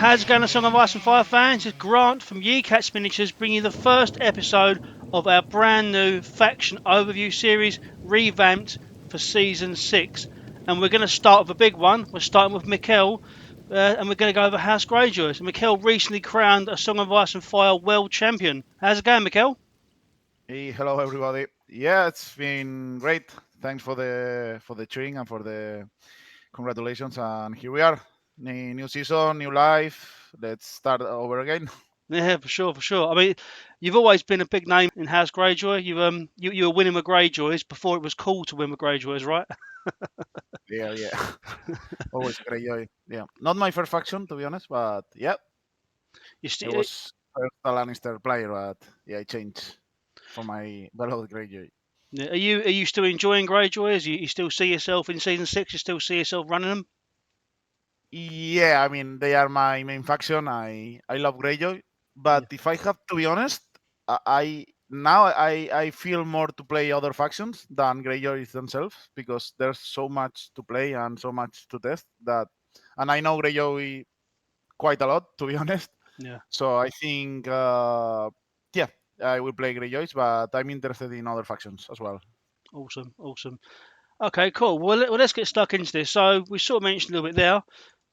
How's it going, Song of Ice and Fire fans? It's Grant from Yeecats Miniatures bringing you the first episode of our brand new faction overview series, revamped for Season 6. And we're going to start with a big one. We're starting with Mikel, and we're going to go over House Greyjoy. So Mikel recently crowned a Song of Ice and Fire World Champion. How's it going, Mikel? Hey, hello everybody. Yeah, it's been great. Thanks for the cheering and for the congratulations. And here we are, new season, new life. Let's start over again. Yeah, for sure, for sure. I mean, you've always been a big name in House Greyjoy. You were winning with Greyjoys before it was cool to win with Greyjoys, right? Yeah. Always great joy. Yeah, not my first faction to be honest, but yeah, You it still. was first a Lannister player, but yeah, I changed for my Balon Greyjoy. Yeah. Are you still enjoying Greyjoys? You still see yourself in season 6? You still see yourself running them? Yeah, I mean they are my main faction. I love Greyjoy, but Yeah. if I have to be honest, I now I feel more to play other factions than Greyjoys themselves because there's so much to play and so much to test that, and I know Greyjoy quite a lot to be honest. Yeah. So I think yeah, I will play Greyjoys, but I'm interested in other factions as well. Awesome. Awesome. Okay. Cool. Well, let's get stuck into this. So we sort of mentioned a little bit there,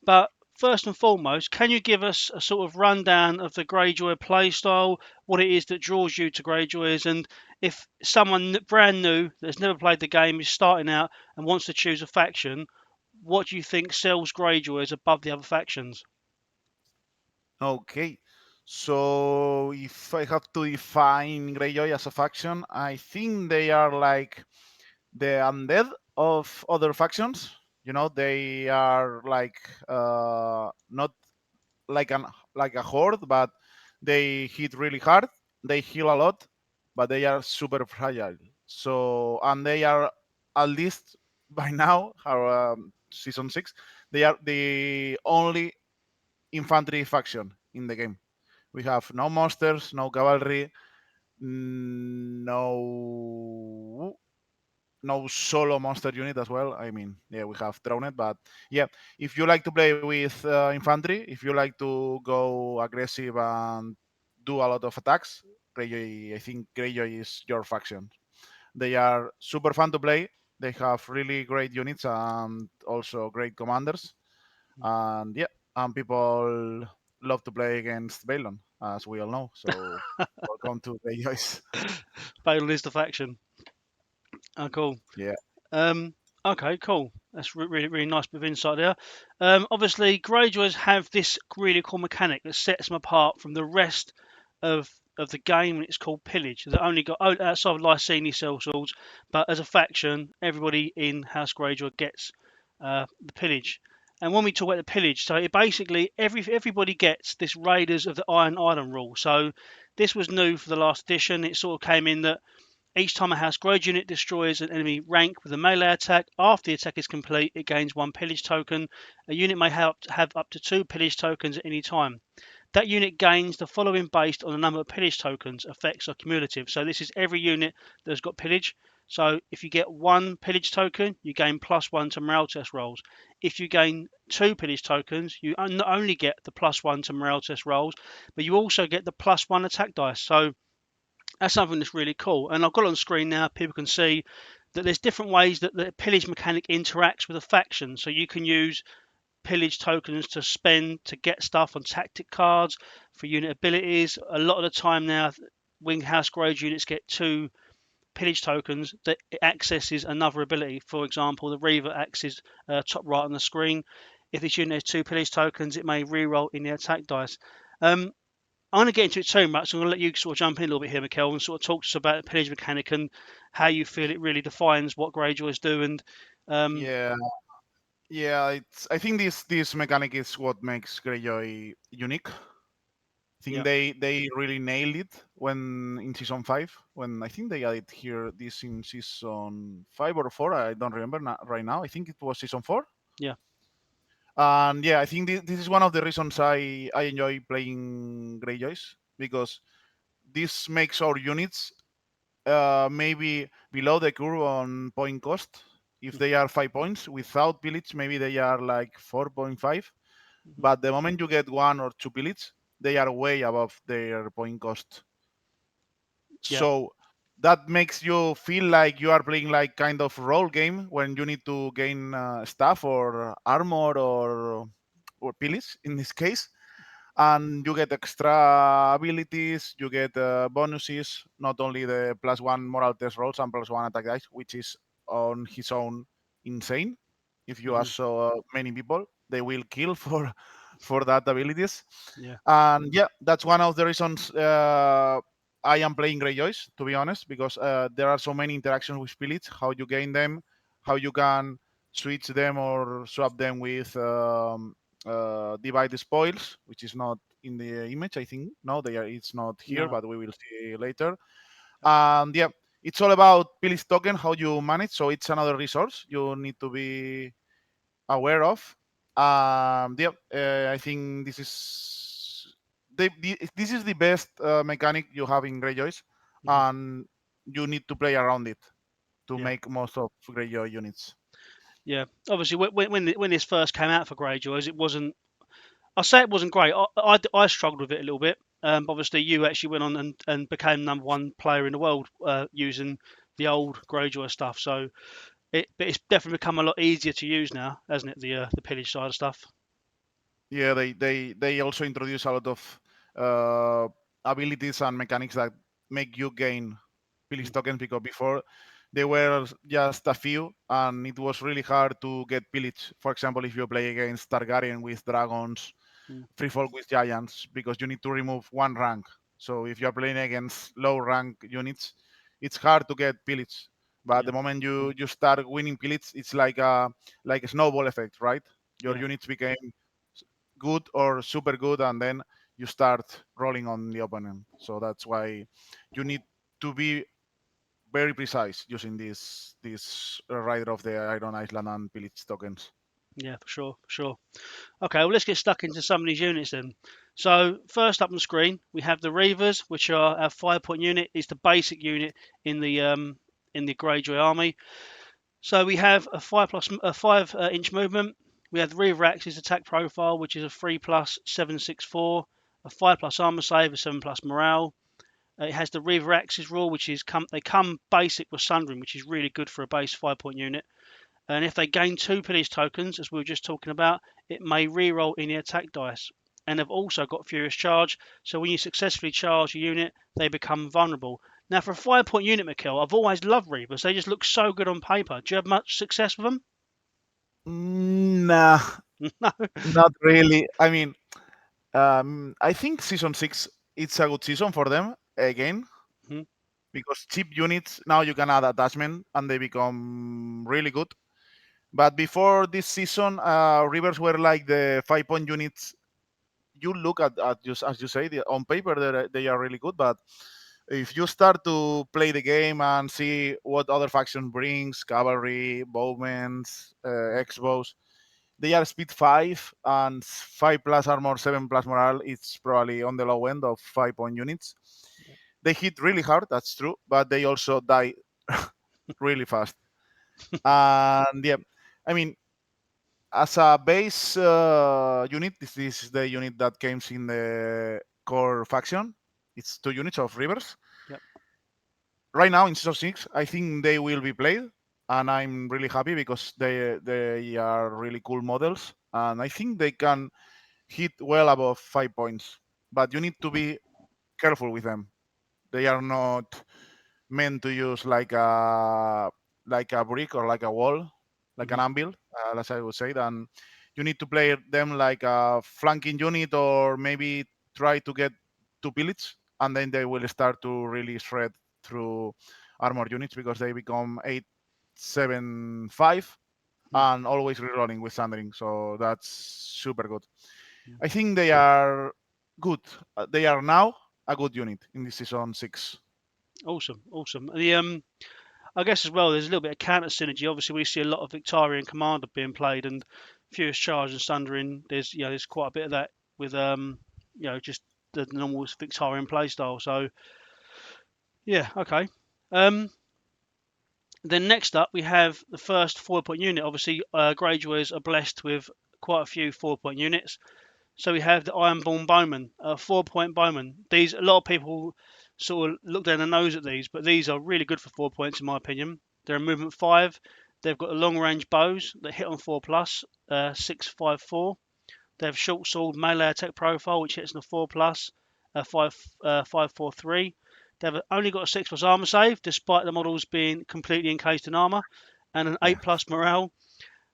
but first and foremost, can you give us a sort of rundown of the Greyjoy playstyle, what it is that draws you to Greyjoys, and if someone brand new that's never played the game is starting out and wants to choose a faction, what do you think sells Greyjoys above the other factions? Okay. So if I have to define Greyjoy as a faction, I think they are like the undead of other factions. You know, they are like not like an like a horde, but they hit really hard. They heal a lot, but they are super fragile. So and they are at least by now, our season 6, they are the only infantry faction in the game. We have no monsters, no cavalry, no solo monster unit as well. I mean, yeah, we have thrown it, but yeah, if you like to play with infantry, if you like to go aggressive and do a lot of attacks, Greyjoy, I think Greyjoy is your faction. They are super fun to play. They have really great units and also great commanders. And yeah, and people love to play against Balon, as we all know. So welcome to Greyjoys. Balon is the faction. Oh, cool. Yeah. Um, okay, cool. That's really, really nice bit of insight there. Obviously, Greyjoys have this really cool mechanic that sets them apart from the rest of the game. It's called Pillage. They only got outside of Lyseni sellswords, but as a faction, everybody in House Greyjoy gets the Pillage. And when we talk about the Pillage, so it basically everybody gets this Raiders of the Iron Island rule. So this was new for the last edition. It sort of came in that each time a House Greyjoy unit destroys an enemy rank with a melee attack, after the attack is complete, it gains one pillage token. A unit may have up to 2 pillage tokens at any time. That unit gains the following based on the number of pillage tokens. Effects are cumulative. So this is every unit that's got pillage. So if you get 1 pillage token, you gain +1 to morale test rolls. If you gain 2 pillage tokens, you not only get the +1 to morale test rolls, but you also get the +1 attack dice. So that's something that's really cool. And I've got it on screen now. People can see that there's different ways that the pillage mechanic interacts with a faction. So you can use pillage tokens to spend to get stuff on tactic cards for unit abilities. A lot of the time now, Winged House Greyjoy units get 2 pillage tokens that it accesses another ability. For example, the Reaver axes top right on the screen. If this unit has 2 pillage tokens, it may reroll in the attack dice. I'm going to get into it too much. So I'm going to let you sort of jump in a little bit here, Mikel, and sort of talk to us about the pillage mechanic and how you feel it really defines what Greyjoys do. And um, Yeah. Yeah, it's. I think this mechanic is what makes Greyjoy unique. I think yeah, they really nailed it when in season 5. When I think they added here this in season 5 or 4. I don't remember right now. I think it was season 4. yeah, And yeah, I think this is one of the reasons I enjoy playing Greyjoys because this makes our units maybe below the curve on point cost. If they are 5 points without village, maybe they are like 4.5. But the moment you get 1 or 2 pillage, they are way above their point cost. Yeah. So that makes you feel like you are playing like kind of role game when you need to gain stuff or armor or pillage in this case, and you get extra abilities, you get bonuses, not only the +1 moral test rolls and +1 attack dice, which is on his own insane. If you Hmm. ask so many people, they will kill for that abilities. Yeah. And yeah, that's one of the reasons I am playing Greyjoys, to be honest, because there are so many interactions with spirits, how you gain them, how you can switch them or swap them with divide the spoils, which is not in the image, I think. No, they are. It's not here, No. but we will see later. And yeah, it's all about Pillage token, how you manage. So it's another resource you need to be aware of. Yeah, I think this is the best mechanic you have in Greyjoys, Hmm. and you need to play around it to Yeah. make most of Greyjoy units. Yeah. Obviously, when this first came out for Greyjoys, it wasn't. I say it wasn't great. I struggled with it a little bit. Obviously, you actually went on and became #1 player in the world using the old Greyjoy stuff. So but it's definitely become a lot easier to use now, hasn't it? The pillage side of stuff. Yeah, they also introduce a lot of uh, abilities and mechanics that make you gain Pillage Mm, tokens, because before they were just a few and it was really hard to get Pillage. For example, if you play against Targaryen with dragons, mm, free folk with giants, because you need to remove 1 rank. So if you're playing against low rank units, it's hard to get pillage. But yeah, the moment you start winning pillage, it's like a snowball effect, right? Your yeah, units became good or super good, and then you start rolling on the opponent. So that's why you need to be very precise using this Rider of the Iron Island and pillage tokens. yeah, for sure, for sure. Okay, well, let's get stuck into some of these units then. So first up on the screen, we have the Reavers, which are our 5-point unit. It's the basic unit in the Greyjoy army. So we have a 5 inch movement. We have the Reaver Axis attack profile, which is a 3+ 764, a 5+ armor save, a 7+ morale. It has the Reaver Axis rule, which is they come basic with Sundering, which is really good for a base 5-point unit. And if they gain 2 pillage tokens, as we were just talking about, it may reroll any attack dice. And they've also got Furious Charge, so when you successfully charge a unit, they become vulnerable. Now, for a 5-point unit, Mikel, I've always loved Reavers. They just look so good on paper. Do you have much success with Nah, them? No. not really. I mean, I think season 6 it's a good season for them again, Mhm. because cheap units now you can add attachment and they become really good. But before this season, Rivers were like the 5-point units. You look at just as you say, on paper they are really good, but if you start to play the game and see what other faction brings, cavalry, bowmen, X-bows, they are speed 5 and 5+ armor, 7+ morale. It's probably on the low end of 5-point units. They hit really hard, that's true, but they also die really fast. And yeah, I mean, as a base unit, this is the unit that comes in the core faction. It's 2 units of Rivers. Yep. Right now in season 6, I think they will be played, and I'm really happy because they are really cool models, and I think they can hit well above 5 points. But you need to be careful with them. They are not meant to use like a brick or like a wall, like an Mhm. anvil, as I would say. Then you need to play them like a flanking unit, or maybe try to get 2 pillage, and then they will start to really shred through armor units, because they become 8-7-5 Mm. and always rerolling with Sundering. So that's super good. Mm. I think they are good. They are now a good unit in this season 6. Awesome, awesome. I guess as well, there's a little bit of counter synergy. Obviously, we see a lot of Victarion Commander being played, and Furious Charge and Sundering. There's quite a bit of that with just the normal Victarion playstyle. So yeah, okay. Um, then next up we have the first 4-point unit. Obviously, Greyjoys are blessed with quite a few 4-point units. So we have the Ironborn Bowmen, 4 point bowmen. These a lot of people sort of look down their nose at these, but these are really good for 4 points in my opinion. They're a movement 5. They've got a long range bows that hit on 4+, 654. They have short sword melee attack profile which hits on a 4+, 543. They've only got a 6+ armor save despite the models being completely encased in armor, and an Yeah. 8+ morale.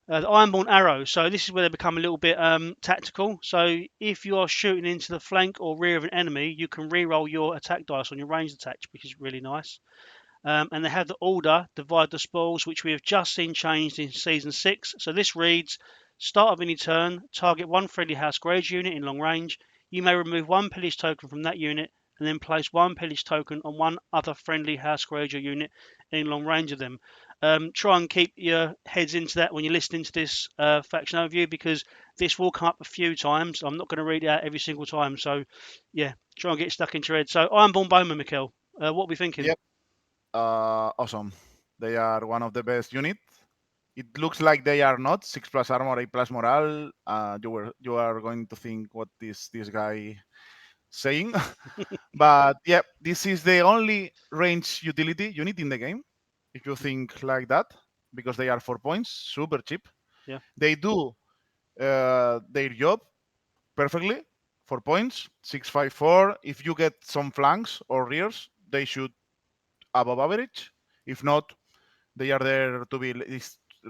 The Ironborn Arrow. So this is where they become a little bit tactical. So if you are shooting into the flank or rear of an enemy, you can re-roll your attack dice on your ranged attack, which is really nice. And they have the order, divide the spoils, which we have just seen changed in Season 6. So this reads, start of any turn, target one friendly House Greyjoy unit in long range. You may remove one pillage token from that unit and then place one pillage token on one other friendly House Greyjoy unit in long range of them. Try and keep your heads into that when you're listening to this faction overview, because this will come up a few times. I'm not going to read it out every single time. So, yeah, try and get stuck into your head. So, Ironborn Bowmen, Mikel, what are we thinking? Yep. Awesome. They are one of the best units. It looks like they are not 6+ armor, 8+ morale. You are going to think what is this guy saying, but yeah, this is the only range utility unit in the game. If you think like that, because they are 4 points, super cheap. Yeah. They do their job perfectly. 4 points, 654. If you get some flanks or rears, they should above average. If not, they are there to be.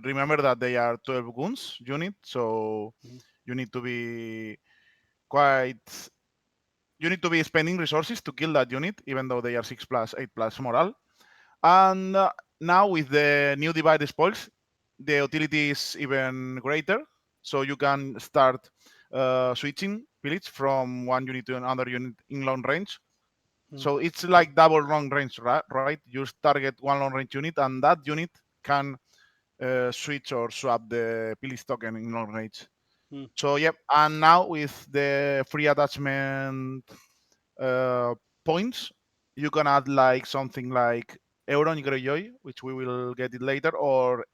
Remember that they are 12 guns unit, so Mhm. you need to be quite. You need to be spending resources to kill that unit, even though they are 6+, 8+ morale. And now with the new divide spoils, the utility is even greater. So you can start switching pillage from one unit to another unit in long range. Mm, So it's like double long range, right? You target one long range unit, and that unit can switch or swap the pillage token in long range. mm, So yep, and now with the free attachment uh, points, you can add like something like Euron Greyjoy, which we will get it later, or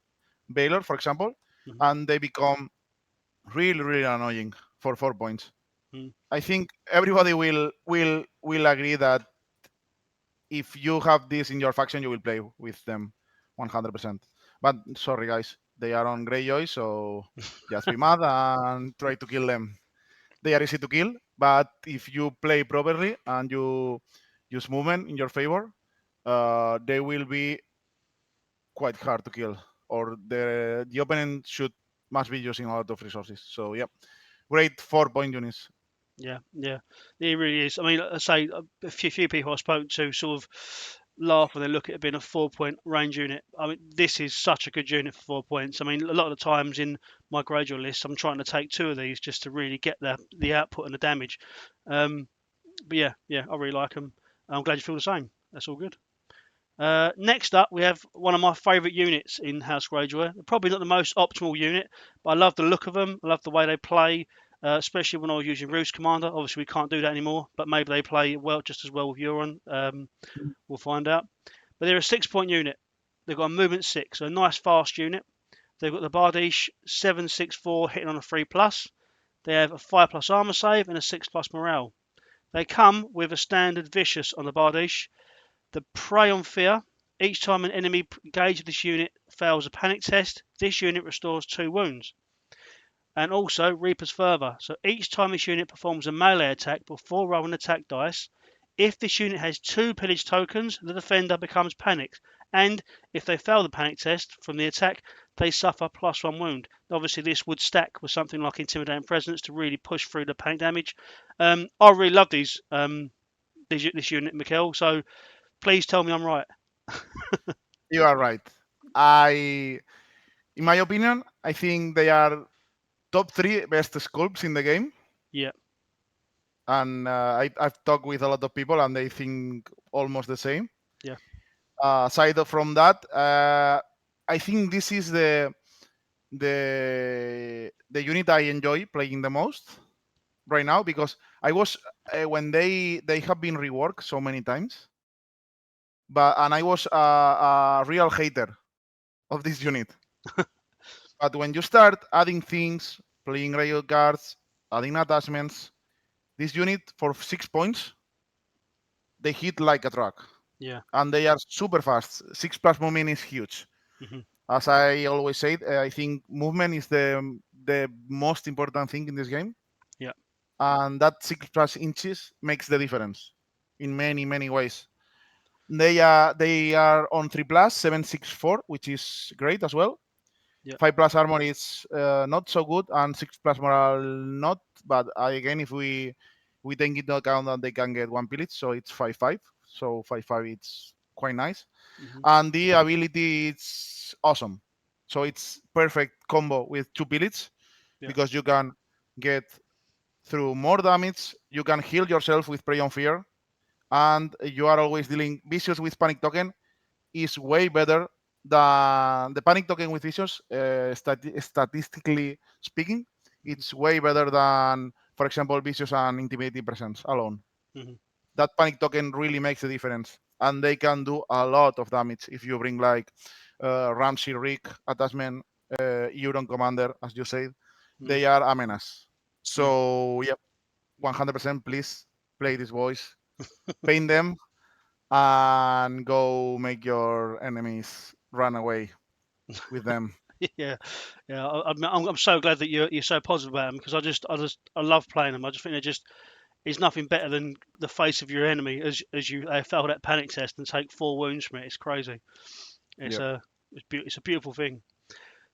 Baylor, for example, mm, and they become really annoying for 4 points. mm. I think everybody will agree that if you have this in your faction, you will play with them 100%. But sorry, guys, they are on Greyjoy, so just be mad and try to kill them. They are easy to kill, but if you play properly and you use movement in your favor, they will be quite hard to kill, or the opponent should must be using a lot of resources. So yeah, great 4 point units. Yeah, yeah, it really is. I mean, I say a few people I spoke to sort of laugh when they look at it being a 4 point range unit. I mean, this is such a good unit for 4 points. I mean, a lot of the times in my gradual list, I'm trying to take two of these just to really get the output and the damage. But yeah, yeah, I really like them. I'm glad you feel the same. That's all good. Next up, we have one of my favourite units in House Greyjoy. Probably not the most optimal unit, but I love the look of them. I love the way they play, especially when I was using Roost Commander. Obviously, we can't do that anymore, but maybe they play well, just as well with Euron. We'll find out. But they're a 6 point unit. They've got a movement 6, so a nice fast unit. They've got the Bardiche 764 hitting on a 3+. They have a 5+ armor save and a 6+ morale. They come with a standard vicious on the Bardiche. The Prey on Fear. Each time an enemy engaged with this unit fails a panic test, this unit restores 2 wounds. And also Reaper's Fervour. So each time this unit performs a melee attack before rolling attack dice, if this unit has 2 pillage tokens, the defender becomes panicked. And if they fail the panic test from the attack, they suffer +1 wound. Obviously, this would stack with something like Intimidating Presence to really push through the panic damage. I really love this unit, Mikel. So please tell me I'm right. You are right. I, in my opinion, I think they are top 3 best sculpts in the game. Yeah, And I've talked with a lot of people, and they think almost the same. yeah, Aside from that, I think this is the unit I enjoy playing the most right now, because I was when they have been reworked so many times, and I was a real hater of this unit. But when you start adding things, playing radio cards, adding attachments. This unit for 6 points, they hit like a truck, Yeah. and they are super fast. 6+ movement is huge. Hmm. As I always said, I think movement is the most important thing in this game, Yeah. and that 6+ inches makes the difference in many ways. They are on 3+, 764, which is great as well. Yeah. 5+ armor is not so good, and 6+ morale not. But again, if we take into account that they can get one pillage, so it's 5/5. So 5/5 it's quite nice, Hmm. and the ability is awesome. So it's perfect combo with two pillage Yeah. because you can get through more damage. You can heal yourself with Prey on Fear, and you are always dealing vicious with Panic Token is way better than the Panic Token with Vicious. Statistically speaking, it's way better than, for example, Vicious and Intimidating Presence alone. Hmm. That Panic Token really makes a difference, and they can do a lot of damage if you bring like Ramsey Rick attachment, Euron Commander, as you said. Hmm. They are a menace. Yeah. So, yeah, 100% please play these boys, paint them, and go make your enemies run away with them. Yeah. Yeah. I'm so glad that you're so positive about them because I love playing them. I just think they're just is nothing better than the face of your enemy as you fail that panic test and take 4 wounds from it. It's crazy. It's Yep. it's a beautiful thing.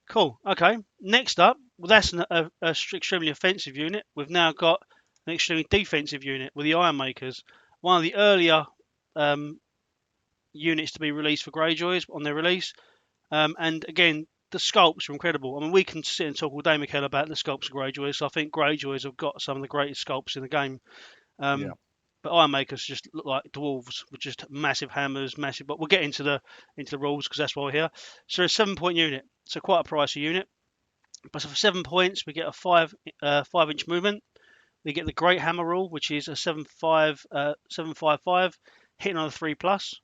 Cool. Okay. Next up, well, that's extremely offensive unit. We've now got an extremely defensive unit with the Ironmakers, one of the earlier um, units to be released for Greyjoys on their release. And again, the sculpts are incredible. I mean, we can sit and talk all day, Mikel, about the sculpts of Greyjoys. So I think Greyjoys have got some of the greatest sculpts in the game. Yeah. But Ironmakers just look like dwarves with just massive hammers, massive. But we'll get into the rules because that's why we're here. So a 7 point unit, so quite a pricey unit. But so for 7 points, we get a 5 inch movement. We get the Great Hammer rule, which is a 755 hitting on a 3+.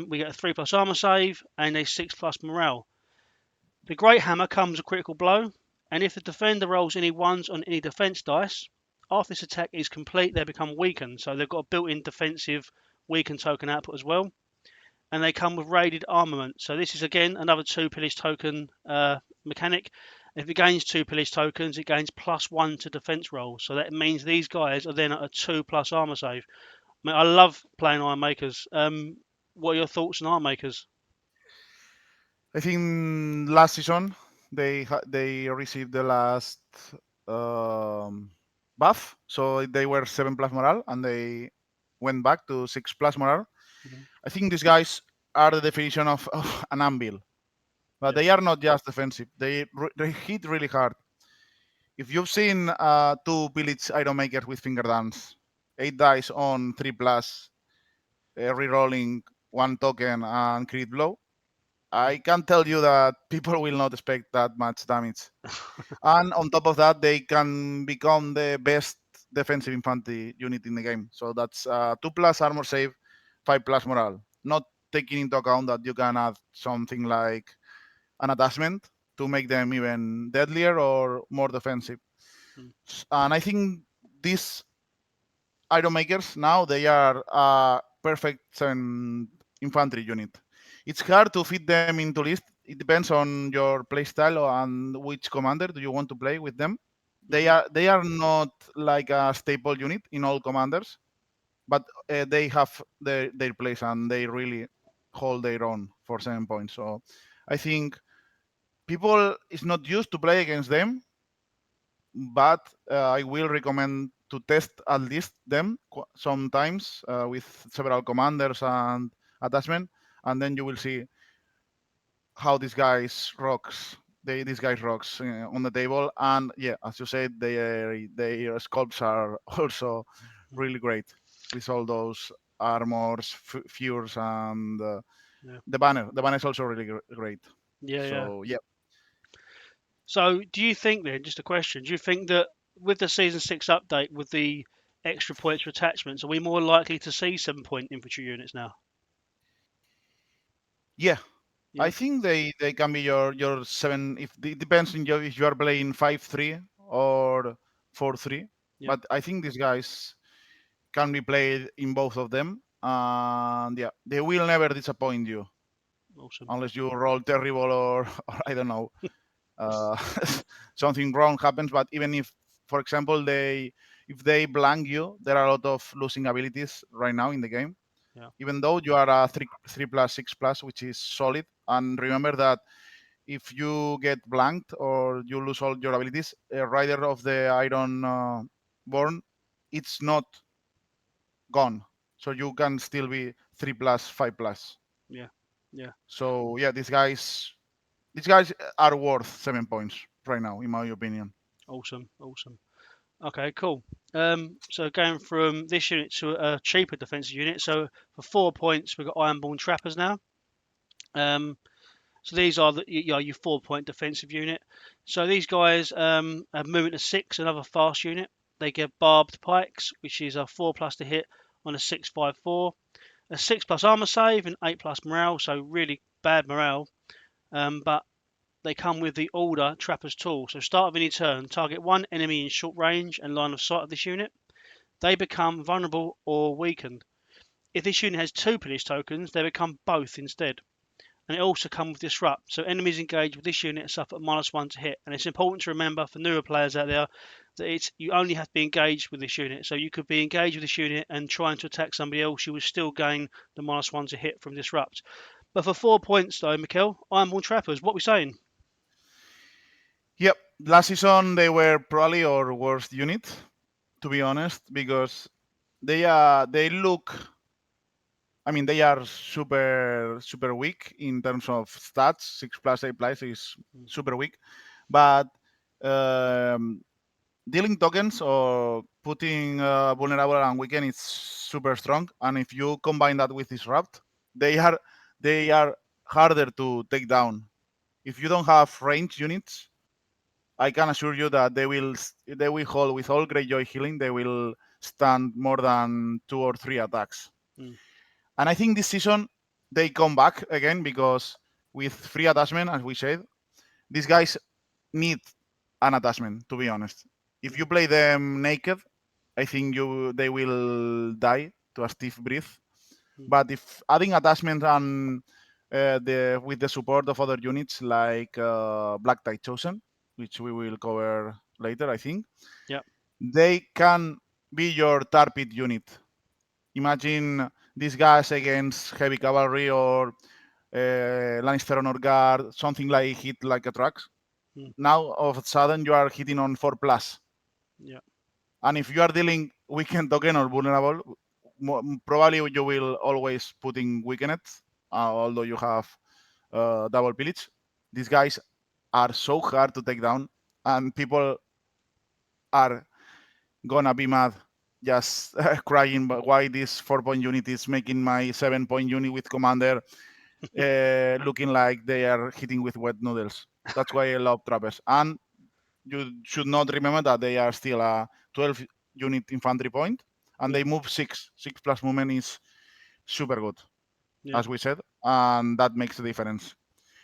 We get a 3+ armor save and a 6+ morale. The Great Hammer comes a critical blow, and if the defender rolls any ones on any defense dice, after this attack is complete, they become weakened. So they've got a built-in defensive weakened token output as well, and they come with raided armament. So this is again another 2 pillage token mechanic. If it gains 2 pillage tokens, it gains +1 to defense rolls. So that means these guys are then at a 2+ armor save. I mean, I love playing Iron Makers. What are your thoughts on Iron Makers? I think last season they received the last um, buff, so they were 7+ morale, and they went back to 6+ morale. Mhm. I think these guys are the definition of an anvil, but Yeah. they are not just defensive. They hit really hard. If you've seen two pillage Ironmakers with finger dance, 8 dice on 3+, rerolling one token and crit blow, I can tell you that people will not expect that much damage. And on top of that, they can become the best defensive infantry unit in the game. So that's 2+ armor save, 5+ morale. Not taking into account that you can add something like an attachment to make them even deadlier or more defensive. Mm. And I think these Iron Makers now they are a perfect infantry unit. It's hard to fit them into list. It depends on your playstyle and which commander do you want to play with them. They Hmm. are not like a staple unit in all commanders, but they have their place and they really hold their own for 7 points. So I think people is not used to play against them, but I will recommend to test at least them sometimes with several commanders and attachment, and then you will see how these guys rocks. These guys rocks on the table, and yeah, as you said, their sculpts are also really great with all those armors, fures, and Yeah. the banner. The banner is also really great. Yeah. Yeah. So yeah, So, do you think then, just a question, do you think that with the season 6 update, with the extra points for attachments, are we more likely to see 7 point infantry units now? yeah, I Yeah. think they can be your seven. If it depends on you if you are playing 5-3 or 4-3. Yeah. But I think these guys can be played in both of them. And yeah, they will never disappoint you Awesome. unless you roll terrible or I don't know, uh, something wrong happens. But even if, for example, if they blank you, there are a lot of losing abilities right now in the game. Yeah. Even though you are a 3+, 6+, which is solid. And remember that if you get blanked or you lose all your abilities, a rider of the Iron Born, it's not gone. So you can still be 3+, 5+. Yeah. Yeah. So yeah, these guys are worth 7 points right now, in my opinion. Awesome. Awesome. Okay, cool. So going from this unit to a cheaper defensive unit. So for 4 points, we've got Ironborn Trappers now. So these are your 4 point defensive unit. So these guys have movement to 6, another fast unit. They get barbed pikes, which is a 4+ to hit on a 6/5/4, a 6+ armor save, and 8+ morale. So really bad morale. But they come with the Order Trapper's Tool. So start of any turn, target one enemy in short range and line of sight of this unit. They become vulnerable or weakened. If this unit has 2 Pillage tokens, they become both instead. And it also comes with Disrupt. So enemies engaged with this unit suffer -1 to hit. And it's important to remember for newer players out there that you only have to be engaged with this unit. So you could be engaged with this unit and trying to attack somebody else, you will still gain the -1 to hit from Disrupt. But for 4 points though, Mikel, Ironborn Trappers, what are we saying? Yep, last season they were probably our worst unit, to be honest, because they look. I mean, they are super weak in terms of stats. 6+, 8+ is super weak, but um, dealing tokens or putting vulnerable and weaken is super strong. And if you combine that with disrupt, they are harder to take down. If you don't have range units, I can assure you that they will hold with all Greyjoy healing. They will stand more than 2 or 3 attacks. Mm, And I think this season they come back again because with free attachment, as we said, these guys need an attachment. To be honest, if mm, you play them naked, I think they will die to a stiff breath. mm. But if adding attachment and with the support of other units like Blacktyde Chosen, which we will cover later, I think Yep. they can be your tarpit unit. Imagine these guys against heavy cavalry or Lannister honor guard, something like hit like a truck. Mm, Now all of a sudden you are hitting on 4+. yep. And if you are dealing weakened token or vulnerable, probably you will always put in weakened, although you have double pillage. These guys are so hard to take down, and people are gonna be mad just crying but why this 4 point unit is making my 7 point unit with commander looking like they are hitting with wet noodles. That's why I love trappers. And you should not remember that they are still a 12 unit infantry point and Yep. they move 6+ movement is super good, Yep. as we said, and that makes a difference.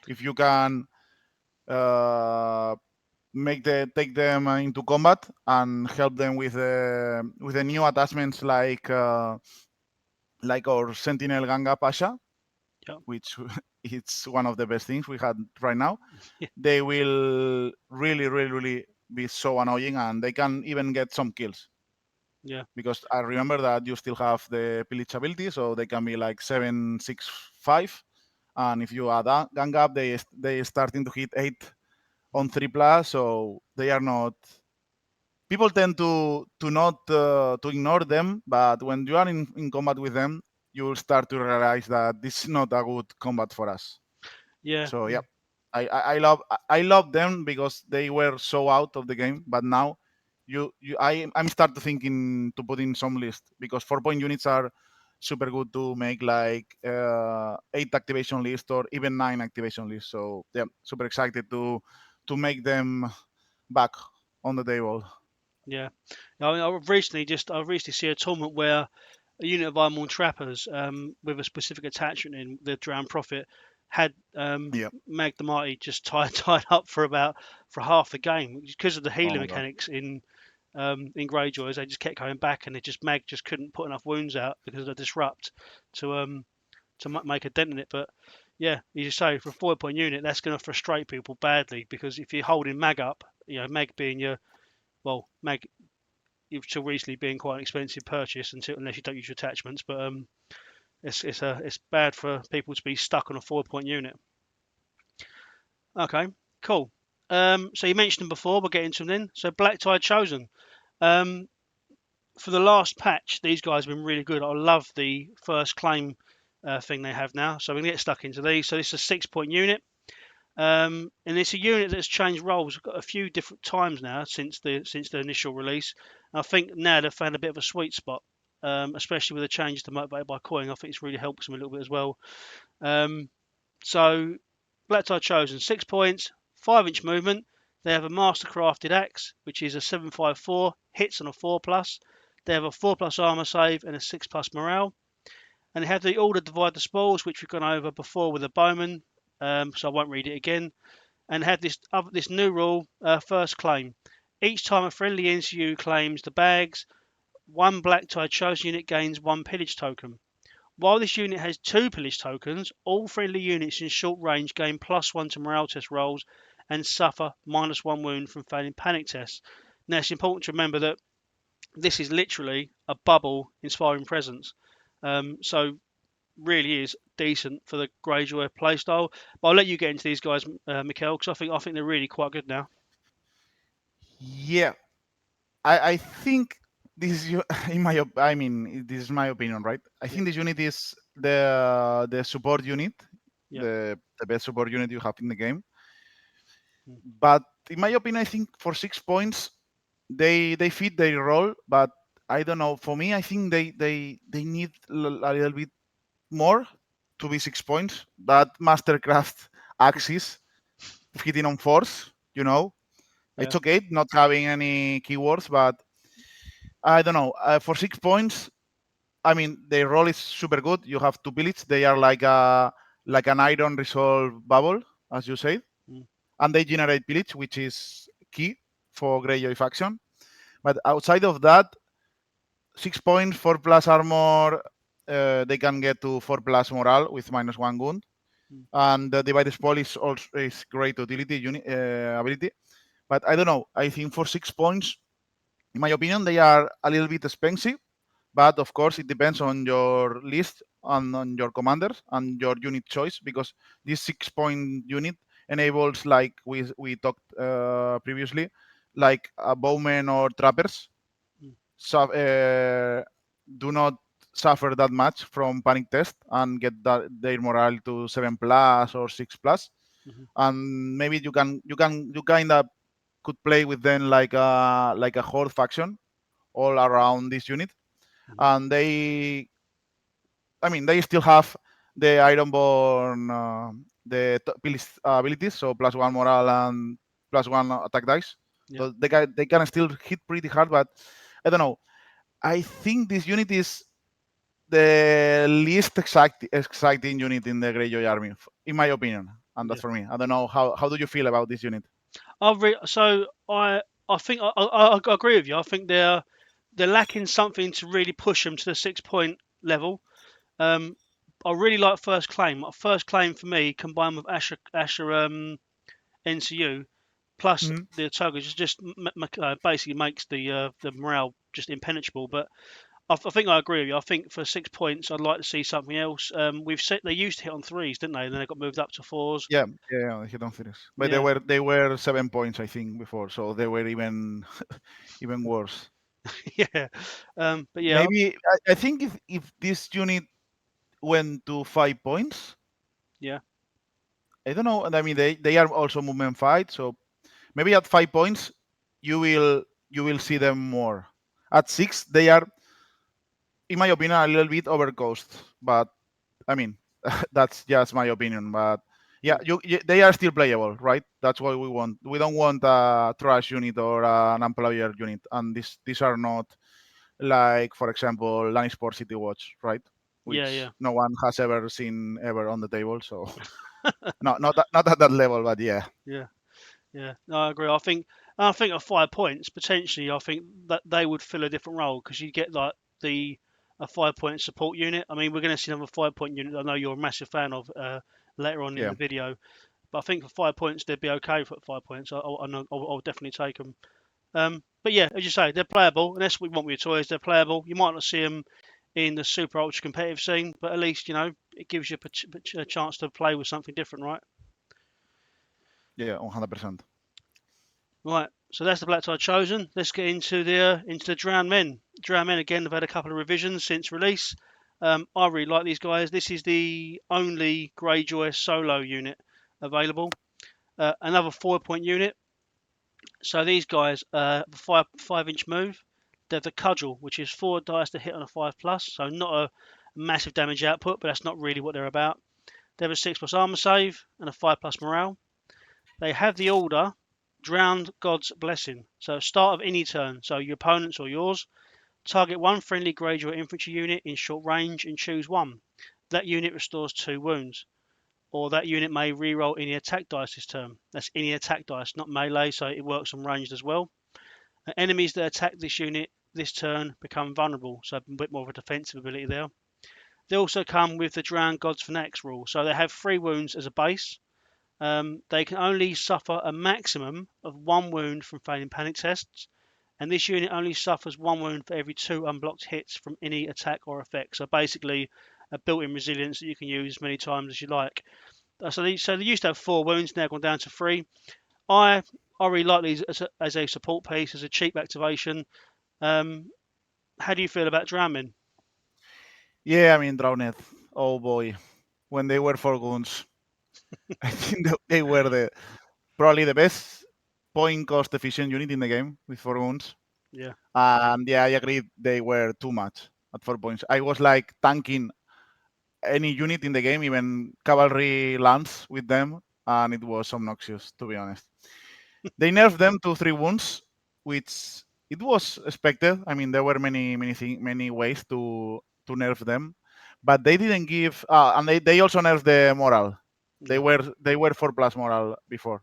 If you can uh, take them into combat and help them with the new attachments like our Sentinel gang up Asha, Yep. which it's one of the best things we had right now. Yeah. They will really be so annoying, and they can even get some kills Yeah. because I remember that you still have the pillage ability, so they can be like 7, 6, 5, and if you add a gang up, they starting to hit 8 on 3+, so they are not. People tend to not to ignore them, but when you are in combat with them, you will start to realize that this is not a good combat for us. Yeah. So yeah, I love them because they were so out of the game, but now I'm start to thinking to put in some list because 4 point units are super good to make like 8 activation list or even 9 activation list. So yeah, super excited to make them back on the table. Yeah. I mean, I recently see a tournament where a unit of Ironborn Trappers with a specific attachment in the Drowned Prophet had Yeah. Mag the Mighty just tied up for half the game because of the Oh healer my god. mechanics in in Greyjoys. They just kept going back, and Mag just couldn't put enough wounds out because of the disrupt to make a dent in it. But yeah, as you say, for a 4-point unit, that's going to frustrate people badly because if you're holding Mag up, Mag being Mag you've still recently been quite an expensive purchase unless you don't use your attachments. But it's bad for people to be stuck on a 4-point unit. Okay, cool. So you mentioned them before. We'll get into them then. So Blacktyde Chosen. Um, for the last patch, these guys have been really good. I love the first claim thing they have now. So we're gonna get stuck into these. So this is a 6-point unit. And it's a unit that's changed roles a few different times now since the initial release. And I think now they've found a bit of a sweet spot, especially with the change to motivated by coin. I think it's really helps them a little bit as well. So Blacktyde Chosen, 6 points, 5-inch movement. They have a mastercrafted axe, which is a 754, hits on a 4+. They have a 4+ armor save and a 6+ morale. And they have the order divide the spoils, which we've gone over before with the bowman, so I won't read it again. And have this new rule, first claim. Each time a friendly NCU claims the bags, one Blacktyde Chosen unit gains 1 pillage token. While this unit has 2 pillage tokens, all friendly units in short range gain +1 to morale test rolls and suffer -1 wound from failing panic tests. Now it's important to remember that this is literally a bubble inspiring presence. So really is decent for the Greyjoy playstyle. But I'll let you get into these guys, Mikel, because I think they're really quite good now. Yeah, I think this is in my I mean this is my opinion, right? I think this unit is the support unit, Yeah. the best support unit you have in the game. Mm. But in my opinion, I think for 6 points they fit their role, but I don't know. For me, I think they need a little bit more to be 6 points. That Mastercraft axis hitting on force, Yeah. it's okay not having any keywords, but I don't know. For 6 points, I mean their role is super good. You have 2 pillage. They are like an iron resolve bubble, as you said, Mm. and they generate pillage, which is key for Greyjoy faction. But outside of that, 6 points, 4+ armor, they can get to 4+ morale with -1 wound. Mm. And the divide spoil is also is great utility ability. But I don't know. I think for 6 points, in my opinion, they are a little bit expensive. But of course, it depends on your list and on your commanders and your unit choice, because this 6-point unit enables, like we talked previously, like bowmen or trappers. Mm. So, do not suffer that much from panic test and get their morale to 7+ or 6+. Mm-hmm. And maybe you kind of could play with them like a horde faction all around this unit. Mm-hmm. And they still have the Ironborn, Pillage abilities, so +1 morale and +1 attack dice. Yeah. So they can still hit pretty hard, but I don't know. I think this unit is the least exciting unit in the Greyjoy army, in my opinion, and Yeah. that's for me. I don't know how do you feel about this unit? I think I agree with you. I think they're lacking something to really push them to the 6-point level. I really like first claim. First claim for me, combined with Asha NCU, plus Mhm. the Tuggers, basically makes the morale just impenetrable. But I think I agree with you. I think for 6 points, I'd like to see something else. We've set they used to hit on 3s, didn't they? And then they got moved up to 4s. Yeah, he don't finish. But Yeah, they were 7 points, I think, before, so they were even even worse. yeah. But yeah, Maybe I think if this unit went to 5 points, yeah, I don't know. I mean, they are also movement fight, so maybe at 5 points you will see them more. At 6, they are, in my opinion, a little bit overcost. But I mean, that's just my opinion. But yeah, mm, they are still playable, right? That's what we want. We don't want a trash unit or an employer unit, and these are not, like, for example, Lannisport City Watch, right? yeah, Which yeah, no one has ever seen ever on the table. So not at that level, but yeah. yeah, yeah. No, I agree. I think I think at 5 points, potentially, I think that they would fill a different role because you get like the a 5 point support unit. I mean, we're going to see another 5 point unit. I know you're a massive fan of later on in Yeah, the video, but I think for 5 points they'd be okay for 5 points. I'll definitely take them. But yeah, as you say, they're playable, and that's what we want with your toys. They're playable. You might not see them in the super ultra competitive scene, but at least it gives you a chance to play with something different, right? yeah, 100%. Right. So that's the Blacktyde Chosen. Let's get into the Drowned Men. Drowned Men again have had a couple of revisions since release. I really like these guys. This is the only Greyjoy solo unit available. Another 4 point unit. So these guys, 5 inch move. They're the Cudgel, which is 4 dice to hit on a 5+. So not a massive damage output, but that's not really what they're about. They have a 6+ armor save and a 5+ morale. They have the order Drowned God's Blessing. So start of any turn, so your opponent's or yours. Target one friendly Greyjoy infantry unit in short range and choose one. That unit restores 2 wounds. Or that unit may reroll any attack dice this turn. That's any attack dice, not melee, so it works on ranged as well. Enemies that attack this unit this turn become vulnerable, so a bit more of a defensive ability there. They also come with the Drowned God's Fanatics rule, so they have 3 wounds as a base. They can only suffer a maximum of 1 wound from failing panic tests, and this unit only suffers 1 wound for every 2 unblocked hits from any attack or effect. So basically, a built-in resilience that you can use as many times as you like. So they used to have 4 wounds, now gone down to 3. I really like these as a support piece, as a cheap activation. How do you feel about Drowned? Yeah, I mean, Drowned. Oh boy, when they were 4 goons, I think they were probably the best point cost efficient unit in the game with 4 goons. Yeah. And yeah, I agree they were too much at 4 points. I was like tanking any unit in the game, even cavalry lands with them, and it was obnoxious, to be honest. They nerfed them to 3 wounds, which it was expected. I mean, there were many ways to nerf them, but they didn't give. And they also nerfed the moral. They Yeah. were 4+ moral before,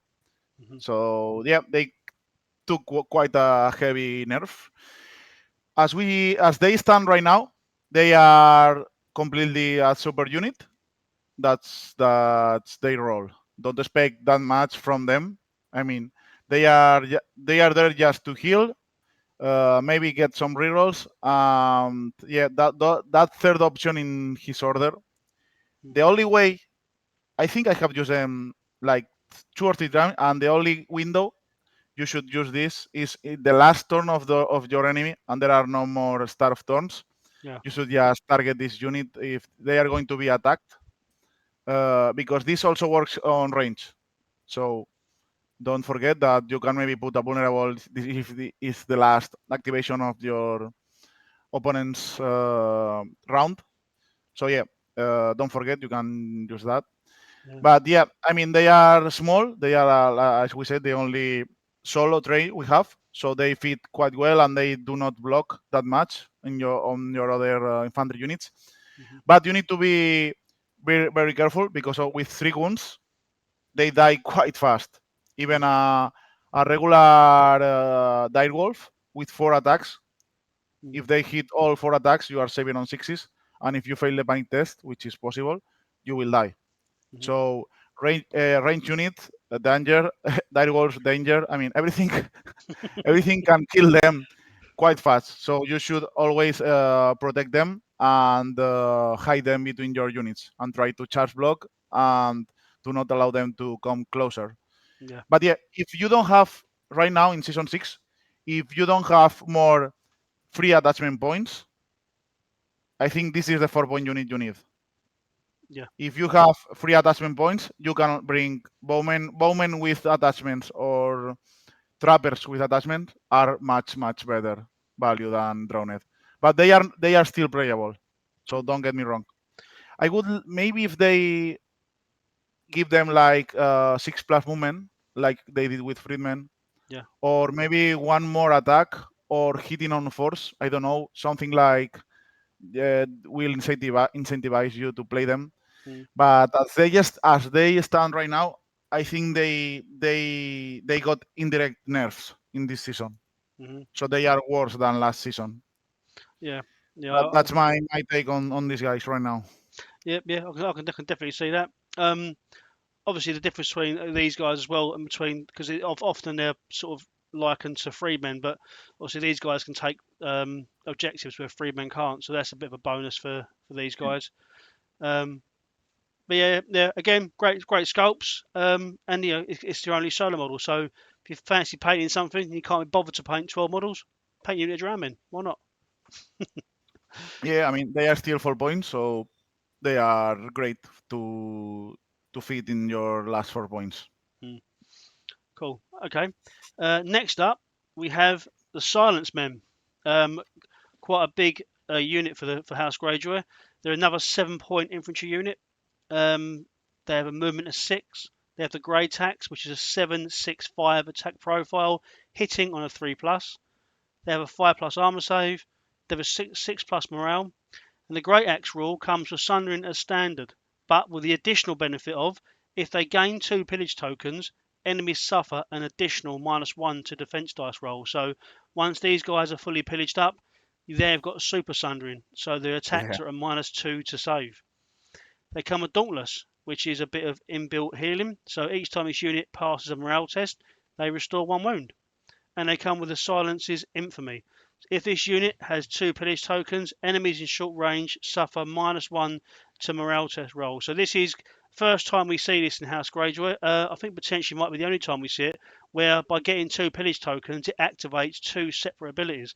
Hmm. so yeah, they took quite a heavy nerf. As they stand right now, they are completely a super unit. That's their role. Don't expect that much from them. I mean, they are there just to heal, maybe get some rerolls. Yeah, that third option in his order. The only way I think I have used them like 2 or 3 times, and the only window you should use this is in the last turn of your enemy, and there are no more starve turns. Yeah. You should just target this unit if they are going to be attacked, because this also works on range. So don't forget that you can maybe put a vulnerable if it's the last activation of your opponent's round. So yeah, don't forget you can use that. Yeah. But yeah, I mean they are small. They are, as we said, the only solo trait we have. So they fit quite well, and they do not block that much on your other infantry units. Hmm. But you need to be very careful because with 3 wounds they die quite fast. Even Yeah. a regular direwolf with 4 attacks, Mm. if they hit all 4 attacks, you are saving on sixes. And if you fail the panic test, which is possible, you will die. Hmm. So range unit, danger, direwolves danger. I mean everything, everything can kill them quite fast. So you should always protect them and hide them between your units and try to charge block and do not allow them to come closer. Yeah. But yeah, if you don't have right now in season 6, if you don't have more free attachment points, I think this is the 4 point unit you need. Yeah. If you have free attachment points, you can bring bowmen with attachments or trappers with attachment are much better value than drowned. But they are still playable. So Mm. don't get me wrong. I would maybe if they give them like 6+ movement, like they did with Friedman, Yeah. or maybe one more attack or hitting on force. I don't know, something like will incentivize you to play them. Mm. But as they stand right now, I think they got indirect nerfs. in this season. Hmm. So they are worse than last season. Yeah, yeah, That's my take on these guys right now. yeah. I can definitely see that. Obviously, the difference between these guys as well, and between because often they're sort of likened to freemen, but obviously these guys can take objectives where freemen can't, so that's a bit of a bonus for these guys. Um, but yeah. Again, great sculpts, and it's your only solo model. So if you fancy painting something, and you can't be bothered to paint 12 models, paint unit of Dramin. Why not? Yeah, I mean they are still 4 points, so they are great to fit in your last 4 points. Hmm, cool. Okay. Next up, we have the Silence Men. Um, Quite a big unit for House Greyjoy. They're another 7 point infantry unit. They have a movement of 6. They have the Grey Tax, which is a 7/6/5 attack profile, hitting on a 3+. They have a 5+ armor save. They have a 6+ morale. And the Great Axe rule comes with Sundering as standard, but with the additional benefit of if they gain 2 pillage tokens, enemies suffer an additional -1 to defense dice roll. So once these guys are fully pillaged up, they've got super Sundering, so their Yeah, attacks are a -2 to save. They come with Dauntless, which is a bit of inbuilt healing. So each time this unit passes a morale test, they restore 1 wound. And they come with the Silence's Infamy. If this unit has 2 pillage tokens, enemies in short range suffer -1 to morale test roll. So this is first time we see this in House Greyjoy. I think potentially might be the only time we see it, where by getting 2 pillage tokens, it activates 2 separate abilities.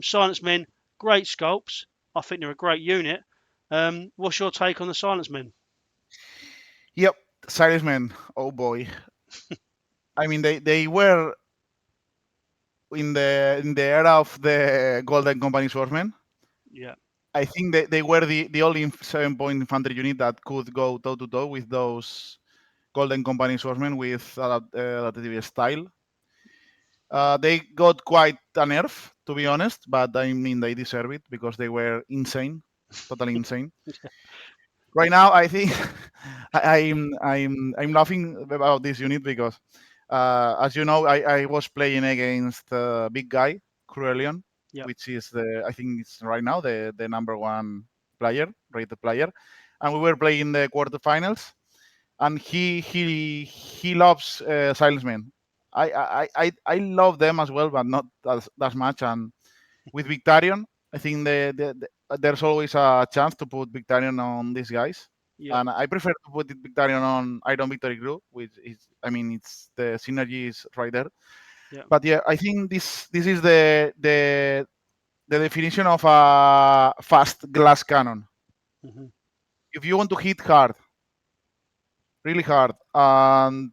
Silence Men, great sculpts. I think they're a great unit. What's your take on the Silence Men? yep. Salesmen. Oh boy. I mean they were in the era of the Golden Company Swordsmen. Yeah, I think they were the only 7 point infantry unit that could go toe to toe with those Golden Company Swordsmen with adaptive style. They got quite a nerf, to be honest, but I mean they deserve it because they were insane, totally insane. Right now, I think I'm laughing about this unit because, as you know, I was playing against big guy Cruelion, yeah, which is I think it's right now the number one player, rated player, and we were playing the quarterfinals, and he loves Silence Men. I love them as well, but not as much. And with Victarion, I think there's always a chance to put Victarion on these guys. yeah, And I prefer to put Victarion on Iron Victory Crew, which is, I mean, it's the synergy is right there. yeah. But yeah, I think this is the definition of a fast glass cannon. Hmm. If you want to hit hard, really hard, and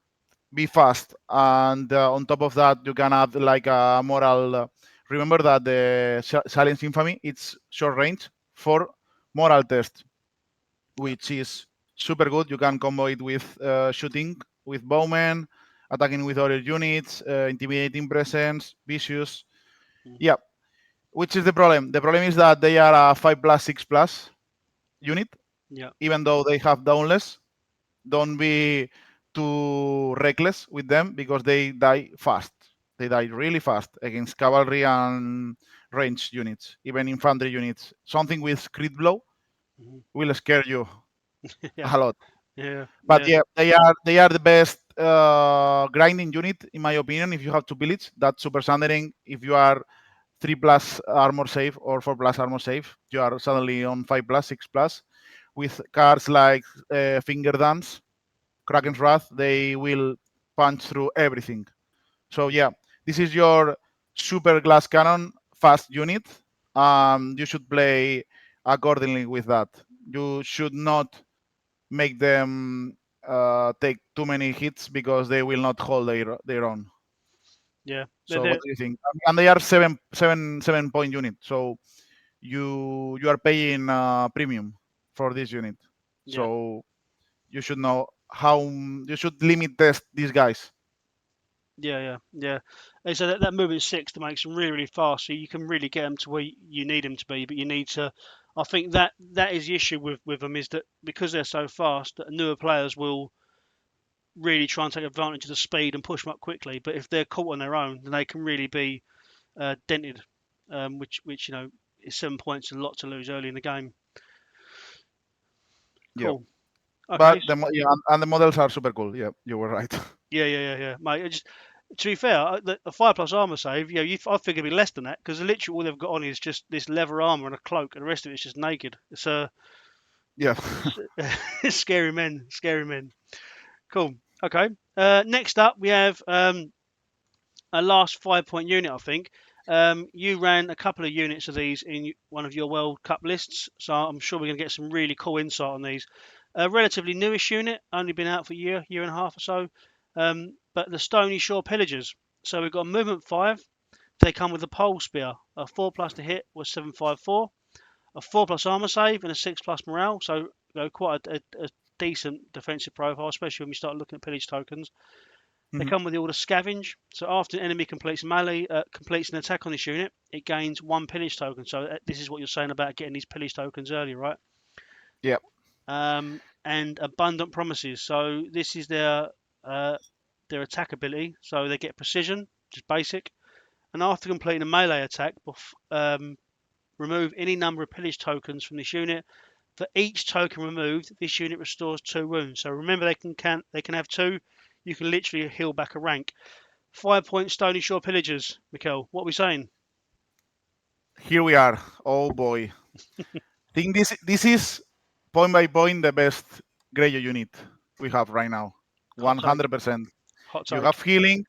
be fast, and on top of that, you can add like a moral. Remember that the Silence Infamy it's short range for moral test, Yeah. which is super good. You can combo it with shooting with bowmen, attacking with other units, intimidating presence, vicious. Mm. Yeah, which is the problem? The problem is that they are a 5+6+ unit, Yeah. even though they have downless. Don't be too reckless with them because they die fast. They die really fast against cavalry and range units, even infantry units. Something with crit blow Hmm. will scare you Yeah. a lot. Yeah. But Yeah. yeah, they are the best grinding unit in my opinion. If you have to pillage, that's super sundering. If you are 3+ armor save or 4+ armor save, you are suddenly on 5+6+ with cards like Finger Dance, Mm. Kraken's Wrath, they will punch through everything. So yeah, this is your super glass cannon fast unit. You should play accordingly with that. You should not make them take too many hits because they will not hold their own. Yeah. So what do you think? And they are 7 point unit. So you are paying premium for this unit. Yeah. So you should know how you should limit test these guys. Yeah. Yeah. Yeah. And so that movement 6 to makes them really fast, so you can really get them to where you need them to be. But you need to. I think that is the issue with them is that because they're so fast, that newer players really try and take advantage of the speed and push them up quickly. But if they're caught on their own, then they can really be dented, which is 7 points, a lot to lose early in the game. Yeah. Cool. Okay. But and the models are super cool. Yeah, you were right. Yeah, mate. To be fair, a 5+ armor save, I figure it'd be less than that because literally all they've got on is just this leather armor and a cloak, and the rest of it's just naked. It's Yeah. scary men, scary men. Cool. Okay. Next up, we have a last 5-point unit, I think. You ran a couple of units of these in one of your World Cup lists, so I'm sure we're going to get some really cool insight on these. A relatively newish unit, only been out for a year and a half or so, but the Stony Shore Pillagers. So we've got a movement 5. They come with a pole spear, a 4+ to hit was 754, a 4+ armor save, and a 6+ morale. So quite a decent defensive profile, especially when we start looking at pillage tokens. They come with the order Scavenge. So after an enemy completes completes an attack on this unit, it gains 1 pillage token. So this is what you're saying about getting these pillage tokens early, right? Yeah. And Abundant Promises. So this is their attack ability. So they get precision, which is basic. And after completing a melee attack, remove any number of pillage tokens from this unit. For each token removed, this unit restores 2 wounds. So remember, they can have 2. You can literally heal back a rank. 5-point Stony Shore Pillagers, Mikel. What are we saying? Here we are. Oh boy. I think this is point by point the best Greyjoy unit we have right now. 100%. Hot take. You have healing.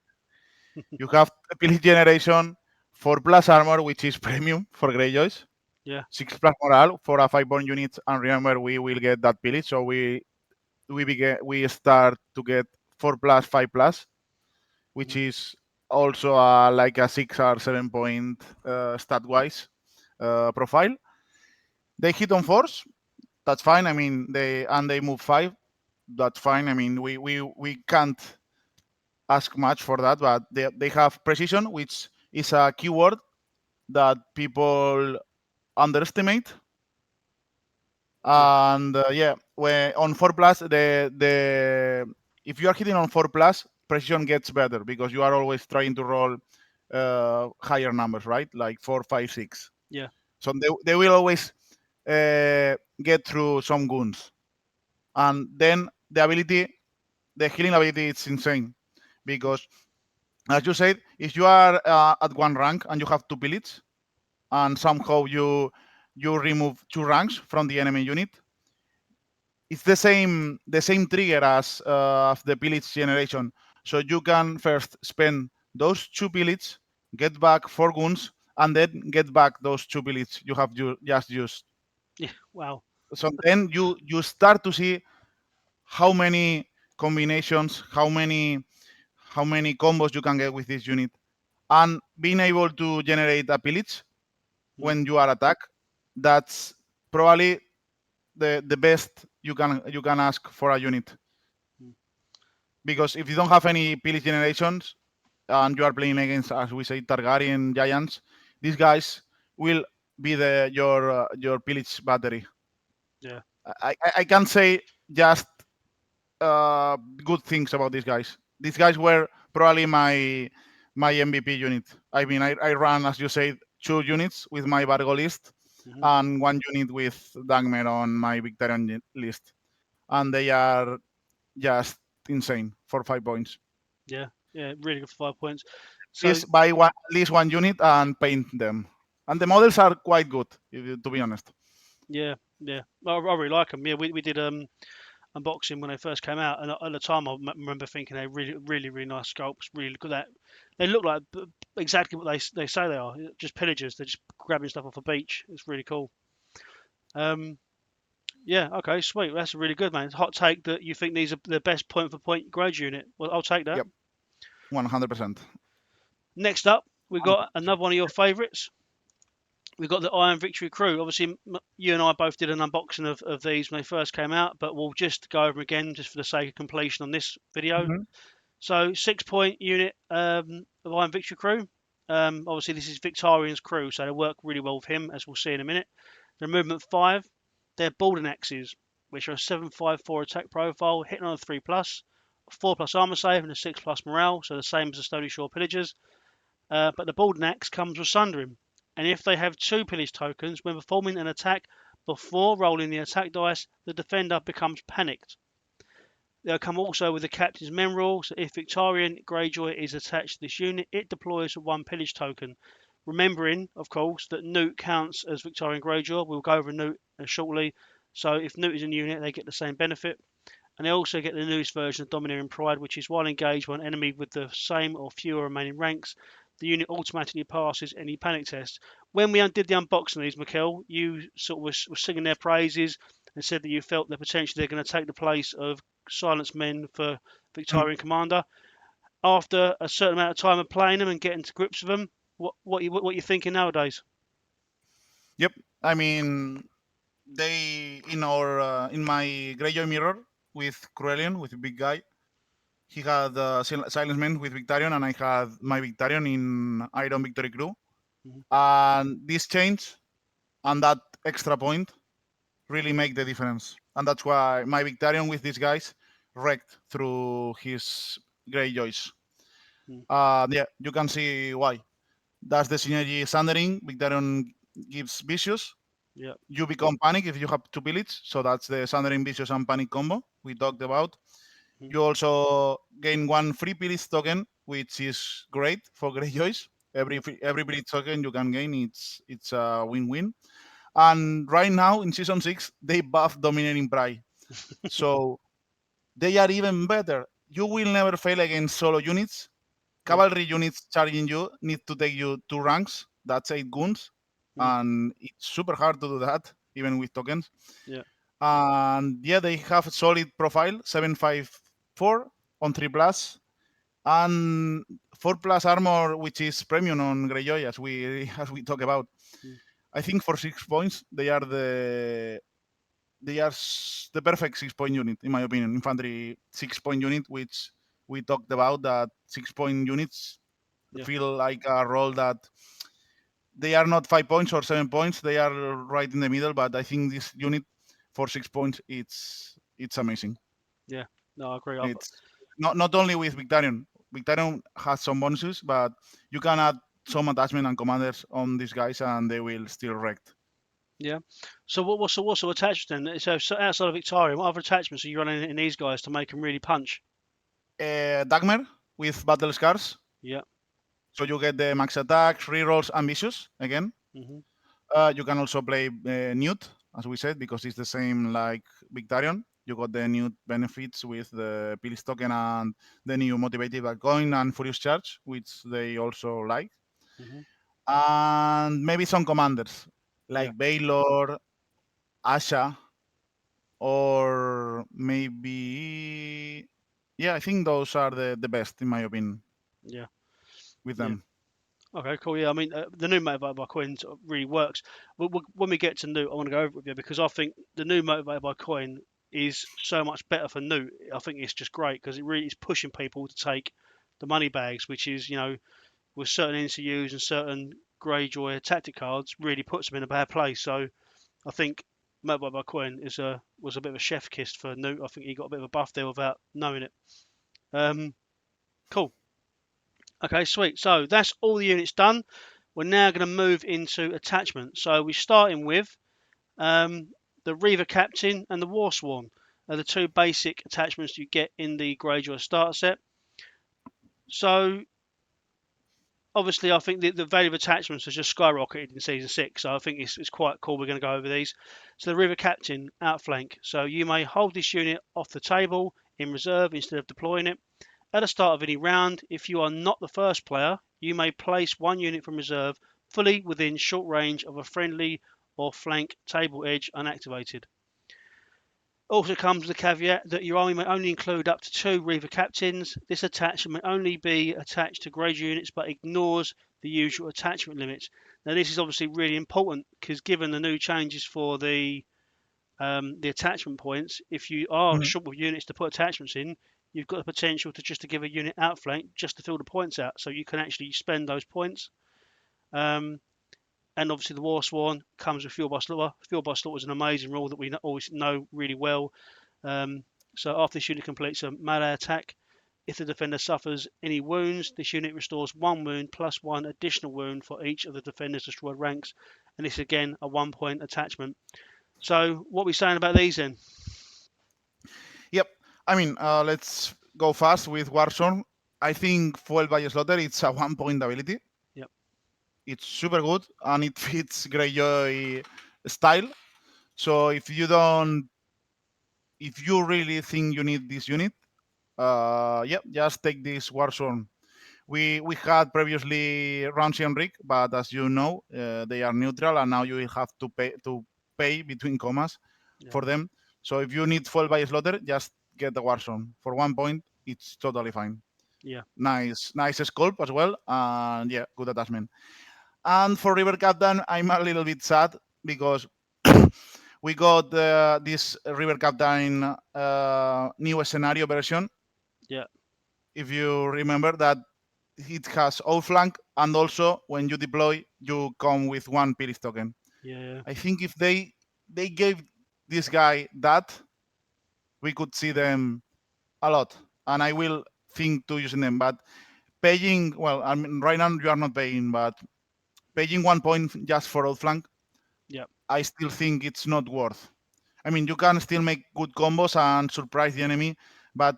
You have pillage generation. 4+ armor, which is premium for Greyjoys. Yeah. 6+ morale for a 5-point unit, and remember we will get that pillage, so we start to get 4+, 5+, which is also like a 6 or 7 point stat wise profile. They hit on force, that's fine. I mean they move 5, that's fine. I mean we can't ask much for that, but they have precision, which is a keyword that people underestimate. And when on 4+, the if you are hitting on 4+, precision gets better because you are always trying to roll higher numbers, right? Like 4, 5, 6. Yeah. So they will always get through some goons, and then the healing ability, it's insane because, as you said, if you are at 1 rank and you have 2 pillage, and somehow you remove 2 ranks from the enemy unit, it's the same trigger as the pillage generation. So you can first spend those 2 pillage, get back 4 goons, and then get back those 2 pillage you have just used. Yeah. Wow. So then you start to see how many combinations, how many combos you can get with this unit, and being able to generate a pillage when you are attacked. That's probably the best you can ask for a unit. Because if you don't have any pillage generations and you are playing against, as we say, Targaryen giants, these guys will be your pillage battery. Yeah. I can't say just good things about these guys. These guys were probably my MVP unit. I mean, I ran, as you said, 2 units with my Vargo list and 1 unit with Dagmer on my Victarion list, and they are just insane for 5 points. Yeah, really good for 5 points. So Please buy at least 1 unit and paint them. And the models are quite good, to be honest. Yeah. I really like them. Yeah, we did unboxing when they first came out, and at the time I remember thinking they're really nice sculpts. Really good at. They look like exactly what they say they are. Just pillagers. They're just grabbing stuff off a beach. It's really cool. Yeah. Okay. Sweet. That's really good, man. Hot take that you think these are the best point for point grade unit. Well, I'll take that. Yep. 100%. Next up, we've got another one of your favourites. We've got the Iron Victory crew. Obviously, you and I both did an unboxing of these when they first came out, but we'll just go over them again just for the sake of completion on this video. So 6-point unit of Iron Victory crew. Obviously, this is Victarion's crew, so they work really well with him, as we'll see in a minute. They're movement 5. They're Balon axes, which are a 754 attack profile, hitting on a 3+, 4+ armor save and a 6+ morale, so the same as the Stony Shore Pillagers. But the Bald Axe comes with Sundering, and if they have 2 Pillage tokens, when performing an attack before rolling the attack dice, the defender becomes panicked. They'll come also with the Captain's Memorial, so if Victarion Greyjoy is attached to this unit, it deploys 1 Pillage token. Remembering, of course, that Newt counts as Victarion Greyjoy. We'll go over Newt shortly. So if Newt is in the unit, they get the same benefit. And they also get the newest version of Domineering Pride, which is while engaged by an enemy with the same or fewer remaining ranks, the unit automatically passes any panic test. When we did the unboxing of these, Mikel, you sort of were singing their praises and said that you felt that potentially they're going to take the place of Silence Men for Victarion Commander. After a certain amount of time of playing them and getting to grips with them, what you thinking nowadays? Yep. I mean, they in my Greyjoy mirror with Cruelian, with the big guy. He had Silence Men with Victarion, and I had my Victarion in Iron Victory Crew. Mhm. And this change and that extra point really make the difference. And that's why my Victarion with these guys wrecked through his Greyjoys. Mm. Yeah, you can see why. That's the synergy Sundering. Victarion gives Vicious. Yeah. You become Panic if you have 2 Pillage. So that's the Sundering, Vicious, and Panic combo we talked about. Mm. You also gain 1 free Pillage token, which is great for Greyjoys. Every Pillage token you can gain, it's a win-win. And right now in Season 6, they buff Dominating Pride. So they are even better. You will never fail against solo units. Cavalry units charging you need to take you 2 ranks. That's 8 goons. Mm. And it's super hard to do that, even with tokens. Yeah. And yeah, they have a solid profile, 754 on 3+, and 4+ armor, which is premium on Greyjoy, as we talk about. Mm. I think for 6 points, they are the perfect 6-point unit, in my opinion. Infantry 6-point unit, which we talked about, that 6-point units Yeah. feel like a role that they are not 5 points or 7 points. They are right in the middle, but I think this unit for 6 points, it's amazing. Yeah. No, I agree. It's not only with Victarion. Victarion has some bonuses, but you can add some attachment and commanders on these guys, and they will still wreck. Yeah. So what sort of attachments then? So outside of Victarion, what other attachments are you running in these guys to make them really punch? Dagmer with Battle Scars. Yeah. So you get the max attacks, rerolls, ambitious again. Hmm. You can also play Newt, as we said, because it's the same like Victarion. You got the new benefits with the Pillage token and the new Motivated by Coin and Furious Charge, which they also like. Hmm. And maybe some commanders Yeah. like Baylor, Asha, or maybe. Yeah, I think those are the best, in my opinion, Yeah. with Yeah. them. Okay, cool. Yeah, I mean, the new Motivated by Coin really works. When we get to Newt, I want to go over it with you because I think the new Motivated by Coin is so much better for Newt. I think it's just great because it really is pushing people to take the money bags, which is, with certain NCUs and certain Greyjoy tactic cards, really puts them in a bad place. So I think Motivated by Coin was a bit of a chef kiss for Newt. I think he got a bit of a buff there without knowing it. Cool. Okay, sweet. So that's all the units done. We're now going to move into attachments. So we're starting with the Reaver Captain and the Warsworn are the 2 basic attachments you get in the Greyjoy starter set. So obviously, I think the value of attachments has just skyrocketed in Season 6. So I think it's quite cool. We're going to go over these. So the Reaver Captain outflank. So you may hold this unit off the table in reserve instead of deploying it. At the start of any round, if you are not the first player, you may place 1 unit from reserve fully within short range of a friendly or flank table edge unactivated. Also comes with the caveat that your army may only include up to 2 Reaver Captains. This attachment may only be attached to Greyjoy units but ignores the usual attachment limits. Now this is obviously really important because given the new changes for the attachment points, if you are Mhm. short with units to put attachments in, you've got the potential to give a unit outflank just to fill the points out, so you can actually spend those points. And obviously the Warsworn comes with Fuel by Slaughter. Fuel by Slaughter is an amazing rule that we always know really well. So after this unit completes a melee attack, If the defender suffers any wounds, this unit restores 1 wound plus 1 additional wound for each of the defender's destroyed ranks, and this again a 1 point attachment. So what are we saying about these then? Yep. I mean, let's go fast with Warsworn. I think Fuel by Slaughter, it's a 1 point ability. Yep. It's super good and it fits Greyjoy style. So if you really think you need this unit, yep, just take this Warsworn. We had previously Ramsey and Rick, but as you know, they are neutral, and now you will have to pay between commas Yeah. for them. So if you need Fuel by Slaughter, just get the Warsworn for 1 point. It's totally fine. Yeah. Nice sculpt as well, and yeah, good attachment. And for River Captain, I'm a little bit sad because we got this River Captain new scenario version. Yeah. If you remember that it has outflank, and also when you deploy, you come with one Pillage token. Yeah. I think if they gave this guy that, we could see them a lot, and I will think to using them. But paying, well, I mean, right now you are not paying, but paying 1 point just for outflank, Yeah. I still think it's not worth. I mean, you can still make good combos and surprise the enemy, but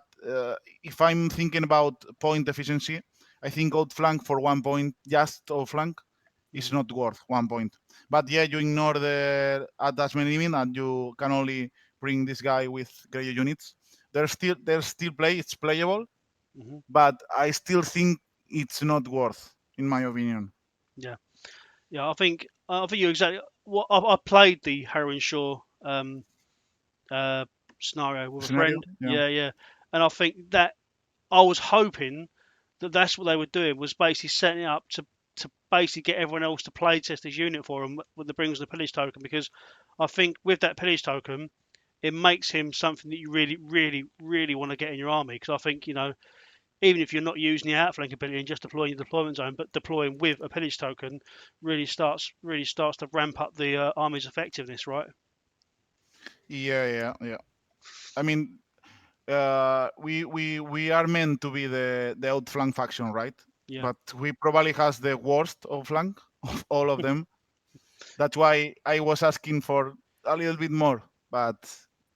if I'm thinking about point efficiency, I think outflank for 1 point, just outflank, is not worth 1 point. But yeah, you ignore the attachment limit and you can only bring this guy with Greyjoy units. There's still play, it's playable, Mm-hmm. but I still think it's not worth, in my opinion. Yeah. Yeah. I think you're exactly. What I played the Harrow and Shaw uh, scenario with a Scenario, friend. yeah. Yeah. Yeah. And I think that I was hoping that that's what they were doing, was basically setting it up to basically get everyone else to play test this unit for him when they brings the pillage token, because I think with that pillage token it makes him something that you really really really want to get in your army, because I think, even if you're not using the outflank ability and just deploying your deployment zone, but deploying with a pillage token really starts to ramp up the army's effectiveness, right? Yeah. I mean, we are meant to be the outflank faction, right? Yeah. But we probably has the worst outflank of all of them. That's why I was asking for a little bit more. But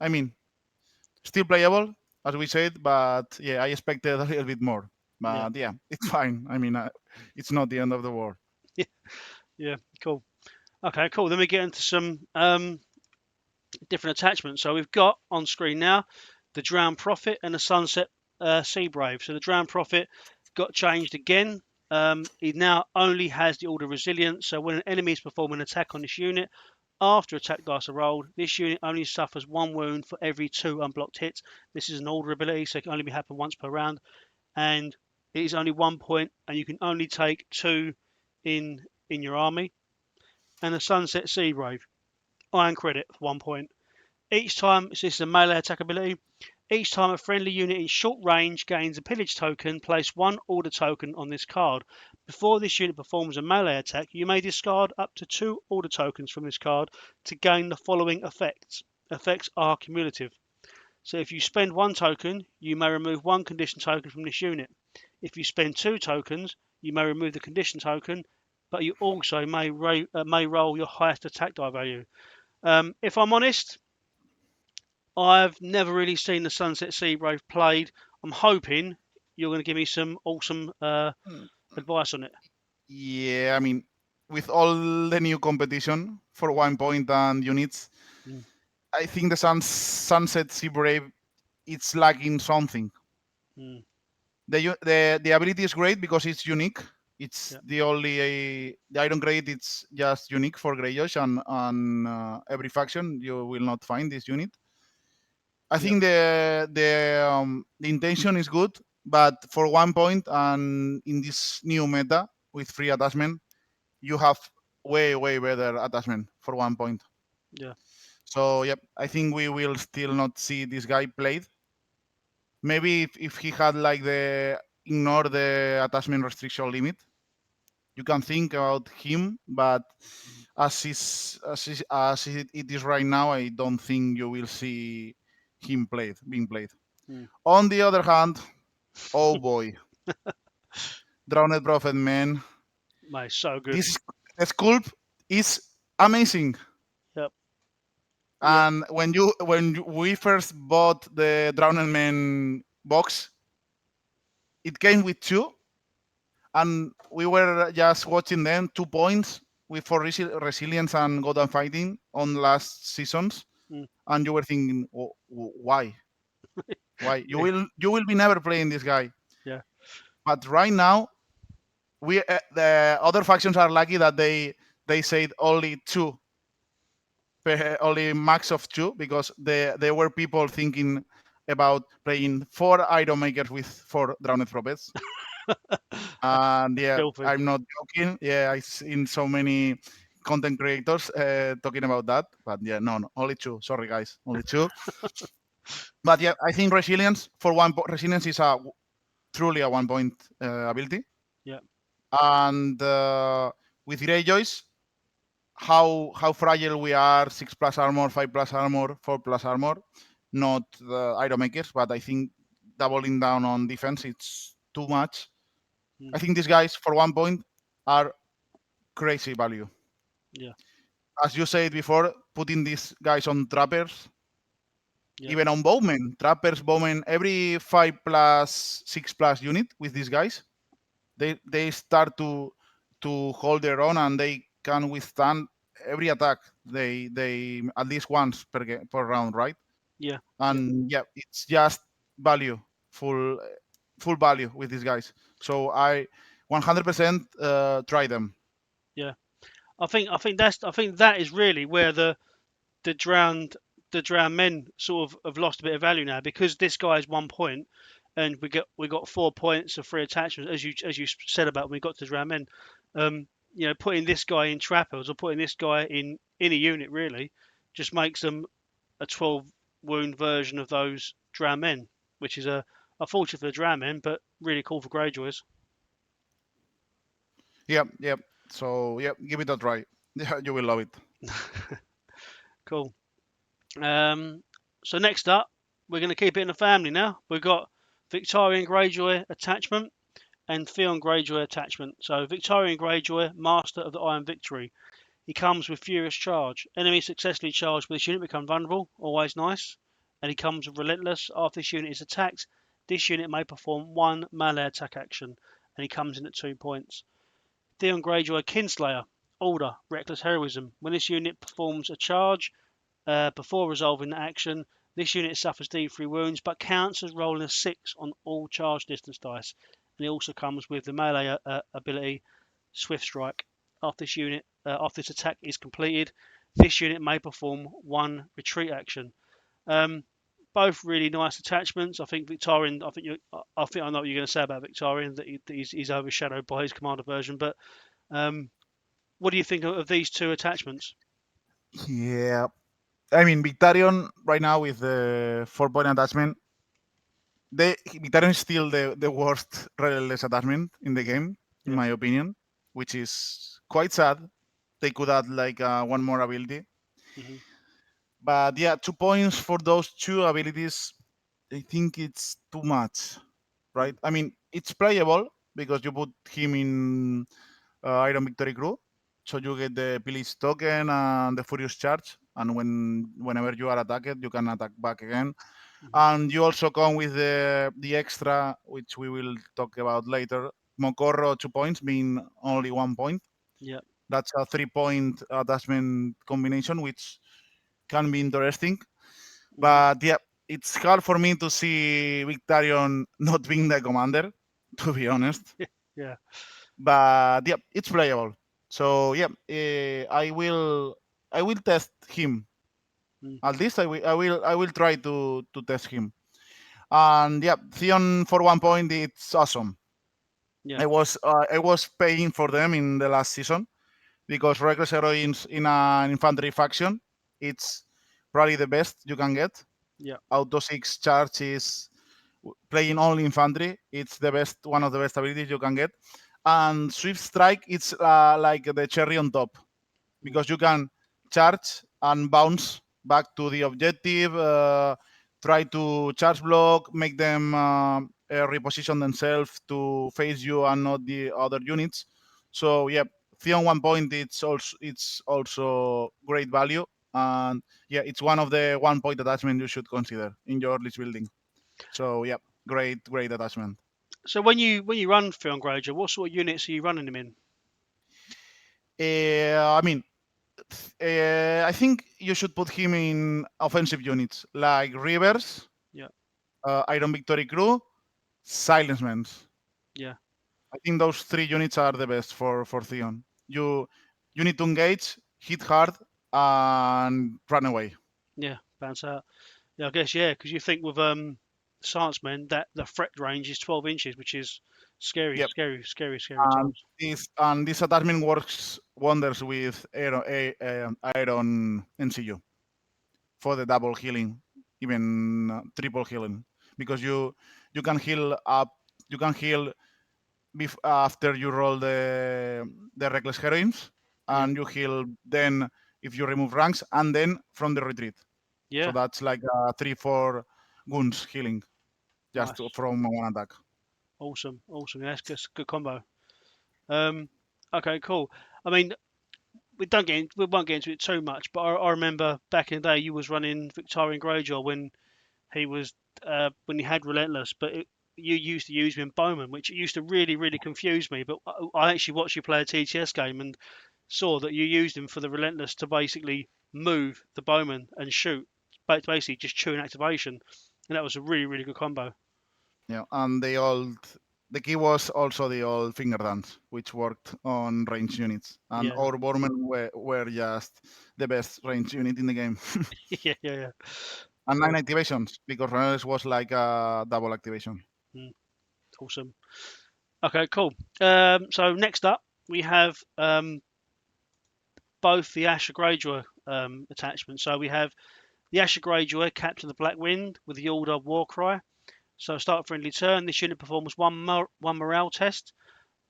I mean, still playable, as we said. But yeah, I expected a little bit more. Yeah. But yeah, it's fine. I mean, it's not the end of the world. Yeah. Cool. Okay. Cool. Then we get into some different attachments. So we've got on screen now the Drowned Prophet and the Sunset Sea Brave. So the Drowned Prophet got changed again. He now only has the order resilience. So when an enemy is performing an attack on this unit, after attack dice are rolled, this unit only suffers 1 wound for every 2 unblocked hits. This is an order ability, so it can only be happen once per round, and it is only 1 point, and you can only take 2 in your army. And the Sunset Sea Brave, Iron Credit for 1 point. Each time, this is a melee attack ability. Each time a friendly unit in short range gains a pillage token, place 1 order token on this card. Before this unit performs a melee attack, you may discard up to 2 order tokens from this card to gain the following effects. Effects are cumulative. So if you spend 1 token, you may remove 1 condition token from this unit. If you spend 2 tokens, you may remove the condition token, but you also may roll your highest attack die value. If I'm honest, I've never really seen the Sunset Sea Brave played. I'm hoping you're going to give me some awesome Mm, advice on it. Yeah, I mean, with all the new competition for 1 point and units, Mm, I think the Sunset Sea Brave, it's lacking something. mm, The ability is great because it's unique. It's yeah, the only the Iron Grade. It's just unique for Greyjoy, and on every faction you will not find this unit. I yeah, think the intention is good, but for 1 point and in this new meta with free attachment, you have way better attachment for 1 point. yeah, So yep, I think we will still not see this guy played. Maybe if he had like the ignore the attachment restriction limit, you can think about him. But as it is right now, I don't think you will see him being played. mm, On the other hand, Oh boy, Drowned Prophet, man. Mate, so good. This sculpt is amazing. Yep. Yep. And we first bought the Drowned Man box, it came with two, and we were just watching them 2 points with for resilience and god and fighting on last seasons, Mm. and you were thinking, why, Yeah. you will be never playing this guy. Yeah. But right now, we the other factions are lucky that they said only two, only max of two, because there were people thinking about playing four Ironmakers with four Drowned Prophets. That's And yeah, filthy. I'm not joking. Yeah, I've seen so many content creators talking about that. But yeah, no, only two. Sorry, guys, only two. But yeah, I think resilience for resilience is truly a 1 point ability. Yeah. And with Greyjoys, how fragile we are: 6+ armor, 5+ armor, 4+ armor. Not the Ironmakers, but I think doubling down on defense, it's too much. I Mm. think these guys for 1 point are crazy value. Yeah. As you said before, putting these guys on trappers, Yeah. even on bowmen, trappers, bowmen, every 5+6+ unit with these guys, they start to hold their own, and they can withstand every attack. They at least once per round, right? Yeah. Yeah. And yeah, it's just value, full full value with these guys. So I 100% try them. Yeah. I think that is really where the drowned the drowned men sort of have lost a bit of value now, because this guy is 1 point, and we got 4 points of free attachments, as you said about when we got to drowned men. Putting this guy in trappers, or putting this guy in a unit, really just makes them a 12 wound version of those drowned men, which is a fortune for the drowned men, but really cool for Greyjoys. Yep, yep. So yep, give it a try. Yeah, you will love it. Cool. So next up, we're going to keep it in the family now. We've got Victarion Greyjoy attachment and Theon Greyjoy attachment. So Victarion Greyjoy, Master of the Iron Victory. He comes with Furious Charge. Enemy successfully charged with this unit become vulnerable. Always nice. And he comes with Relentless. After this unit is attacked, this unit may perform one melee attack action. And he comes in at 2 points. Theon Greyjoy Kinslayer. Order. Reckless Heroism. When this unit performs a charge, before resolving the action, this unit suffers D3 wounds, but counts as rolling a 6 on all charge distance dice. And it also comes with the melee ability Swift Strike. After this attack is completed, this unit may perform one retreat action. Um, both really nice attachments. I think Victarion. I think I know what you're going to say about Victarion, that he's overshadowed by his commander version. But um, what do you think of these two attachments? Yeah, I mean Victarion right now with the 4 point attachment. Victarion is still the worst relentless attachment in the game, in Yeah. my opinion, which is quite sad. They could add like one more ability, Hmm. but yeah, 2 points for those two abilities. I think it's too much, right? Mm. I mean, it's playable because you put him in Iron Victory Crew, so you get the Pillage token and the Furious Charge, and whenever you are attacked, you can attack back again. Hmm. And you also come with the extra, which we will talk about later. Mocorro 2 points, being only 1 point. Yeah. That's a 3 point attachment combination, which can be interesting. Hmm. But yeah, it's hard for me to see Victarion not being the commander, to be honest. Yeah. But yeah, it's playable. So yeah, I will test him. Mm. At least I will try to test him. And yeah, Theon for 1 point, it's awesome. Yeah. I was paying for them in the last season because reckless heroines in an infantry faction, it's probably the best you can get. Yeah. Auto 6 charge is playing only infantry. It's the best, one of the best abilities you can get. And swift strike, it's like the cherry on top Mm. because you can charge and bounce back to the objective. Try to charge block, make them reposition themselves to face you and not the other units. So yeah, Theon 1 point it's also great value, and yeah, it's one of the 1 point attachment you should consider in your list building. So yeah, great attachment. So when you run Theon Greyjoy, what sort of units are you running him in? I mean, I think you should put him in offensive units like Reavers, Yeah, Iron Victory Crew, Silencemen. yeah, I think those three units are the best for Theon. You need to engage, hit hard, and run away. yeah. Bounce out. Yeah, I guess yeah, because you think with Science Men that the threat range is 12 inches, which is scary, Yep. scary, scary, scary And times. this attachment works wonders with Iron NCU for the double healing, even triple healing, because you can heal up, you can heal after you roll the reckless heroines, Yeah, and you heal then if you remove ranks, and then from the retreat. So yeah, that's like 3-4 wounds healing just nice, from one attack. awesome, awesome. Yeah, that's good combo. Um, okay, cool. I mean, we won't get into it too much, but I remember back in the day you was running Victarion Greyjoy when he had Relentless, but you used to use him in Bowman, which used to really confuse me. But I actually watched you play a TTS game and saw that you used him for the Relentless to basically move the Bowman and shoot, but basically just chew an activation, and that was a really good combo. Yeah, and the key was also the old finger dance, which worked on range units, and Yeah, our Borman were just the best range unit in the game. yeah. And nine Cool. activations because Reynolds was like a double activation. Mm, awesome. Okay, cool. So next up we have both the Asha Greyjoy attachments. So we have the Asha Greyjoy, Captain of the Black Wind, with the order Warcry. So start a friendly turn. This unit performs one morale test.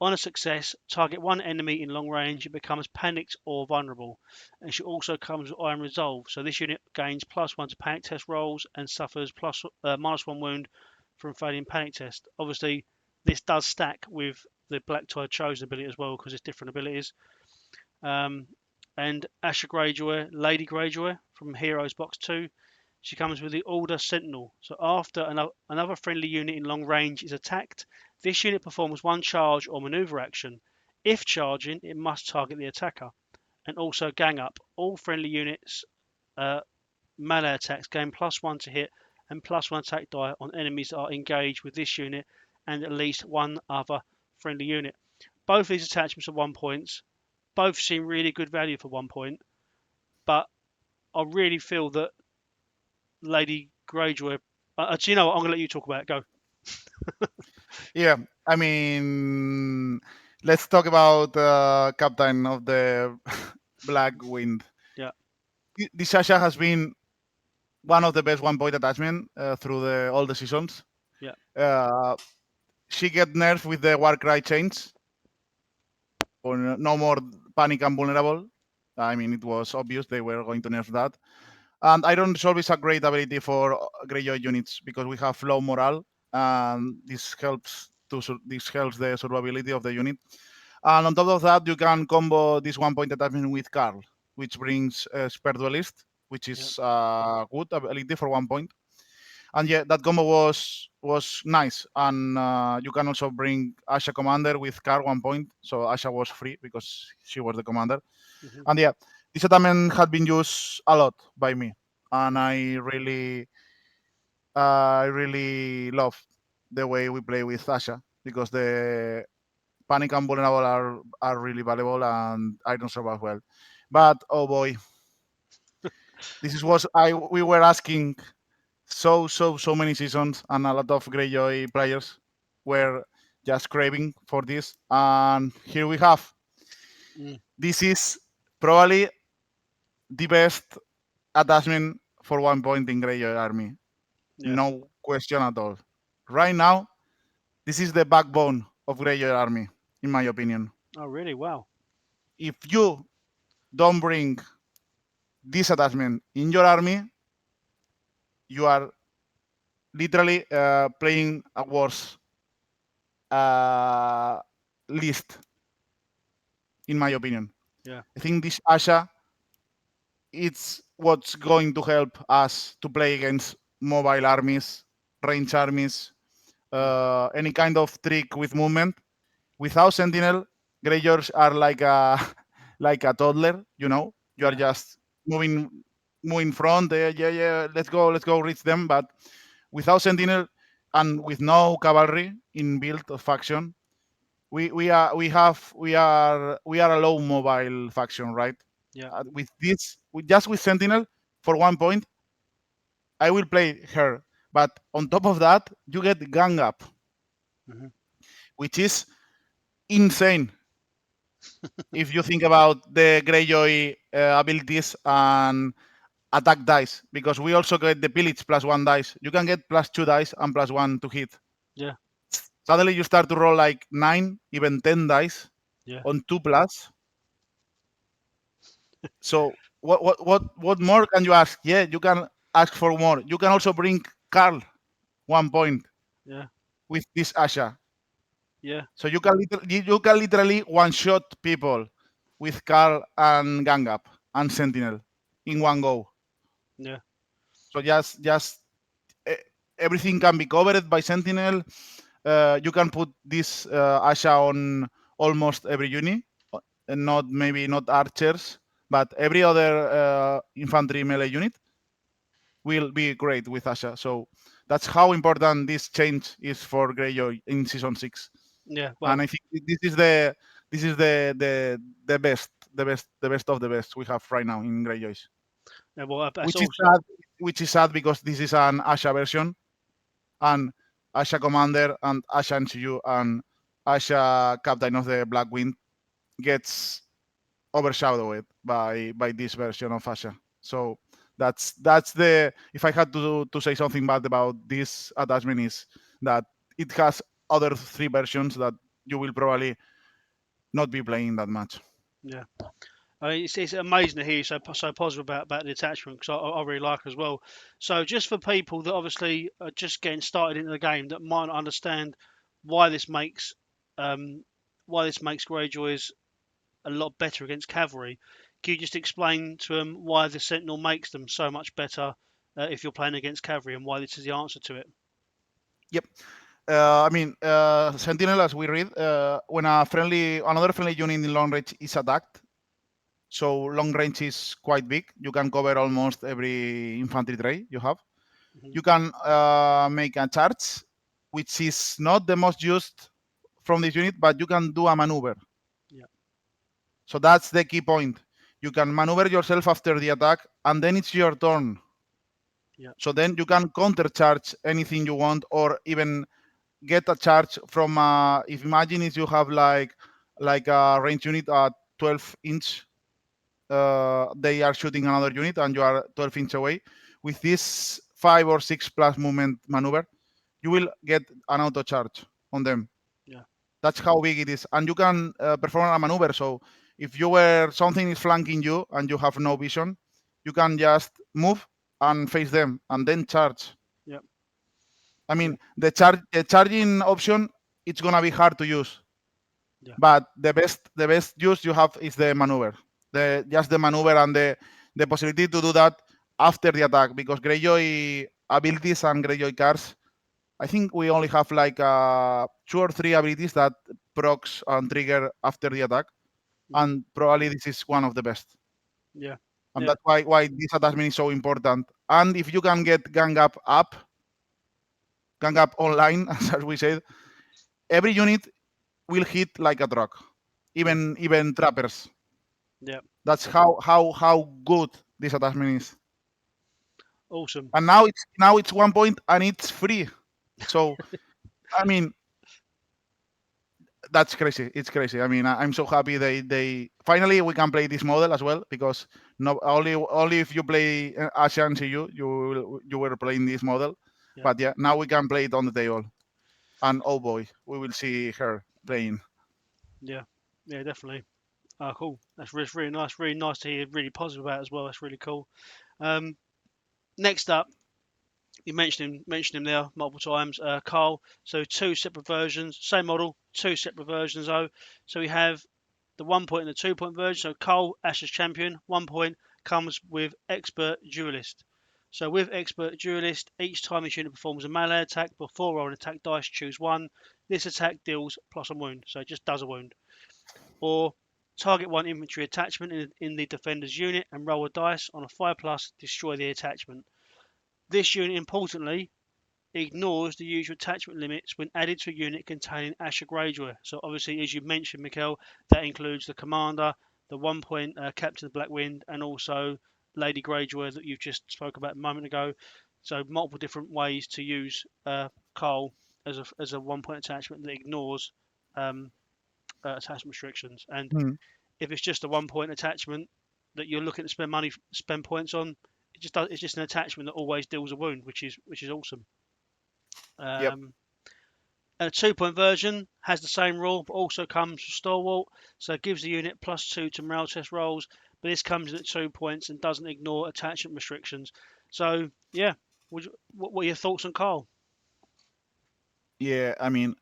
On a success, target one enemy in long range. It becomes panicked or vulnerable. And she also comes with Iron Resolve. So this unit gains +1 to panic test rolls and suffers -1 wound from failing panic test. Obviously, this does stack with the Blacktyde Chosen ability as well because it's different abilities. Um, and Asha Greyjoy, Lady Greyjoy from Heroes Box 2. She comes with the Order Sentinel. So after another friendly unit in long range is attacked, this unit performs one charge or maneuver action. If charging, it must target the attacker. And also gang up. All friendly units uh, melee attacks gain +1 to hit and +1 attack die on enemies that are engaged with this unit and at least one other friendly unit. Both these attachments are 1 points. Both seem really good value for 1 point, but I really feel that Lady Greyjoy. Do you know what? I'm gonna let you talk about it. Go. Yeah, I mean, let's talk about Captain of the Black Wind. Yeah, This Sasha has been one of the best 1 point attachment through all the seasons. yeah, Uh, she get nerfed with the Warcry change, or no more panic and vulnerable. I mean, it was obvious they were going to nerf that. And Iron Resolve is a great ability for Greyjoy units because we have low morale, and this helps the survivability of the unit. And on top of that, you can combo this 1 point attachment with Carl, which brings Spare Duelist, which yeah, is a good ability for 1 point. And yeah, that combo was nice. And you can also bring Asha Commander with Carl 1 point, so Asha was free because she was the commander. hmm And yeah, this attachment had been used a lot by me, and I really love the way we play with Asha because the panic and vulnerable are really valuable, and I don't survive well. But oh boy, this is what I we were asking so many seasons, and a lot of Greyjoy players were just craving for this, and here we have. mm, This is probably the best attachment for 1 point in Greyjoy army. yeah. No question at all. Right now, this is the backbone of Greyjoy army, in my opinion. Oh, really? Wow. If you don't bring this attachment in your army, you are literally playing a worse uh, list, in my opinion. Yeah. I think this Asha, it's what's going to help us to play against mobile armies, range armies, Yeah. any kind of trick with movement. Without Sentinel, Greyjoys are like a like a toddler. You know, you are Yeah. just moving moving front. Yeah, yeah, let's go, reach them. But without Sentinel and with no cavalry in build of faction, we are a low mobile faction, right? Yeah. With this, just with Sentinel, for 1 point, I will play her. But on top of that, you get gang up, Hmm. which is insane if you think about the Greyjoy abilities and attack dice, because we also get the pillage +1 dice. You can get +2 dice and +1 to hit. Yeah. Suddenly you start to roll like 9, even 10 dice Yeah. on 2 plus. So what more can you ask? Yeah, you can ask for more. You can also bring Carl 1 point Yeah. with this Asha. Yeah. So you can literally one shot people with Carl and gang up and Sentinel in one go. Yeah. So just eh, everything can be covered by Sentinel. You can put this Asha on almost every unit, and not maybe not archers, but every other infantry melee unit will be great with Asha. So that's how important this change is for Greyjoy in season 6. Yeah. And Well. I think this is the best of the best we have right now in Greyjoys. Yeah. Well. That's Which is awesome. sad. Which is sad because this is an Asha version, and Asha Commander and Asha NCU and Asha Captain of the Black Wind gets overshadowed by this version of Asha. So that's the if I had to say something bad about this attachment is that it has other 3 versions that you will probably not be playing that much. Yeah. I mean, it's amazing to hear you so positive about the attachment because I really like it as well. So just for people that obviously are just getting started into the game that might not understand why this makes um, Greyjoys a lot better against cavalry, can you just explain to them why the Sentinel makes them so much better if you're playing against cavalry and why this is the answer to it? Yep. I mean, Sentinel, as we read, when another friendly unit in long range is attacked, so long range is quite big. You can cover almost every infantry tray you have. Hmm. You can make a charge, which is not the most used from this unit, but you can do a maneuver. Yeah. So that's the key point. You can maneuver yourself after the attack, and then it's your turn. Yeah. So then you can counter charge anything you want, or even get a charge from. If imagine if you have like a range unit at 12 inch, they are shooting another unit, and you are 12 inch away. With this 5 or 6 plus movement maneuver, you will get an auto charge on them. Yeah. That's how big it is, and you can perform a maneuver. So if you were something is flanking you and you have no vision, you can just move and face them and then charge. Yeah. I Yeah. mean, the charging option it's gonna be hard to use, Yeah. but the best use you have is the maneuver, the just the maneuver and the possibility to do that after the attack, because Greyjoy abilities and Greyjoy cards, I think we only have like 2 or 3 abilities that procs and trigger after the attack, Hmm. and probably this is one of the best. Yeah. And Yeah. that's why this attachment is so important. And if you can get gang up online, as we said, every unit will hit like a truck, Yeah. even trappers. Yeah. That's how good this attachment is. Awesome. And now it's 1 point and it's free. So I mean, that's crazy. It's crazy. I mean, I'm so happy they finally we can play this model as well, because no only if you play Asha you were playing this model, Yeah. but yeah, now we can play it on the table. And oh boy, we will see her playing. Yeah. Yeah. Definitely. Oh, cool. That's really nice. Really nice to hear. Really positive about it as well. That's really cool. Um, Next up, You mentioned him there multiple times, Carl. So 2 separate versions, same model, 2 separate versions though. So we have the 1 point and the 2 point version. So Carl, Asha's champion, 1 point comes with Expert Duelist. So with Expert Duelist, each time this unit performs a melee attack before rolling attack dice, choose one. This attack deals plus a wound, so it just does a wound. Or target one infantry attachment in the defender's unit and roll a dice on a 5+, destroy the attachment. This unit, importantly, ignores the usual attachment limits when added to a unit containing Asha Greyjoy. So obviously, as you mentioned, Mikel, that includes the commander, the 1 point Captain of the Black Wind, and also Lady Greyjoy that you've just spoke about a moment ago. So multiple different ways to use Carl as a 1 point attachment that ignores attachment restrictions. And Hmm. if it's just a 1 point attachment that you're looking to spend points on, it's just an attachment that always deals a wound, which is awesome. Yep. A 2 point version has the same rule, but also comes with Stalwart, so it gives the unit +2 to morale test rolls. But this comes in at 2 points and doesn't ignore attachment restrictions. So yeah, what were your thoughts on Carl? Yeah, I mean,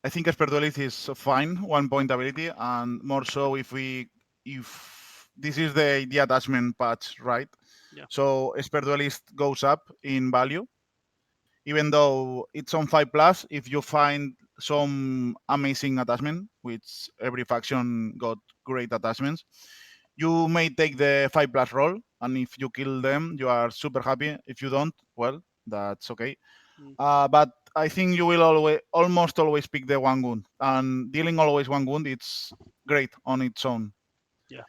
I think Expert Duelist is fine, 1 point ability, and more so if this is the attachment patch, right? Yeah, So Expert Duelist goes up in value, even though it's on 5+. If you find some amazing attachment, which every faction got great attachments, you may take the 5+ roll, and if you kill them, you are super happy. If you don't, well, that's okay. mm, But I think you will almost always pick the one wound, and dealing always one wound, it's great on its own. yeah,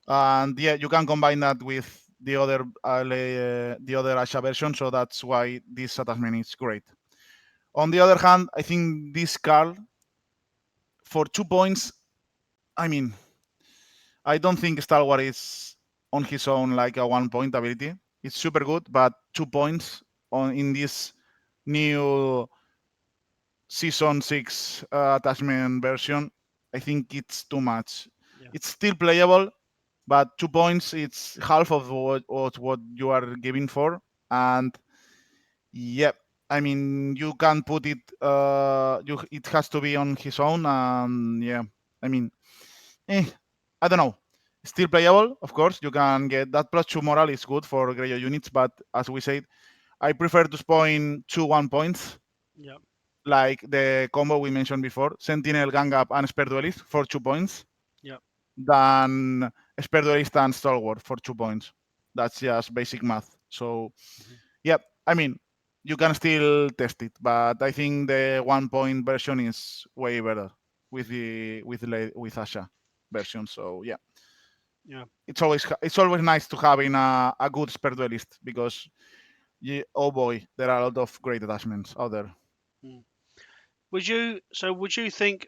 And yeah, you can combine that with the other Asha version, so that's why this attachment is great. On the other hand, I think this card for 2 points. I mean, I don't think Stalwart is on his own like a 1 point ability. It's super good, but 2 points on in this new season 6 attachment version, I think it's too much. yeah, It's still playable, but 2 points, it's half of what you are giving for. And yeah, I mean, you can put it, it has to be on his own. And yeah, I mean, eh, I don't know. Still playable, of course. You can get that +2 moral is good for Greyjoy units, but as we said, I prefer to spawn 2 1 points yeah, like the combo we mentioned before, Sentinel, Gang Up, and Spare Duelist for 2 points, yeah, than Spare Duelist and Stalwart for 2 points. That's just basic math. So, mhm, yeah, I mean, you can still test it, but I think the 1 point version is way better with Asha version. So yeah, yeah. it's always nice to have in a good Spare Duelist because oh boy, there are a lot of great attachments out there. Mm. Would you think?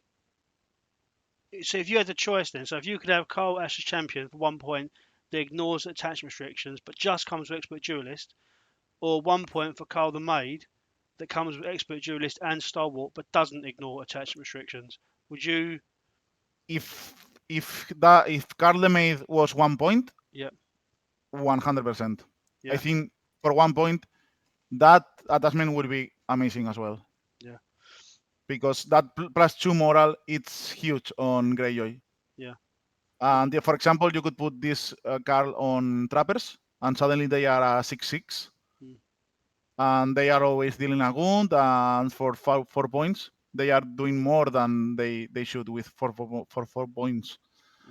So if you had the choice, then, so if you could have Carl Asher's champion for 1 point that ignores attachment restrictions but just comes with expert duelist, or 1 point for Carl the maid that comes with expert duelist and stalwart but doesn't ignore attachment restrictions, would you? If Carl Lemay was 1 point, Yeah, 100%. I yeah, think for 1 point, that attachment would be amazing as well yeah, because that +2 moral it's huge on Greyjoy. yeah, And yeah, for example, you could put this Carl on Trappers, and suddenly they are a 6/6, mm, and they are always dealing a wound, and for 4 points, they are doing more than they should with for 4 points.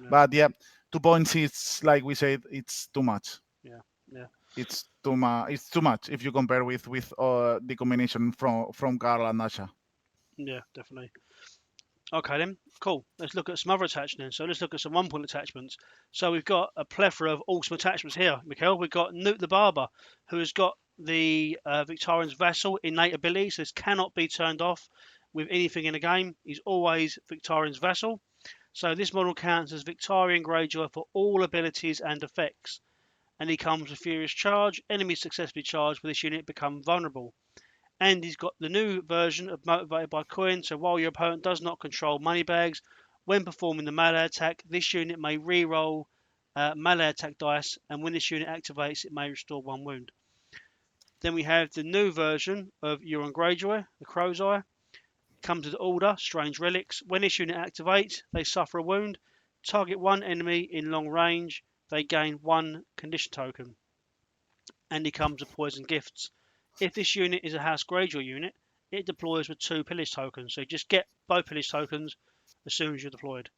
yeah, But yeah, 2 points is like we said, it's too much. yeah, yeah, It's too much. It's too much if you compare with the combination from Carl and Asha. yeah, definitely. Okay then, cool. Let's look at some other attachments. So let's look at some 1 point attachments. So we've got a plethora of awesome attachments here, Mikel. We've got Newt the Barber, who has got the Victarion's Vassal innate ability, so this cannot be turned off with anything in the game. He's always Victarion's Vassal. So this model counts as Victarion Greyjoy for all abilities and effects. And he comes with Furious Charge. Enemies successfully charged with this unit become vulnerable. And he's got the new version of Motivated by Coin. So while your opponent does not control money bags, when performing the melee attack, this unit may re-roll melee attack dice, and when this unit activates, it may restore one wound. Then we have the new version of Euron Greyjoy, the Crow's Eye. Comes with order, strange relics. When this unit activates, they suffer a wound. Target one enemy in long range. They gain one condition token. And he comes with poison gifts. If this unit is a House Greyjoy unit, it deploys with two pillage tokens. So you just get both pillage tokens as soon as you're deployed.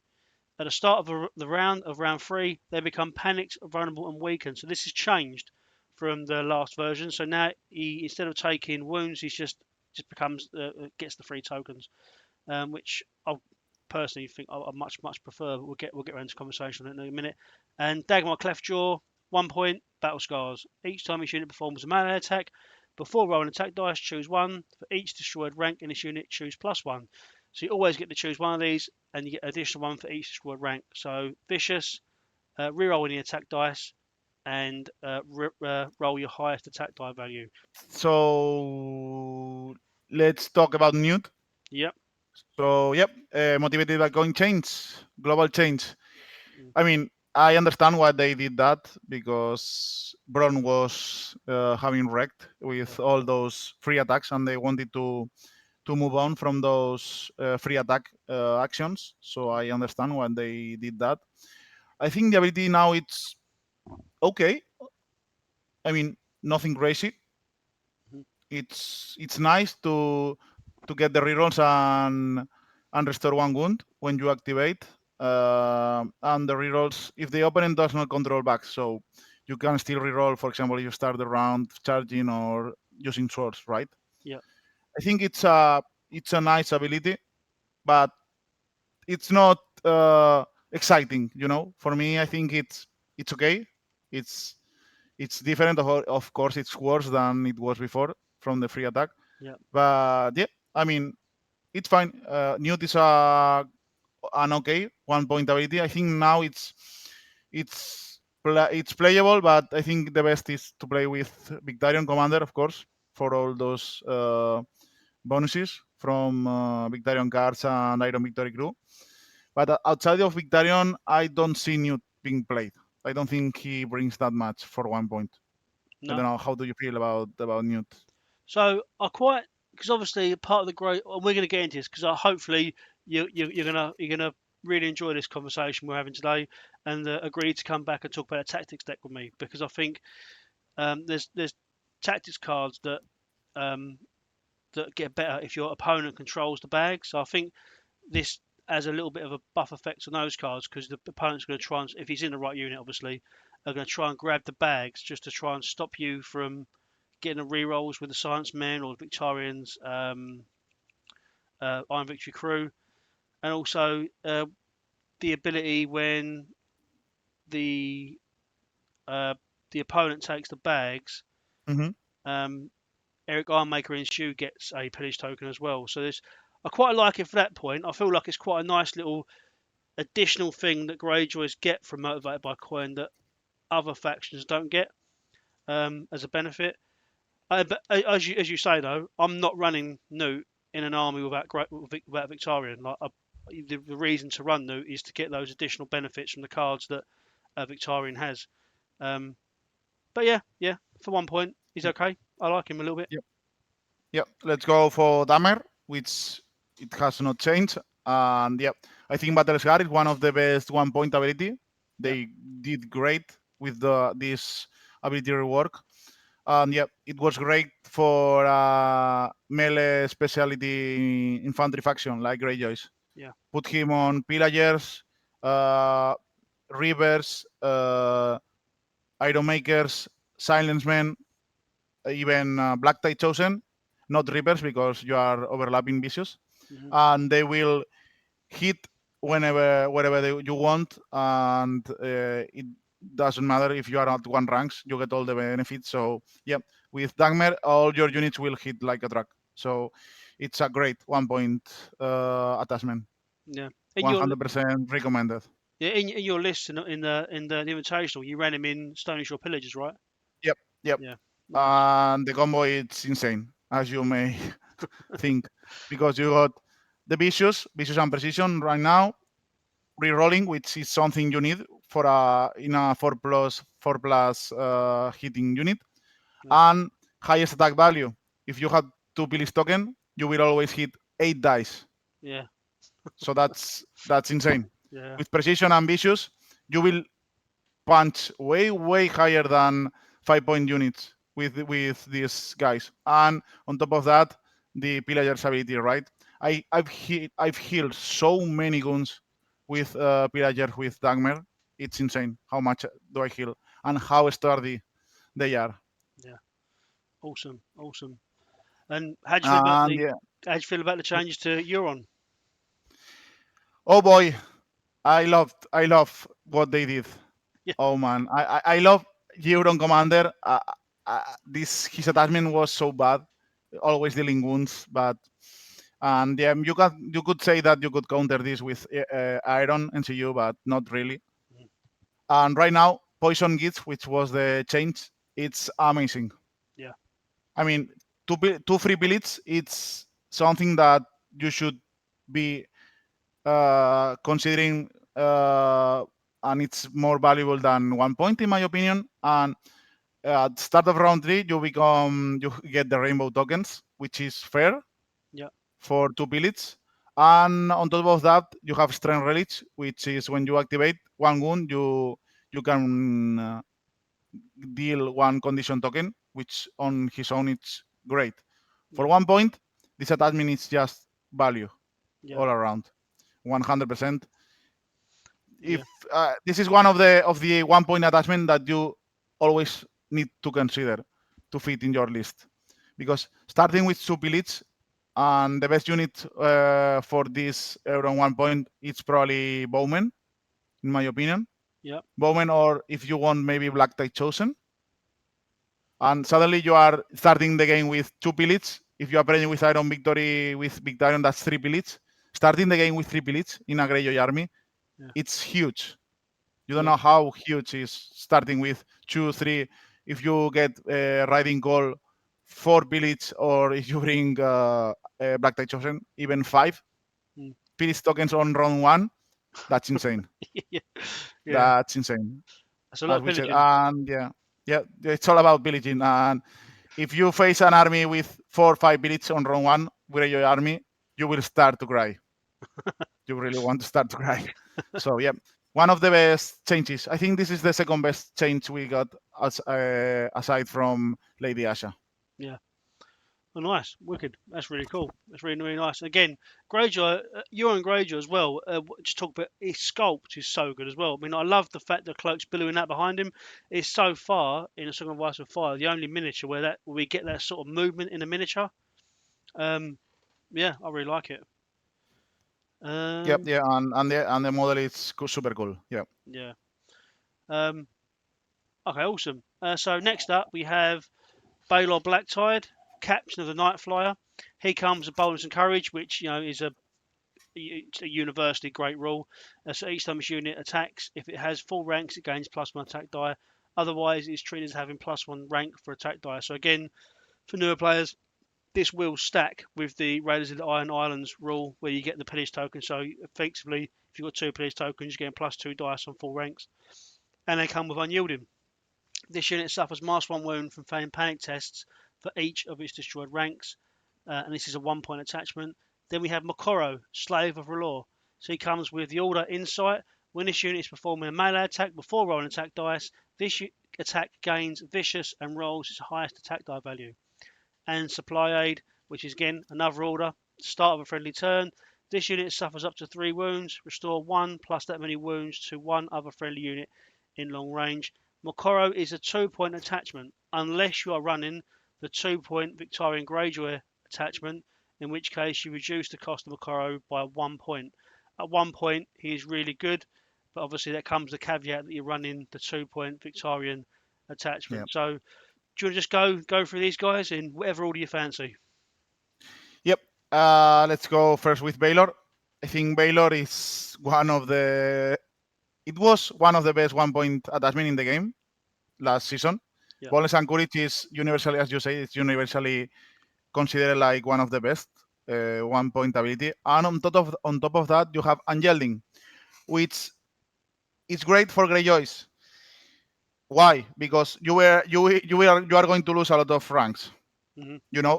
At the start of the round of round 3, they become panicked, vulnerable, and weakened. So this has changed from the last version. So now he, instead of taking wounds, he's just becomes gets the 3 tokens, which I personally think I much prefer. But we'll get around to conversation on it in a minute. And Dagmar Cleftjaw, 1 point, battle scars. Each time each unit performs a melee attack, before rolling attack dice, choose 1. For each destroyed rank in this unit, choose +1. So you always get to choose one of these, and you get an additional 1 for each destroyed rank. So vicious, reroll any attack dice, and roll your highest attack die value. So let's talk about Newt. Yep. So yep, motivated by going change, global change. Mm. I mean, I understand why they did that because Bron was having wrecked with all those free attacks, and they wanted to move on from those free attack actions. So I understand why they did that. I think the ability now it's okay. I mean, nothing crazy. Mhm. It's nice to get the rerolls and restore 1 wound when you activate. And the rerolls, if the opponent does not control back, so you can still reroll. For example, if you start the round charging or using swords, right? Yep. I think it's a nice ability, but it's not exciting. You know, for me, I think it's okay. It's it's different. Of course, it's worse than it was before from the free attack. Yep. But yeah, I mean, it's fine. Newt is an okay 1 point ability. I think now it's playable, but I think the best is to play with Victarion Commander, of course, for all those bonuses from Victarion cards and Iron Victory Crew. But outside of Victarion, I don't see Newt being played. I don't think he brings that much for 1 point. I don't No. know. How do you feel about Newt? So I quite, because obviously part of the great, and we're going to get into this because hopefully you're gonna really enjoy this conversation we're having today, and agree to come back and talk about a tactics deck with me, because I think there's tactics cards um, that get better if your opponent controls the bag. So I think this has a little bit of a buff effect on those cards, because the opponent's going to try and, if he's in the right unit, obviously, are going to try and grab the bags just to try and stop you from getting the rerolls with the Science Men or Victarion's Iron Victory Crew, and also the ability when the uh, the opponent takes the bags. Mm-hmm. Um, Eric Ironmaker in Shoe gets a pillage token as well. So there's, I quite like it for that point. I feel like it's quite a nice little additional thing that Greyjoys get from Motivated by Coin that other factions don't get as a benefit. But as you say though, I'm not running Newt in an army without Victarion. The reason to run Newt is to get those additional benefits from the cards that Victarion has. Um, but yeah, for 1 point, he's okay. I like him a little bit. Yep. Yep. Let's go for Damer, which it has not changed. And yep, I think Battle Scar is one of the best 1 point ability. Yeah, They did great with this ability rework. And yep, it was great for melee specialty infantry faction like Greyjoys. yeah, Put him on Pillagers, uh, Reavers, Ironmakers, Silence Men, even Blacktyde Chosen, not Reapers because you are overlapping vicious, hmm and they will hit wherever you want, and it doesn't matter if you are at 1 ranks, you get all the benefits. So yeah, with Dagmer, all your units will hit like a truck. So it's a great 1 point attachment. yeah. In your 100% recommended. yeah, in your list in the invitational, you ran him in Stony Shore Pillagers, right? Yep, yep. Yeah, nice. And the combo it's insane, as you may think, because you got the vicious and precision right now, rerolling, which is something you need for a in a 4+4+ hitting unit, Yeah, and highest attack value. If you have two Pillage token, you will always hit 8 dice. Yeah. So that's insane. Yeah. With precision ambitious, you will punch way higher than 5 point units with these guys. And on top of that, the Pillagers ability, right? I've healed so many guns with Pillager with Dagmer. It's insane how much do I heal and how sturdy they are. Yeah. Awesome. Awesome. And how do you feel about And the yeah, how do you feel about the changes to Euron? oh boy, I love what they did. Yeah. Oh man, I love Euron Commander. This his attachment was so bad, always dealing wounds. But and yeah, you could say that you could counter this with Iron NCU, but not really. Mm. And right now, Poison Gits, which was the change, it's amazing. Yeah. I mean, two free billets, it's something that you should be considering, and it's more valuable than 1 point in my opinion. And at start of round 3, you get the rainbow tokens, which is fair Yeah. for two billets. And on top of that, you have strength relics, which is when you activate one wound, you can deal one condition token, which on his own it's great. For Yeah. 1 point, this attachment is just value Yeah. all around, 100%. If Yeah. this is one of the 1 point attachment that you always need to consider to fit in your list, because starting with two pillage and the best unit for this Euron 1 point, it's probably Bowmen, in my opinion. Yeah. Bowmen, or if you want, maybe Blacktyde Chosen. And suddenly you are starting the game with two pillage. If you are playing with Iron Victory with Victarion, that's three pillage. Starting the game with three pillage in a Greyjoy army, Yeah. it's huge. You don't Yeah. know how huge is starting with 2, 3. If you get riding call, 4 pillage, or if you bring Blacktyde Chosen, even Mm. pillage tokens on round 1, that's insane. Yeah. Yeah. That's insane, That's a lot as of we said. pillaging. And yeah, it's all about pillaging. And if you face an army with 4 or 5 pillage on round 1, with your army, you will start to cry. You really want to start to cry. So yeah, one of the best changes. I think this is the second best change we got, aside from Lady Asha. Yeah. Oh, nice, wicked. That's really cool. That's really, really nice. Again, Greyjoy, Euron Greyjoy as well. Just talk about his sculpt is so good as well. I mean, I love the fact the cloak's billowing out behind him. It's so far in a Song of Ice and Fire, the only miniature where we get that sort of movement in a miniature. Um, yeah, I really like it. Yep, Um, yeah, and the model is super cool. Yeah, yeah. Um, okay, awesome. So next up we have Balon Blacktyde, captain of the Night Flyer. He comes with boldness and courage, which is a universally great rule. So each time his unit attacks, if it has full ranks, it gains +1 attack die. Otherwise, it's treated as having +1 rank for attack die. So again, for newer players, this will stack with the Raiders of the Iron Islands rule, where you get the pillage token. So effectively, if you've got two pillage tokens, you're getting +2 dice on full ranks, and they come with unyielding. This unit suffers -1 wound from failing panic tests for each of its destroyed ranks, and this is a 1 point attachment. Then we have Mokoro, Slave of Relaunch. So he comes with the Order Insight. When this unit is performing a melee attack before rolling attack dice, this attack gains Vicious and rolls its highest attack die value. And Supply Aid, which is again another order, start of a friendly turn. This unit suffers up to 3 wounds. Restore 1 plus that many wounds to one other friendly unit in long range. Mokoro is a 2 point attachment unless you are running the 2 point Victarion Greyjoy attachment, in which case you reduce the cost of Mokoro by 1 point. At 1 point, he is really good, but obviously that comes the caveat that you're running the 2 point Victarion yeah, attachment. So do you want to just go through these guys in whatever order you fancy? yep. Let's go first with Baylor. I think Baylor is one of the. It was one of the best 1 point attachment in the game last season. Yeah, Boldness and courage is universally, as you say, it's universally considered like one of the best 1 point ability. And on top of that, you have Unyielding, which is great for Greyjoys. Why? Because you are going to lose a lot of ranks. Hmm.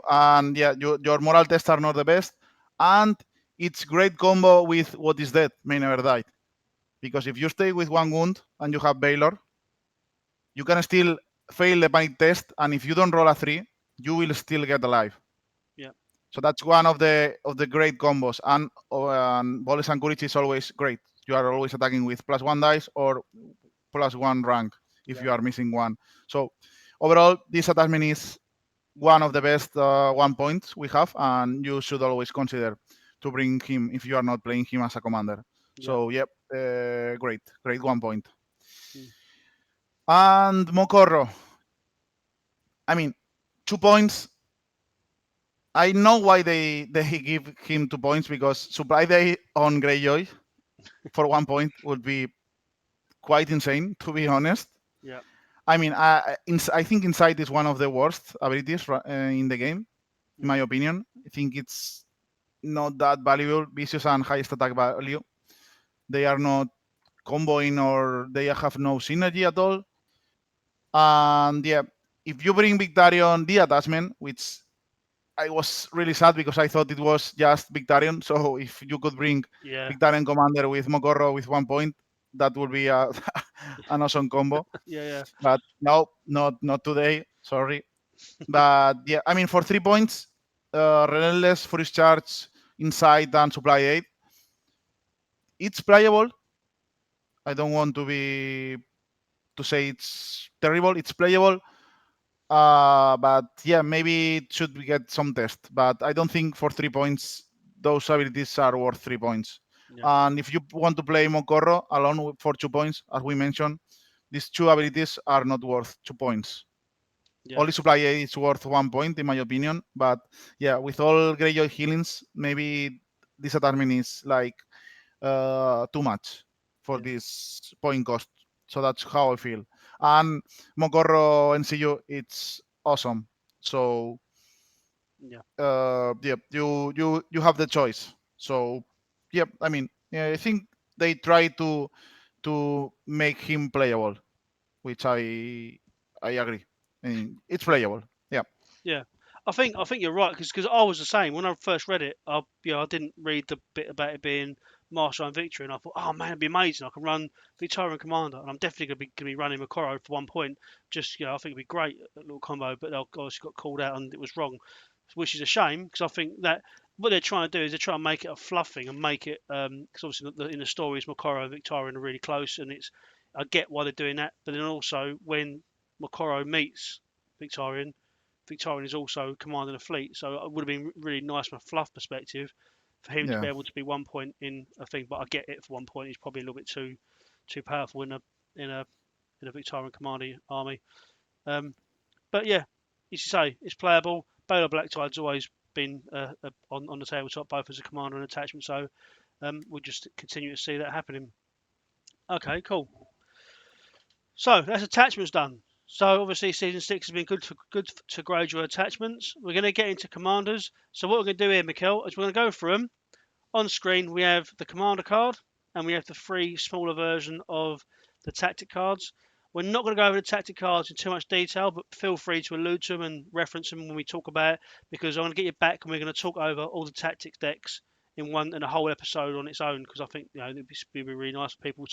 And yeah, your moral tests are not the best, and it's great combo with what is dead may never die, because if you stay with one wound and you have Baylor, you can still fail the panic test, and if you don't roll a 3, you will still get alive. Yeah. So that's one of the great combos, and Boles and Courage is always great. You are always attacking with +1 dice or +1 rank if Yeah. you are missing one. So overall, this attachment is one of the best 1 points we have, and you should always consider to bring him if you are not playing him as a commander. Yeah. So yep, great 1 point. Mm. And Mokorro, I mean, 2 points. I know why they give him 2 points, because supply day on Greyjoy for 1 point would be quite insane, to be honest. Yeah. I mean, I think Insight is one of the worst abilities in the game, in my Hmm. opinion. I think it's not that valuable. Vicious and highest attack value, they are not comboing, or they have no synergy at all. And yeah, if you bring Victarion the attachment, which I was really sad because I thought it was just Victarion. So if you could bring Yeah. Victarion Commander with Mokorro with 1 point, that would be an awesome combo. Yeah. Yeah. But no, not today. Sorry. But yeah, I mean, for 3 points, Relentless, Furious Charge, Insight, and Supply 8, it's playable. I don't want to say it's terrible. It's playable. But yeah, maybe it should get some test. But I don't think for 3 points those abilities are worth 3 points. Yeah. And if you want to play Mokorro alone for 2 points, as we mentioned, these two abilities are not worth 2 points. Yeah. Only supply A is worth 1 point in my opinion. But yeah, with all Greyjoy healings, maybe this attachment is like too much for Yeah. this point cost. So that's how I feel. And Mokorro NCU, it's awesome. So Yeah. yeah, you have the choice. So yeah, I mean, yeah, I think they try to make him playable, which I agree. I mean, it's playable. Yeah. Yeah, I think you're right because I was the same when I first read it. I didn't read the bit about it being Marshall and Victory, and I thought, oh man, it'd be amazing. I can run Victarion Commander, and I'm definitely gonna be running Makoro for 1 point. Just I think it'd be great a little combo, but they obviously got called out and it was wrong, which is a shame because I think that what they're trying to do is they're trying to make it a fluffing and make it because obviously in the stories Makoro and Victarion are really close, and it's I get why they're doing that, but then also when Makoro meets Victarion. Victorian is also commanding a fleet, so it would have been really nice from a fluff perspective for him to be Yeah. able to be 1 point in a thing. But I get it for 1 point. He's probably a little bit too powerful in a in a Victorian commanding army. Um, but yeah, as you say, it's playable. Baylor Blacktide's always been on the tabletop, both as a commander and attachment. So we'll just continue to see that happening. Okay, cool. So that's attachments done. So obviously season 6 has been good to Greyjoy attachments. We're going to get into commanders. So what we're going to do here, Mikel, is we're going to go through them. On screen we have the commander card and we have the free smaller version of the tactic cards. We're not going to go over the tactic cards in too much detail, but feel free to allude to them and reference them when we talk about it, because I'm going to get you back and we're going to talk over all the tactics decks in one and a whole episode on its own, because I think it'd be really nice for people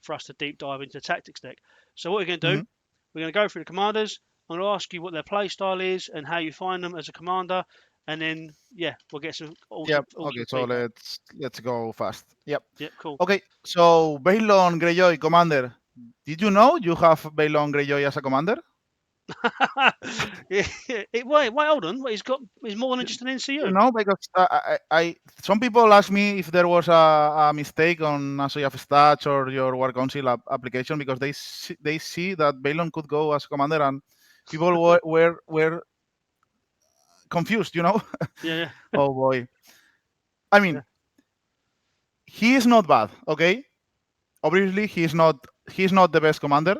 for us to deep dive into the tactics deck. So what we're going to Hmm. do, we're going to go through the commanders. I'm going to ask you what their play style is and how you find them as a commander, and then yeah, we'll get some Yep. Okay. ultimate So feedback. let's go fast. Yep. Yeah, cool. Okay. So Balon Greyjoy Commander. Did you know you have Balon Greyjoy as a commander? Wait, hold on. Wait, he's more than just an NCU. Because some people ask me if there was a mistake on Asoyaf Stats or your War Council application, because they see that Balon could go as commander, and people were confused. Yeah, Oh boy. I yeah, mean, he is not bad. Okay. Obviously, he's not the best commander.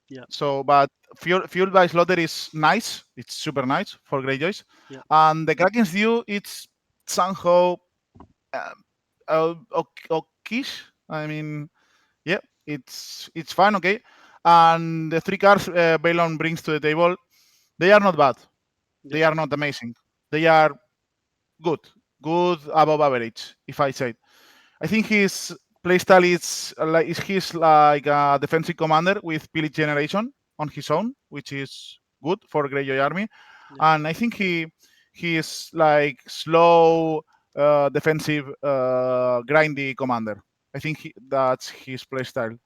yeah, So, but Fueled by Slaughter is nice. It's super nice for Greyjoys, yeah, and the Kraken's View, it's somehow okish. I mean, yeah, it's fine, okay. And the three cards Balon brings to the table, they are not bad. They Yeah. are not amazing. They are good, good above average, if I say. I think his playstyle is he's like a defensive commander with Pillage generation on his own, which is good for Greyjoy army. Yeah. And I think he is like slow, defensive, grindy commander. I think that's his playstyle.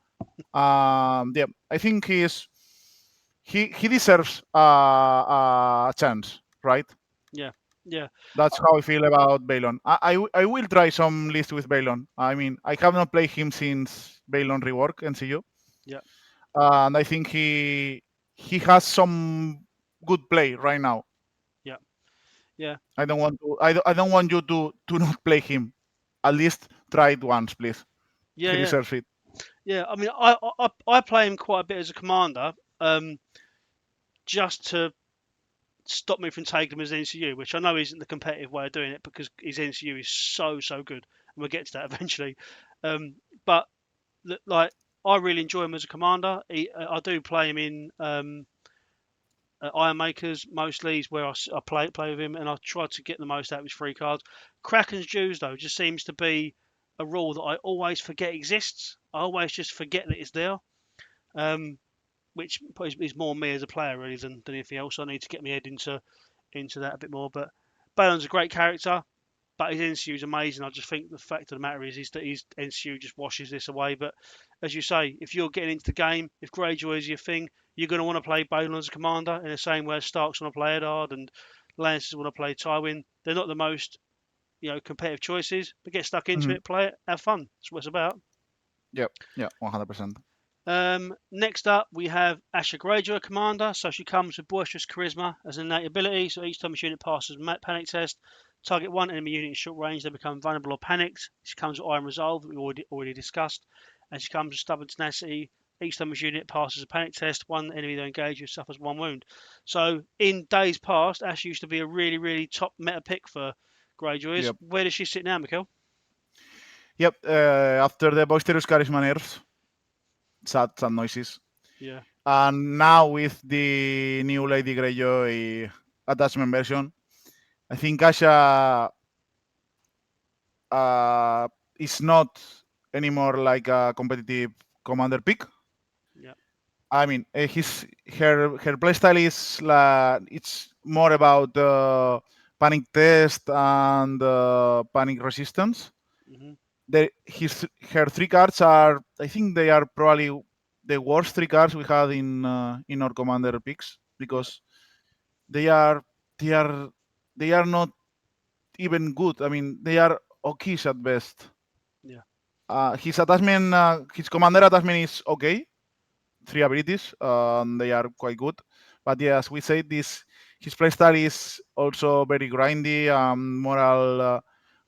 Yeah, I think he deserves a chance, right? Yeah. Yeah. That's how I feel about Balon. I will try some list with Balon. I mean, I have not played him since Balon rework NCU, Yeah. and I think he has some good play right now. Yeah. Yeah. I don't want you to not play him. At least try it once, please. Yeah. He Yeah. deserves it. Yeah. I mean, I play him quite a bit as a commander, just to stop me from taking him as NCU, which I know isn't the competitive way of doing it because his NCU is so good, and we'll get to that eventually. But like, I really enjoy him as a commander. I do play him in Ironmakers mostly is where I play with him, and I try to get the most out of his free cards. Kraken's Jews though just seems to be a rule that I always forget exists. I always just forget that it's there, um, which is more me as a player really than anything else. I need to get my head into that a bit more. But Balon's a great character, but his NCU is amazing. I just think the fact of the matter is that his NCU just washes this away. But as you say, if you're getting into the game, if Greyjoy is your thing, you're going to want to play Balon as a commander in the same way as Starks want to play Eddard and Lancers want to play Tywin. They're not the most competitive choices, but get stuck into Hmm. it, play it, have fun. That's what it's about. Yep. Yeah. 100%. Next up, we have Asha Greyjoy Commander. So she comes with boisterous charisma as an innate ability. So each time a unit passes a panic test, target one enemy unit in short range, they become vulnerable or panicked. She comes with Iron Resolve that we already discussed. And she comes with stubborn tenacity. Each time a unit passes a panic test, one enemy they engage with suffers one wound. So in days past, Asha used to be a really top meta pick for Greyjoys. Yep. Where does she sit now, Mikel? Yep. After the Boisterous Charisma nerfs, sad noises. Yeah, And now with the new Lady Greyjoy attachment version, I think Asha is not anymore like a competitive commander pick. yeah, I mean, her playstyle is it's more about panic test and panic resistance. hmm Her three cards are, I think they are probably the worst three cards we had in our commander picks yeah, because they are they are they are not even good. I mean, they are okay at best. yeah, His commander attachment is okay, three abilities. They are quite good. But yeah, as we said, this his playstyle is also very grindy,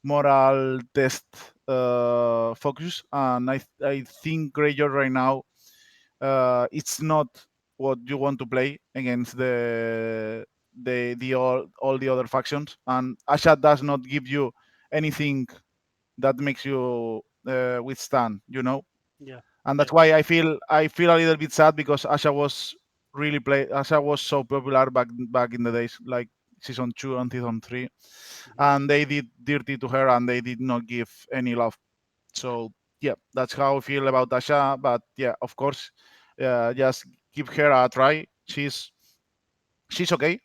moral test focus, and I think Greyjoy right now it's not what you want to play against the all the other factions, and Asha does not give you anything that makes you withstand, you know. yeah, And yeah. that's why I feel a little bit sad because Asha was so popular back in the days, like season 2 and season 3, hmm and they did dirty to her and they did not give any love. So yeah, that's how I feel about Asha. But yeah, of course, just give her a try. She's okay.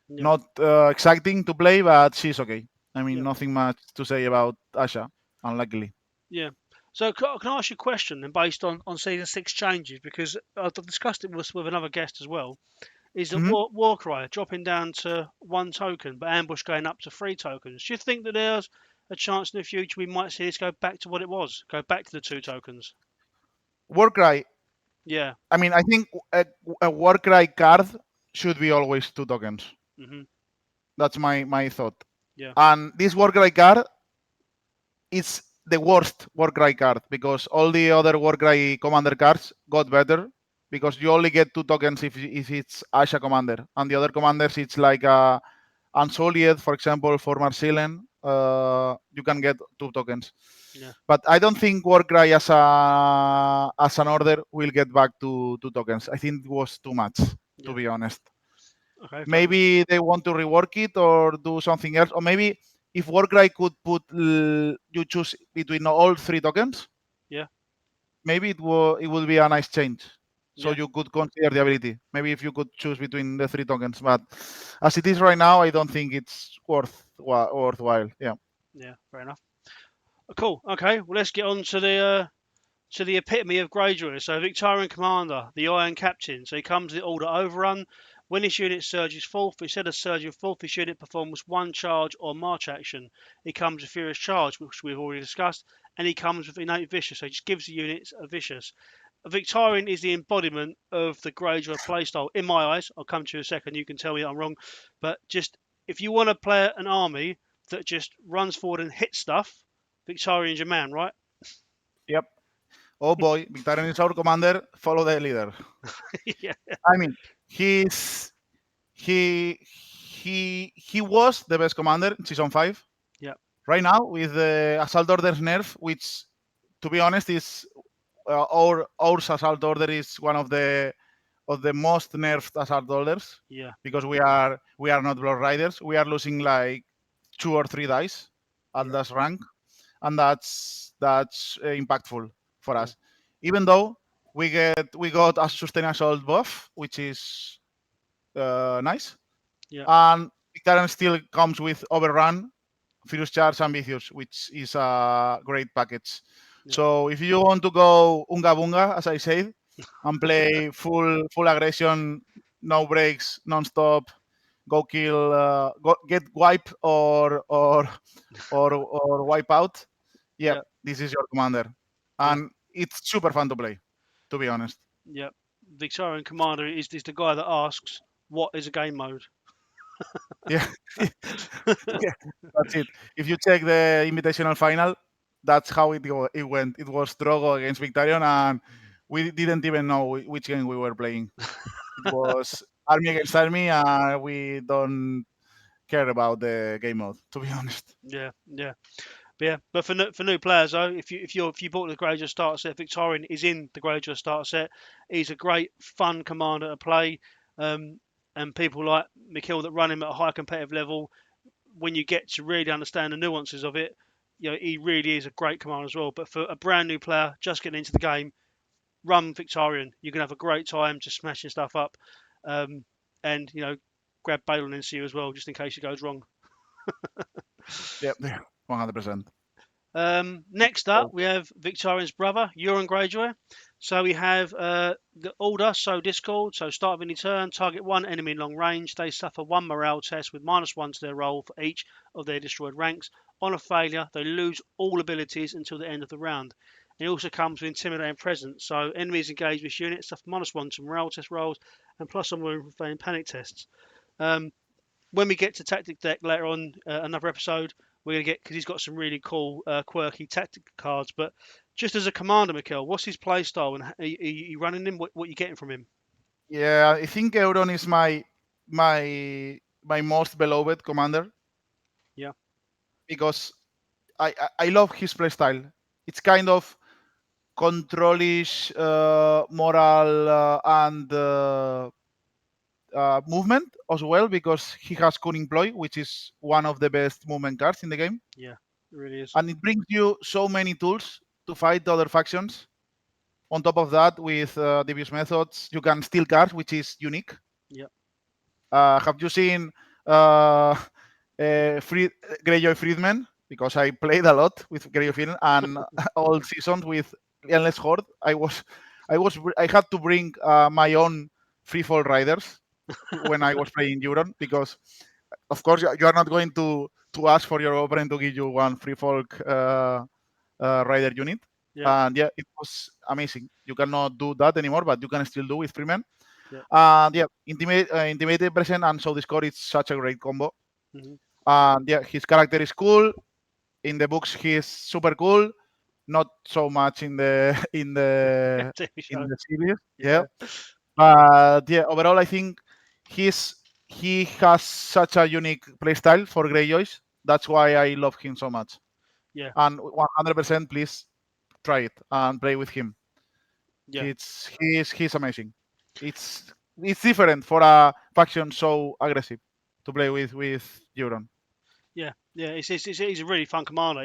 Yeah. Not exciting to play, but she's okay. I mean, Yeah. nothing much to say about Asha, unluckily. Yeah. So can I ask you a question then based on season six changes because I've discussed it with another guest as well. Is that Hmm. Warcry dropping down to one token, but ambush going up to three tokens? Do you think that there's a chance in the future we might see this go back to what it was, go back to the two tokens? Warcry. Yeah. I mean, I think a Warcry card should be always two tokens. hmm That's my thought. Yeah. And this Warcry card is the worst Warcry card because all the other Warcry commander cards got better because you only get two tokens if it's Asha commander, and the other commanders it's like Unsullied, for example, for Marcellen, you can get two tokens. Yeah. But I don't think Warcry as an order will get back to two tokens. I think it was too much, to Yeah. be honest. Okay, fair enough. Maybe they want to rework it or do something else, or maybe if Warcry could put you choose between all three tokens, Yeah, maybe it will be a nice change. So yeah, you could consider the ability. Maybe if you could choose between the three tokens, but as it is right now, I don't think it's worthwhile. Yeah. yeah, fair enough. Cool. Okay, well let's get on to the epitome of Greyjoy. So Victarion Commander, the Iron Captain. So he comes with the order Overrun. When this unit surges fourth, instead of surging fourth, this unit performs one charge or march action. He comes with Furious Charge, which we've already discussed, and he comes with Innate Vicious. So he just gives the units a Vicious. Victarion is the embodiment of the Greyjoy playstyle, in my eyes. I'll come to you in a second. You can tell me that I'm wrong, but just if you want to play an army that just runs forward and hits stuff, Victarion's your man, right? Yep. Oh boy, Victarion is our commander. Follow the leader. Yeah, I mean, he's he was the best commander in season 5. yeah, Right now with the assault orders nerf, which to be honest is our assault order is one of the most nerfed assault orders yeah, because we are not blood riders. We are losing like 2 or 3 dice at yeah, last rank, and that's impactful for yeah, us. Even though we got a sustain assault buff, which is nice, yeah, and Victarion still comes with overrun, Furious Charge, and Vicious, which is a great package. yeah, So if you want to go unga bunga, as I said, and play full aggression, no breaks, non-stop, go kill, get wipe or wipe out, yep, yeah, this is your commander, yeah, and it's super fun to play, to be honest. yeah. Victorian Commander is the guy that asks, "What is a game mode?" Yeah, yeah, that's it. If you check the invitational final, that's how it went. It was Drogo against Victarion, and we didn't even know which game we were playing. It was army against army, and we don't care about the game mode, to be honest. Yeah, yeah, but for new players though, if you bought the Greyjoy starter set, Victorian is in the Greyjoy starter set. He's a great fun commander to play, and people like Mikel that run him at a high competitive level. When you get to really understand the nuances of it, you know he really is a great commander as well. But for a brand new player just getting into the game, run Victarion. You can have a great time just smashing stuff up, um, and grab Balon into you as well, just in case it goes wrong. Yep, 100%. Next up, we have Victarion's brother, Euron Greyjoy. So we have the order, so Discord. So start of any turn, target one enemy in long range. They suffer one morale test with -1 to their roll for each of their destroyed ranks. On a failure, they lose all abilities until the end of the round. It also comes with intimidating presence. So enemies engaged with units suffer -1 to morale test rolls and +1 wound from failing panic tests. Um, when we get to tactic deck later on another episode, we're gonna get because he's got some really cool quirky tactic cards. But just as a commander, Mikel, what's his play style and are you running him? What you getting from him? Yeah, I think Euron is my most beloved commander Yeah, because I love his playstyle. It's kind of controlish moral and movement as well because he has Cunning Ploy, which is one of the best movement cards in the game, yeah, it really is. and it brings you so many tools to fight other factions. On top of that, with devious methods, you can steal cards, which is unique. Yeah, Have you seen uh, Greyjoy Friedman? Because I played a lot with Greyjoy Friedman and all seasons with Endless Horde. I had to bring my own freefall riders when I was playing Euron because, of course, you are not going to ask for your opponent to give you one free folk rider unit. yeah, And yeah, it was amazing. You cannot do that anymore, but you can still do with Freeman. yeah, And yeah, intimidated present and so Discord is such a great combo. hmm And yeah, his character is cool. In the books, he's super cool. Not so much in the TV in show. the series. Yeah, Yeah, but yeah, overall, I think he has such a unique playstyle for Greyjoys. That's why I love him so much. yeah, And 100%, please try it and play with him. yeah. He's amazing. It's it's different for a faction so aggressive to play with Euron. Yeah. He's a really fun commander.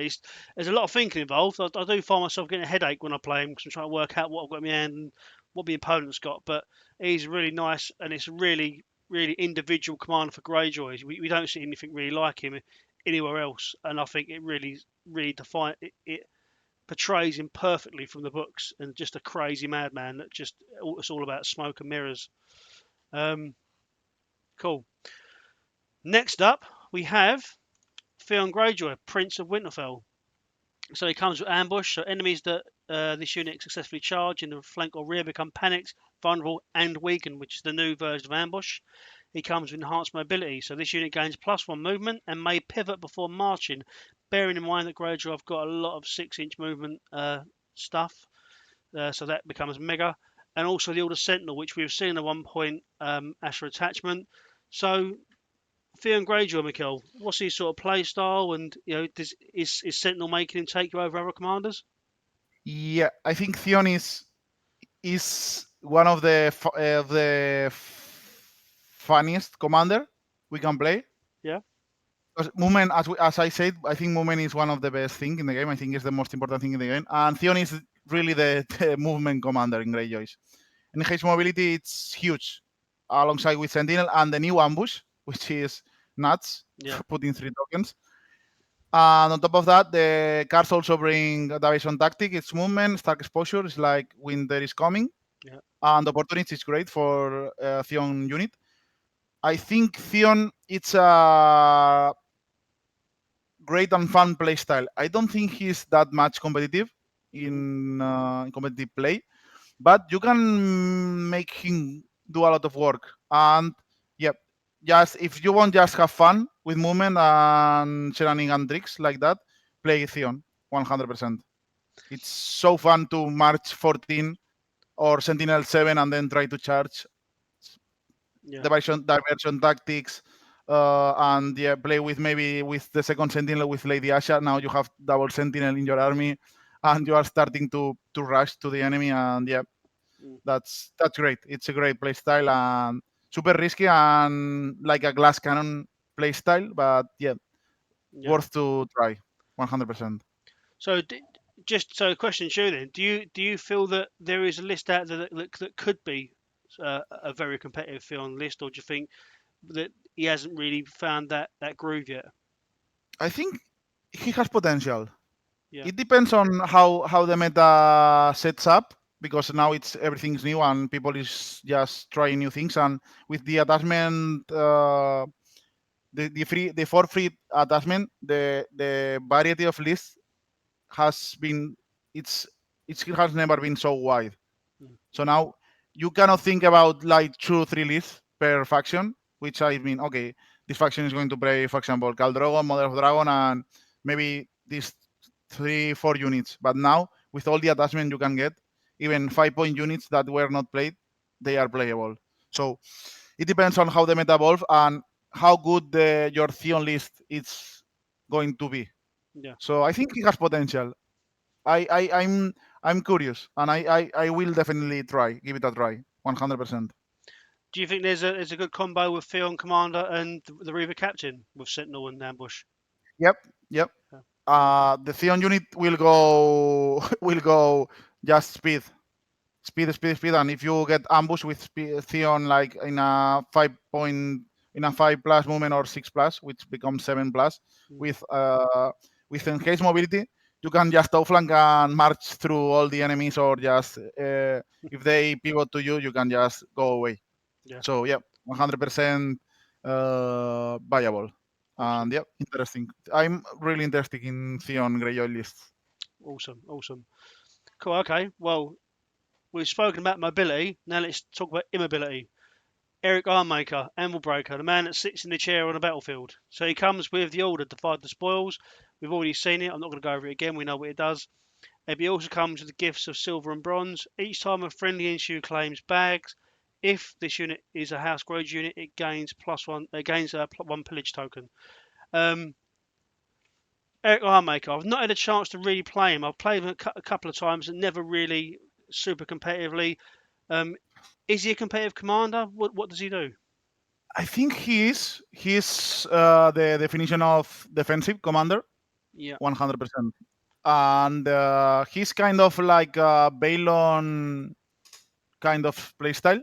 There's a lot of thinking involved. I do find myself getting a headache when I play him because I'm trying to work out what I've got in my hand and what the opponent's got. But he's really nice, and it's a really individual commander for Greyjoy. We don't see anything really like him anywhere else, and I think it really it portrays him perfectly from the books, and just a crazy madman that just it's all about smoke and mirrors. Um, cool. Next up, we have Theon Greyjoy, Prince of Winterfell. So he comes with ambush. So enemies that this unit successfully charge in the flank or rear become panicked, vulnerable, and weakened, which is the new version of ambush. He comes with enhanced mobility. So this unit gains +1 movement and may pivot before marching. Bearing in mind that Greyjoy have got a lot of 6-inch movement stuff, so that becomes mega. And also the Order Sentinel, which we've seen at one point, Asha attachment. So Theon Greyjoy, Mikel, what's his sort of play style, and is Sentinel making him take you over other commanders? Yeah, I think Theon is one of the funniest commander we can play. Yeah, Because movement, as I said, I think movement is one of the best thing in the game. I think it's the most important thing in the game. And Theon is really the movement commander in Greyjoys. And his mobility, it's huge, alongside with Sentinel and the new ambush, which is nuts, yeah, putting 3 tokens. And on top of that, the cards also bring diversion tactic. It's movement, stack exposure. It's like winter is coming. yeah, And opportunity is great for Theon unit. I think Theon, it's a great and fun playstyle. I don't think he's that much competitive mhm, in competitive play, but you can make him do a lot of work. And yeah, just if you want just have fun with movement and shenanigans tricks like that, play Theon 100%. It's so fun to march 14 or Sentinel 7 and then try to charge yeah, diversion tactics, and yeah, play with maybe with the second sentinel with Lady Asha. Now you have double sentinel in your army, and you are starting to rush to the enemy. And yeah, mm, that's great. It's a great play style and super risky and like a glass cannon play style, but yeah, yeah. worth to try 100%. So just so a question to you then: do you feel that there is a list out there that could be a very competitive Theon list, or do you think that he hasn't really found that groove yet? I think he has potential. Yeah, It depends on how the meta sets up, because now it's everything's new and people is just trying new things. And with the attachment, the for free attachment, the variety of lists has been it's it has never been so wide. mm, So now you cannot think about like 2 3 lists per faction, which I mean, okay, this faction is going to play, for example, Caldrogon, Mother of Dragon, and maybe these 3 4 units. But now with all the attachment you can get, even 5 point units that were not played, they are playable. So it depends on how the meta evolve and how good your Theon list is going to be. yeah. So I think it has potential. I'm curious, and I will definitely try, give it a try, 100%. Do you think there's a good combo with Theon Commander and the Reaver Captain with Sentinel and Ambush? Yep, yep. Yeah. Okay. The Theon unit will go will go just speed, and if you get ambush with Theon like in a 5 point in a 5+ movement or 6+, which becomes 7+, Mm, with uh with enhanced mobility, you can just outflank and march through all the enemies, or just if they pivot to you, you can just go away. yeah. So yeah, 100% viable. And Awesome. yeah, interesting. I'm really interested in Theon Greyjoy lists. Awesome. Cool. Okay. Well, we've spoken about mobility. Now let's talk about immobility. Eric Ironmaker, Anvil-Breaker, the man that sits in the chair on a battlefield. So he comes with the order, divide the spoils. We've already seen it. I'm not going to go over it again. We know what it does. He also comes with the gifts of silver and bronze. Each time a friendly issue claims bags, if this unit is a House Greyjoy unit, it gains +1. It gains a +1 pillage token. Um, Eric Ironmaker. I've not had a chance to really play him. I've played him a couple of times and never really super competitively. Um, Is he a competitive commander? What does he do? I think he's the definition of defensive commander, Yeah, 100%. And he's kind of like a Balon kind of playstyle,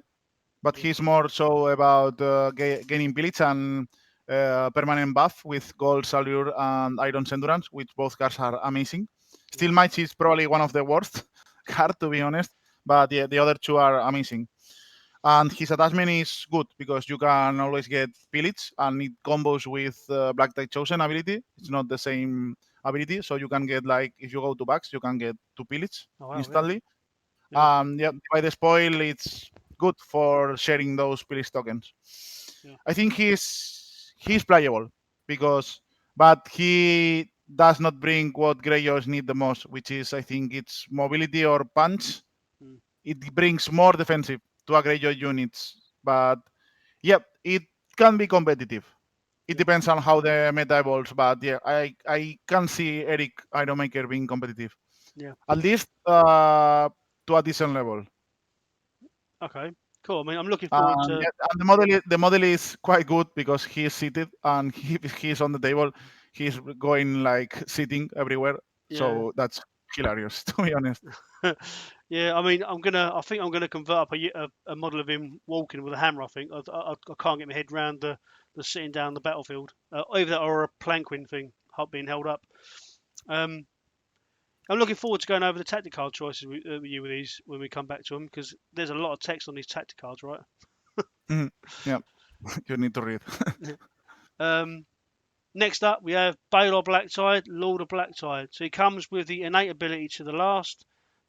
but yeah, he's more so about gaining pillage and permanent buff with gold salure and iron's endurance, which both cards are amazing. yeah, Steel Might is probably one of the worst card, to be honest, but yeah, the other two are amazing. And his attachment is good because you can always get pillage and it combos with Blacktyde Chosen ability. It's not the same ability, so you can get, like, if you go to backs, you can get two pillage oh wow, yeah, instantly. yeah, Yeah, by the spoil, it's good for sharing those pillage tokens. yeah, I think he's playable because, but he does not bring what Greyjoys need the most, which is, I think, it's mobility or punch. mm, It brings more defensive to a Greyjoy units, but yep, it can be competitive. It yeah, depends on how the meta evolves, but yeah, I can see Eric Ironmaker being competitive, yeah. at least to a decent level. Okay, cool. I mean, I'm looking forward And to. yeah, and the model is quite good because he is seated and he's on the table. He's going like sitting everywhere, Yeah, so that's hilarious to be honest. yeah. I mean, I think I'm gonna convert up a model of him walking with a hammer. I think I can't get my head around the sitting down the battlefield, either that or a planquin thing being held up. Um, I'm looking forward to going over the tactic card choices with you with these when we come back to them because there's a lot of text on these tactic cards, right? Mhm. Yeah, you need to read. um, Next up, we have Balor Blacktyde, Lord of Blacktyde. So he comes with the innate ability to the last.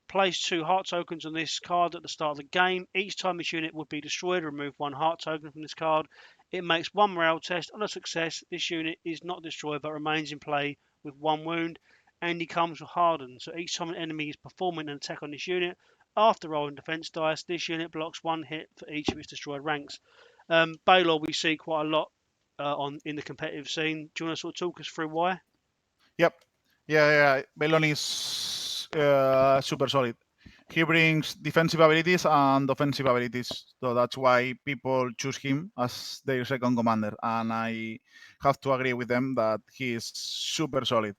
Place 2 heart tokens on this card at the start of the game. Each time this unit would be destroyed, remove 1 heart token from this card. It makes 1 morale test. On a success, this unit is not destroyed but remains in play with 1 wound. And he comes with Harden. So each time an enemy is performing an attack on this unit, after rolling defense dice, this unit blocks 1 hit for each of its destroyed ranks. Balor we see quite a lot on in the competitive scene. Do you want to sort of talk us through why? Yep. Yeah. Balon is super solid. He brings defensive abilities and offensive abilities, so that's why people choose him as their second commander. And I have to agree with them that he is super solid.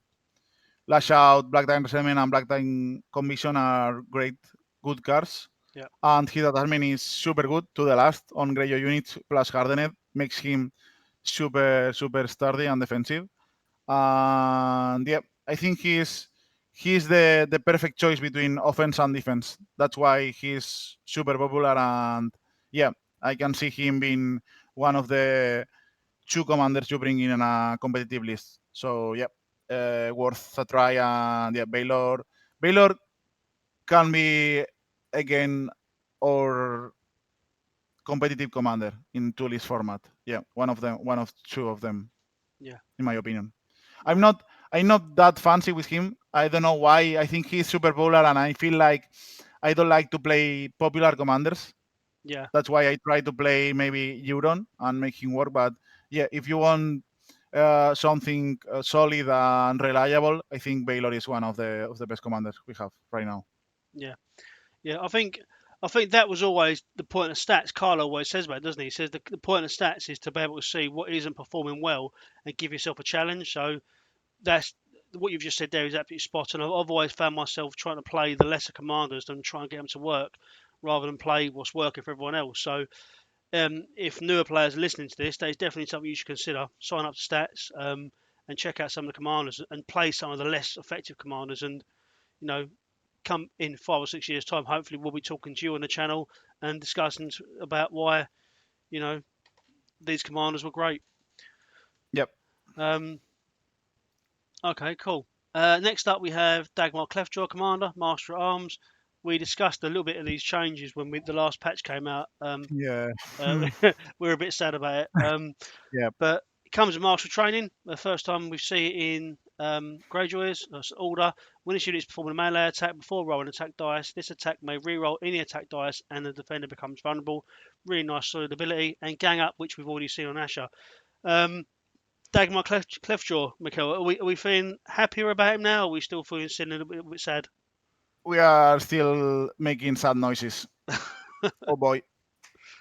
Lash Mm, Out, Black Time Resentment, and Black Time Commission are great, good cards. yeah, And his attachment is super good to the last on Greyjoy units plus Hardened, makes him super sturdy and defensive. And yeah, I think he's the perfect choice between offense and defense. That's why he's super popular. And yeah, I can see him being one of the two commanders you bring in a competitive list. So yeah, worth a try. And yeah, Baylor can be again or competitive commander in two list format. Yeah, one of two of them, yeah, in my opinion. I'm yeah, not I'm not that fancy with him. I don't know why. I think he's super popular, and I feel like I don't like to play popular commanders. yeah, That's why I try to play maybe Euron and make him work. But yeah, if you want something solid and reliable, I think Baylor is one of the best commanders we have right now. yeah, yeah. I think that was always the point of stats. Carl always says about it, doesn't he? He says the point of stats is to be able to see what isn't performing well and give yourself a challenge. So that's what you've just said there is absolutely spot on. I've always found myself trying to play the lesser commanders than try and get them to work rather than play what's working for everyone else. So if newer players are listening to this, there's definitely something you should consider. Sign up to stats and check out some of the commanders and play some of the less effective commanders. And you know, come in 5 or 6 years' time, hopefully we'll be talking to you on the channel and discussing about why you know these commanders were great. Yep. Um, okay, cool. Next up, we have Dagmar Cleftjaw Commander, Master at Arms. We discussed a little bit of these changes when the last patch came out. Yeah. We were a bit sad about it. Yeah. But it comes with martial training. The first time we see it in Greyjoy's order. When this unit is performing a melee attack before rolling attack dice, this attack may re-roll any attack dice and the defender becomes vulnerable. Really nice solid ability. And gang up, which we've already seen on Asha. Um, Dagmar Cleftjaw, Mikel, are we feeling happier about him now? Or are we still feeling a little bit sad? We are still making sad noises. Oh boy.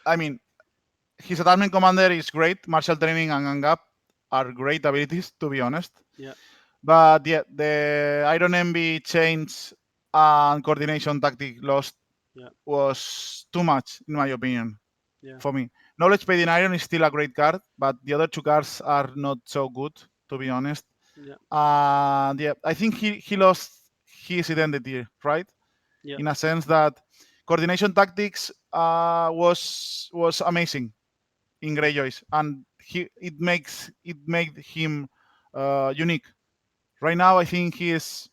I mean, his attachment commander is great. Martial training and Angap are great abilities, to be honest. Yeah, But yeah, the Iron Envy change and coordination tactic lost yeah, was too much, in my opinion, yeah, for me. Knowledge Paid in Iron is still a great card, but the other two cards are not so good, to be honest. yeah, And yeah, I think he lost his identity, right? yeah, In a sense that coordination tactics was amazing in yeah, Greyjoys, and it made him unique. Right now, I think he's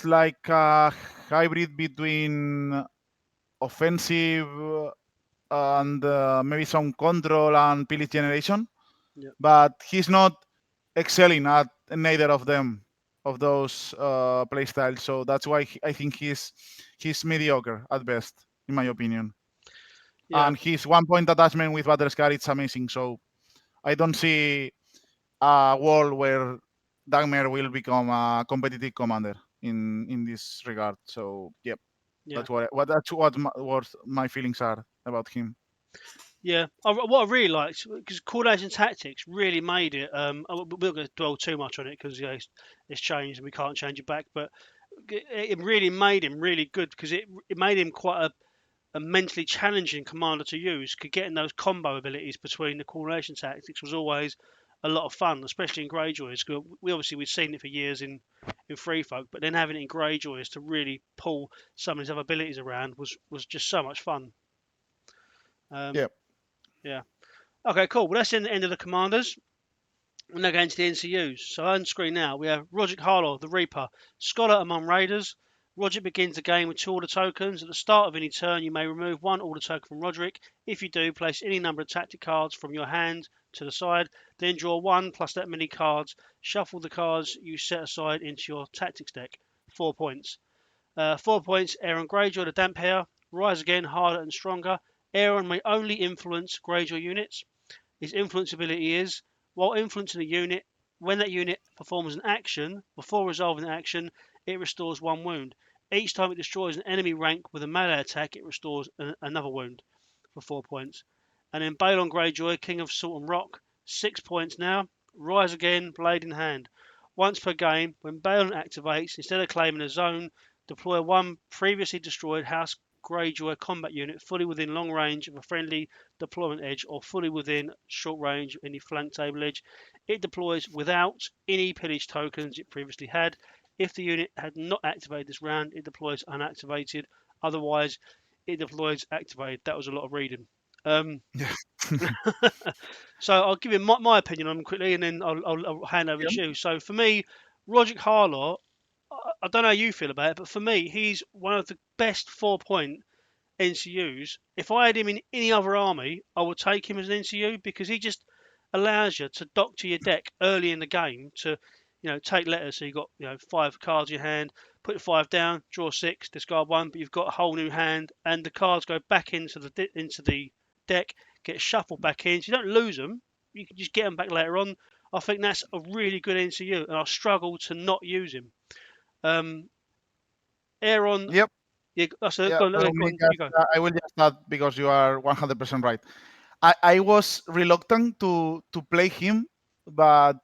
like a hybrid between offensive and maybe some control and pillage generation, yeah, but he's not excelling at neither of them of those play styles. So that's why I think he's mediocre at best, in my opinion. yeah, And his 1 point attachment with Battlescar, it's amazing. So I don't see a world where Dagmer will become a competitive commander in this regard. So yep, yeah. that's what my feelings are about him. Yeah, what I really liked because coordination tactics really made it. We're not going to dwell too much on it because it's changed and we can't change it back. But it really made him really good because it made him quite a mentally challenging commander to use. Because getting those combo abilities between the coordination tactics was always a lot of fun, especially in Greyjoys. 'Cause we obviously we've seen it for years in Free Folk, but then having it in Greyjoys to really pull some of his other abilities around was just so much fun. Um, Yeah. yeah. Okay, cool. Well, that's the end of the commanders. We're now going to the NCUs. So on screen now, we have Roger Harlaw, the Reaper, scholar among raiders. Roger begins the game with 2 order tokens. At the start of any turn, you may remove 1 order token from Roderick. If you do, place any number of tactic cards from your hand to the side. Then draw 1 plus that many cards. Shuffle the cards you set aside into your tactics deck. 4 points. 4 points, Aaron Greyjoy, the Damp Hair. Rise again, harder and stronger. Aaron may only influence Greyjoy units. His influence ability is, while influencing a unit, when that unit performs an action, before resolving the action, it restores 1 wound. Each time it destroys an enemy rank with a melee attack, it restores another wound for 4 points. And then Balon Greyjoy, King of Salt and Rock, 6 points now. Rise again, blade in hand. Once per game, when Balon activates, instead of claiming a zone, deploy 1 previously destroyed House Greyjoy combat unit fully within long range of a friendly deployment edge or fully within short range of any flank table edge. It deploys without any pillage tokens it previously had. If the unit had not activated this round, it deploys unactivated. Otherwise, it deploys activated. That was a lot of reading. Um, Yeah. so I'll give you my opinion on them quickly, and then I'll hand over Yeah. to you. So for me, Roger Harlaw, I don't know how you feel about it, but for me, he's one of the best 4 point NCUs. If I had him in any other army, I would take him as an NCU because he just allows you to dock to your deck early in the game to, take letters. So you've got 5 cards in your hand, put 5 down, draw 6, discard 1, but you've got a whole new hand, and the cards go back into the deck, get shuffled back in. So you don't lose them. You can just get them back later on. I think that's a really good NCU, and I struggle to not use him. Um, Aaron, Yep. yeah, so Yeah. go on, Let go me on, you just, go. I will just add because you are 100% right. I was reluctant to play him, but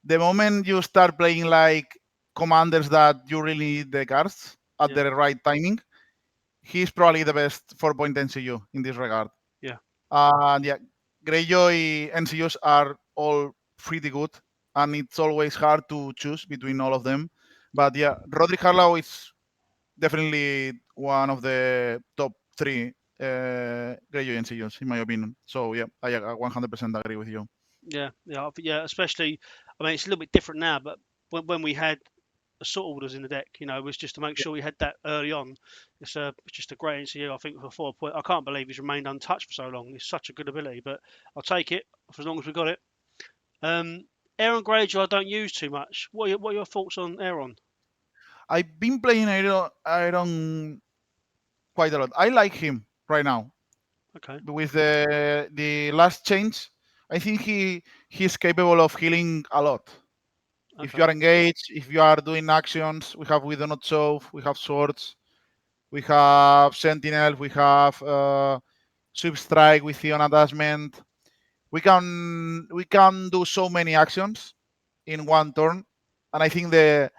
the moment you start playing like commanders that you really need the cards at Yeah, the right timing, he's probably the best 4 point NCU in this regard. yeah, And yeah, Greyjoy NCUs are all pretty good, and it's always hard to choose between all of them. yeah. But yeah, Roderick Harlow is definitely one of the top 3 Greyjoy NCUs in my opinion. So yeah, I 100% agree with you. Yeah. Especially, I mean, it's a little bit different now, but when we had assault orders in the deck, it was just to make Yeah. sure we had that early on. It's just a great NCU. I think for 4 point, I can't believe he's remained untouched for so long. It's such a good ability, but I'll take it for as long as we got it. Um, Aaron Greyjoy, I don't use too much. What are your thoughts on Aaron? I've been playing Iron quite a lot. I like him right now Okay, with the last change. I think he's capable of healing a lot. If you okay, are engaged, if you are doing actions, we have Widow Not Shove, we have swords. We have Sentinel. We have Swift Strike with Theon attachment. We can do so many actions in one turn, and I think the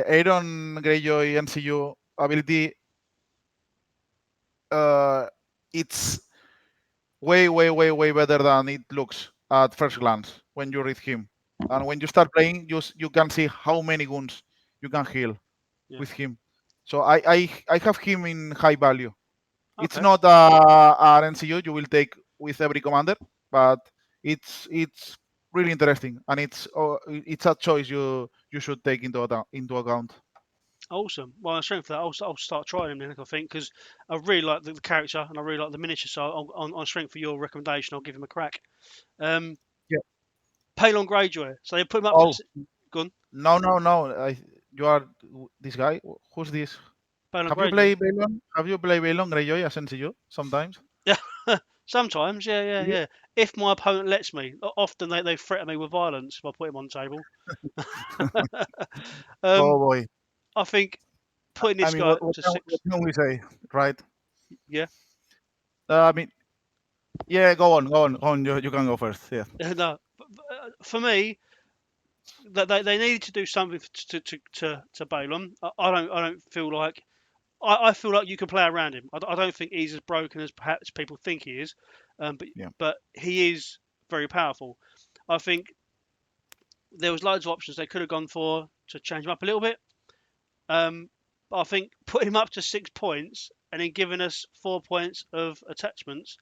Iron Greyjoy NCU ability uh, it's way better than it looks at first glance when you read him. And when you start playing, you can see how many wounds you can heal Yeah. with him. So I have him in high value. It's Okay. not an NCU you will take with every commander, but it's really interesting, and it's a choice you should take into account. Awesome. Well, I'm strength for that. I'll start trying him then, I think, because I really like the character and I really like the miniature. So on strength for your recommendation, I'll give him a crack. Um, Yeah. Balon Greyjoy. So they put him up to. Oh Gone. no! You are this guy. Who's this? Balon Have you Greyjoy. played Balon? Have you played Balon Greyjoy as NCU sometimes? Yeah. Sometimes, yeah, yeah, Really? yeah. If my opponent lets me, often they threaten me with violence if I put him on the table. Oh um, boy. I think putting I this mean, guy to what six. can we say, right? Yeah. I mean, yeah. Go on. You can go first. Yeah. No. For me, that they needed to do something to Balon. I don't feel like I feel like you can play around him. I don't think he's as broken as perhaps people think he is, but Yeah. he is very powerful. I think there was loads of options they could have gone for to change him up a little bit. But I think putting him up to 6 points and then giving us 4 points of attachments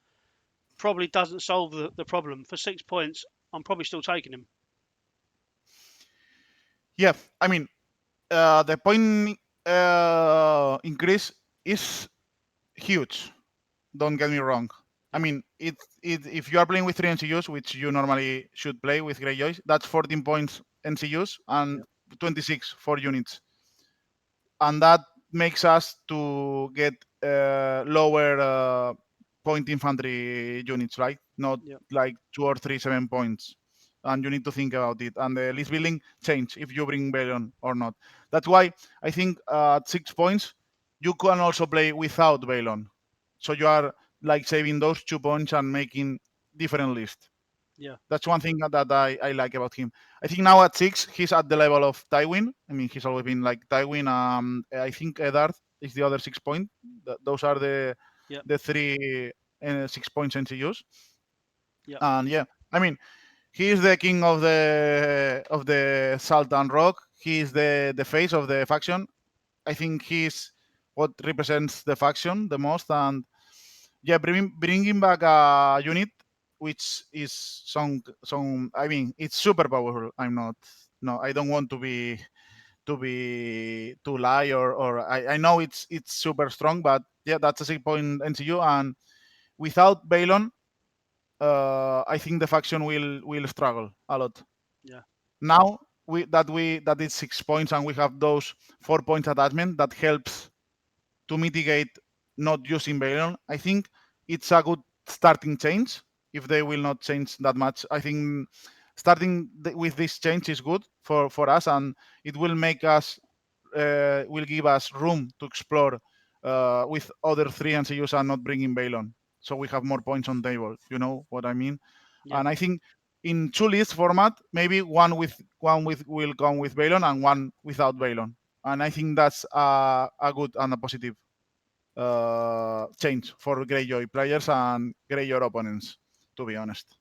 probably doesn't solve the problem. For 6 points, I'm probably still taking him. Yeah. I mean, the point increase is huge. Don't get me wrong. I Yeah, mean, if you are playing with three NCUs, which you normally should play with Greyjoys, that's 14 points NCUs yeah, and 26 for units, and that makes us to get lower point infantry units, right? Not yeah, like 2 or 3 7 points. And you need to think about it. And the list building change if you bring Balon or not. That's why I think at 6 points you can also play without Balon. So you are like saving those 2 points and making different lists. yeah, That's one thing that I like about him. I think now at 6, he's at the level of Tywin. I mean, he's always been like Tywin. I think Eddard is the other 6 point. Those are yeah, the three 6 points NCUs. yeah, And yeah, I mean, he is the king of the Sultan Rock. He is the face of the faction. I think he's what represents the faction the most. And yeah, bringing back a unit which is some. I mean, it's super powerful. I'm not. No, I don't want to lie or I know it's super strong, but yeah, that's a 6 point NCU. And without Balon, I think the faction will struggle a lot. yeah, Now that is 6 points and we have those 4 points attachment that helps to mitigate not using Balon. I think it's a good starting change. If they will not change that much, I think starting with this change is good for us, and it will make us will give us room to explore with other three NCUs and not bringing Balon. So we have more points on table. You know what I mean? yeah, And I think in two list format, maybe one with will come with Balon and one without Balon. And I think that's a good and a positive change for Greyjoy players and Greyjoy opponents, to be honest.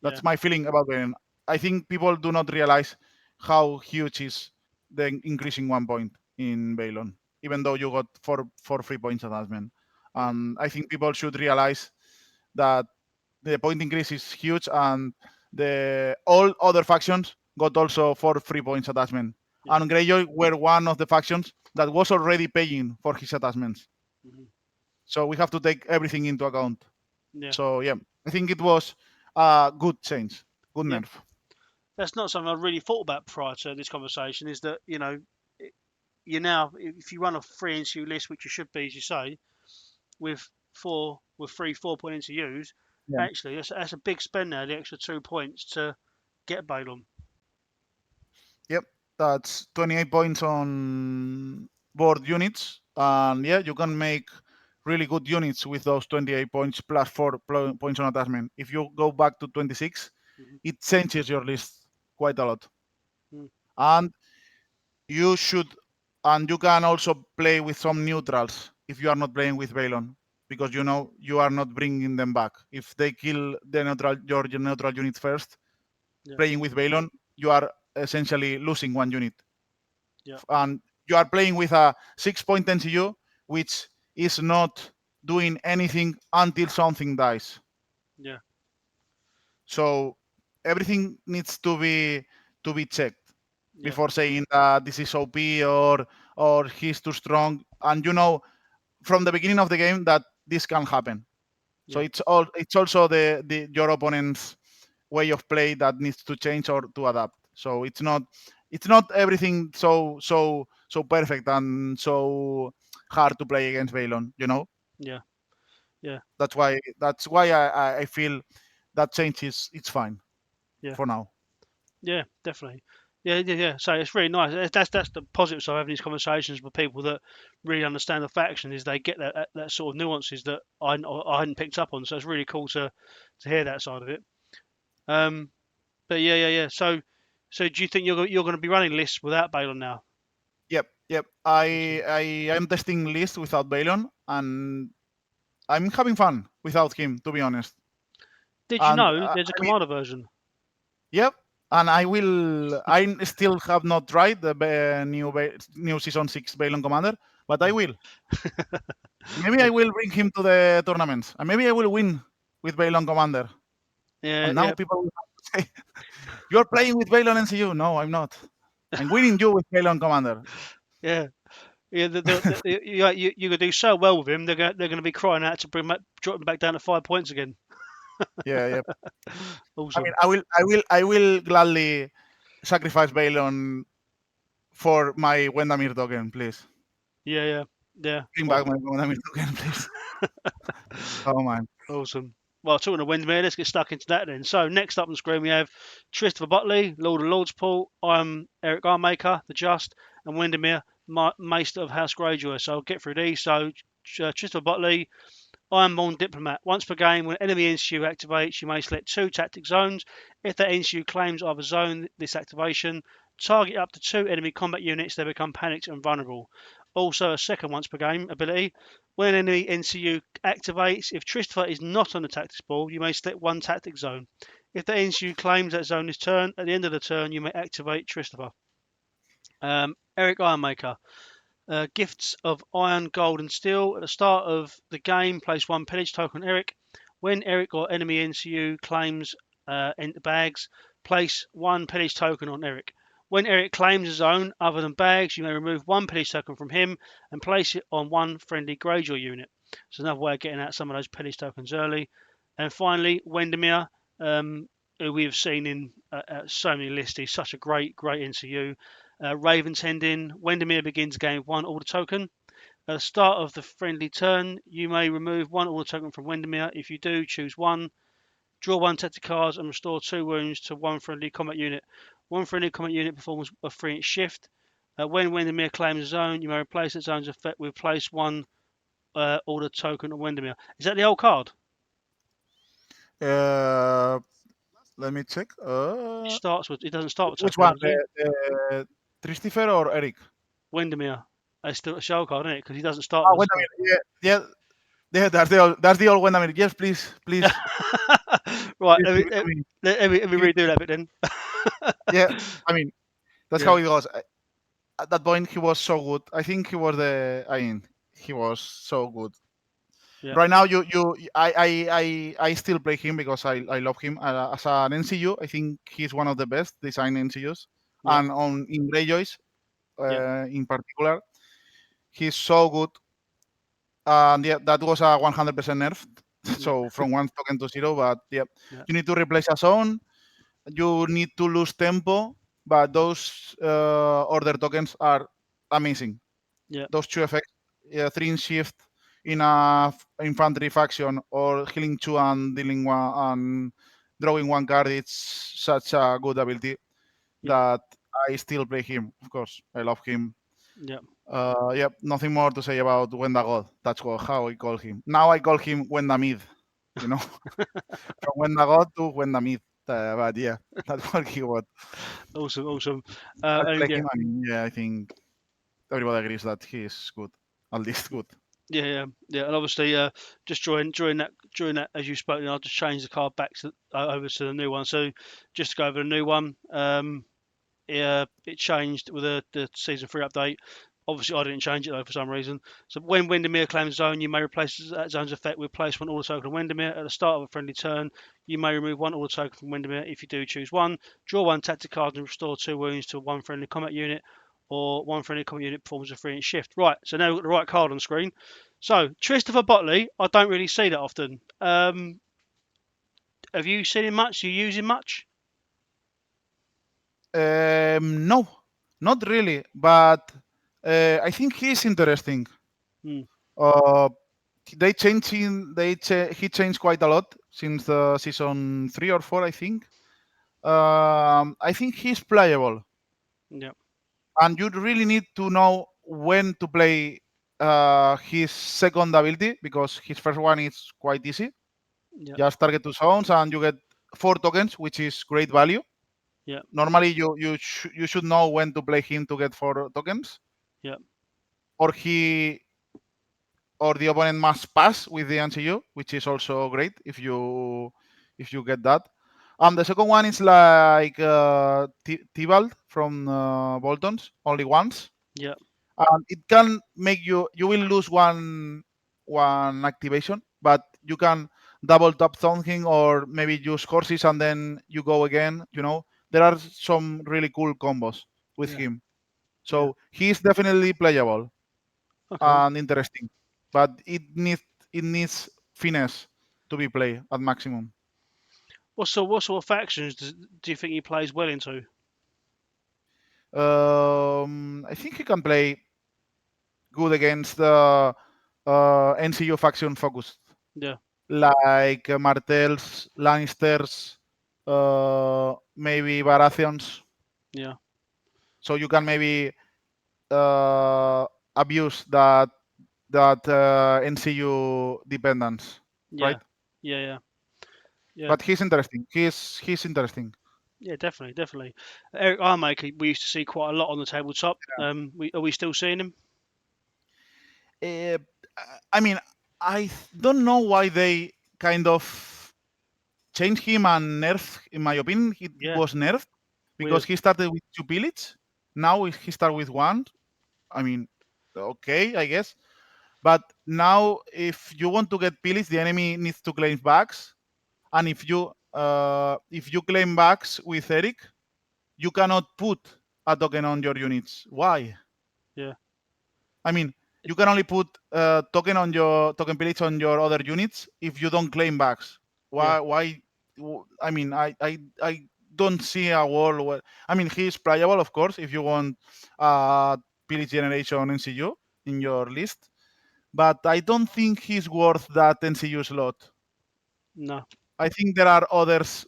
yeah, That's my feeling about Balon. I think people do not realize how huge is the increasing 1 point in Balon, even though you got four 3 points attachment. yeah, And I think people should realize that the point increase is huge, and the all other factions got also 4 3 points attachment. yeah, And Greyjoy were one of the factions that was already paying for his attachments. mhm, So we have to take everything into account. yeah, So yeah, I think it was a good change, good yeah. nerf. That's not something I really thought about prior to this conversation. Is that you now if you run a free NCU list, which you should be, as you say, with three 4 point NCUs, Yeah. actually that's a big spend now. The extra 2 points to get Balon. Yep, that's 28 points on board units. and yeah, you can make really good units with those 28 points plus points on attachment. If you go back to 26, Mhm. it changes your list quite a lot. Mm. And you should, and you can also play with some neutrals if you are not playing with Balon, because you know you are not bringing them back. If they kill the your neutral unit first, Yeah, playing with Balon, you are essentially losing one unit, yeah, and you are playing with a 6-point NCU, which is not doing anything until something dies. yeah, So everything needs to be checked yeah, before saying that this is OP or he's too strong. And you know from the beginning of the game that this can happen. So yeah, it's also the your opponent's way of play that needs to change or to adapt. So it's not everything so perfect and so hard to play against Balon. yeah, yeah, That's why I feel that change is it's fine yeah, for now. yeah, definitely. Yeah, yeah, yeah. So it's really nice. That's the positives of having these conversations with people that really understand the faction is they get that sort of nuances that I hadn't picked up on. So it's really cool to hear that side of it. Um, but yeah, yeah, yeah. So do you think you're going to be running lists without Balon now? Yep. Awesome. I am testing list without Balon, and I'm having fun without him, to be honest. Did you And know there's a I mean, commander version? yep. And I will. I still have not tried the new season 6 Balon Commander, but I will. Maybe I Yeah, will bring him to the tournaments, and maybe I will win with Balon Commander. yeah, And now yeah, people will have to say, "You're playing with Balon NCU." No, I'm not. I'm winning you with Balon Commander. yeah. Yeah, you could do so well with him. They're going to be crying out to drop him back down to 5 points again. Yeah, yeah. I mean, Awesome. I will gladly sacrifice Balon for my Wendamir token, please. Yeah, yeah, yeah. Bring Well, back my Wendamir token, please. Oh man. awesome. Well, talking of Windermere, let's get stuck into that then. So next up on the screen we have Christopher Butley, Lord of Lords Pool. I'm Eric Ironmaker, the Just, and Windermere, Maester of House Greyjoy. So I'll get through these. So Christopher Butley, Ironborn Diplomat. Once per game, when enemy NCU activates, you may select 2 tactic zones. If that NCU claims either zone this activation, target up to 2 enemy combat units, they become panicked and vulnerable. Also, a second once per game ability. When an enemy NCU activates, if Tristaffer is not on the tactics board, you may select 1 tactic zone. If the NCU claims that zone is turned, at the end of the turn, you may activate Tristaffer. Eric Ironmaker. Gifts of iron, gold, and steel. At the start of the game, place 1 pillage token on Eric. When Eric or enemy NCU claims enter bags, place 1 pillage token on Eric. When Eric claims a zone other than bags, you may remove 1 pillage token from him and place it on 1 friendly Greyjoy unit. So another way of getting out some of those pillage tokens early. And finally, Wendemir, who we have seen in so many lists. He's such a great NCU. Raven's Hending. Wendemir begins game 1 order token. At the start of the friendly turn, you may remove 1 order token from Wendemir. If you do, choose 1. Draw 1 tactic cards and restore 2 wounds to 1 friendly combat unit. 1 friendly combat unit performs a 3-inch shift. When Wendemir claims a zone, you may replace that zone's effect with place 1 order token on Wendemir. Is that the old card? Uh, Let me check. It doesn't start with Which token, one? does it? The Tristifer or Eric? Wendemir. It's still a shell card, isn't it? Because he doesn't start Oh, with a wait a spell. minute. Yeah, yeah. That's the old Wendamir. Yes, please, please, Right, please let give me, it to me. let me Give it redo to me. that bit then. Yeah, I mean that's Yeah, how it goes. At that point, he was so good. I think he was the. I mean, he was so good. yeah, Right now, I still play him because I love him as an NCU. I think he's one of the best design NCUs, yeah, and on in Greyjoys yeah, in particular, he's so good. And yeah, that was a 100% nerf. yeah, So from 1 token to 0, but yeah, yeah, you need to replace a zone. You need to lose tempo, but those order tokens are amazing. yeah, Those 2 effects, 3 in shift in a infantry faction, or healing 2 and dealing 1 and drawing 1 card. It's such a good ability yeah, that I still play him. Of course, I love him. Yeah. Yep, nothing more to say about Wenda God. That's how I call him. Now I call him Wenda Mid, you know, from Wenda God to Wenda Mid. But yeah, that's what he was. Awesome, awesome. I And play yeah, him, and yeah, I think everybody agrees that he is good, at least good. yeah. And obviously, just during that as you spoke, I'll just change the card back to over to the new one. So just to go over the new one, it changed with the season 3 update. Obviously, I didn't change it though for some reason. So when Windermere claims a zone, you may replace that zone's effect with place one auto token of Windermere. At the start of a friendly turn, you may remove one auto token from Windermere. If you do, choose one. Draw one tactic card and restore 2 wounds to one friendly combat unit, or one friendly combat unit performs a 3-inch shift. Right, so now we've got the right card on screen. So Christopher Botley, I don't really see that often. Have you seen him much? Do you use him much? No, not really, but I think he's interesting. Hmm, Uh, he changed quite a lot since the season 3 or 4, I think. I think he's playable, yeah, and you really need to know when to play his second ability, because his first one is quite easy. yeah, Just target 2 zones and you get 4 tokens, which is great value. yeah, Normally, you should know when to play him to get 4 tokens, yeah, or the opponent must pass with the NCU, which is also great if you get that. And the second one is like Tibalt from Boltons, only once, yeah, and it can make you will lose one activation, but you can double tap something, or maybe use horses and then you go again. There are some really cool combos with yeah, him, yeah. so he's definitely playable Okay. and interesting, but it needs finesse to be played at maximum. What sort of factions do you think he plays well into? I think he can play good against the NCU faction focused, Yeah, like Martells, Lannisters, maybe Baratheons. yeah, So you can maybe uh, abuse that NCU dependence, right? yeah, yeah, yeah, yeah, But he's interesting. He's interesting. yeah. Definitely, definitely. Eric Ironmaker, we used to see quite a lot on the tabletop. Are we still seeing him? Uh, I mean, I don't know why they kind of changed him and nerfed. In my opinion, he Yeah, was nerfed because weird. he started with 2 pillage. Now he started with one. I mean, okay, I guess. But now, if you want to get pillage, the enemy needs to claim backs, and if you claim backs with Eric, you cannot put a token on your units. Why? Yeah, I mean, you can only put token pillage on your other units if you don't claim backs. yeah, Why? I mean, I don't see a world where. I mean, he's playable, of course, if you want pillage generation NCU in your list, but I don't think he's worth that NCU slot. no, I think there are others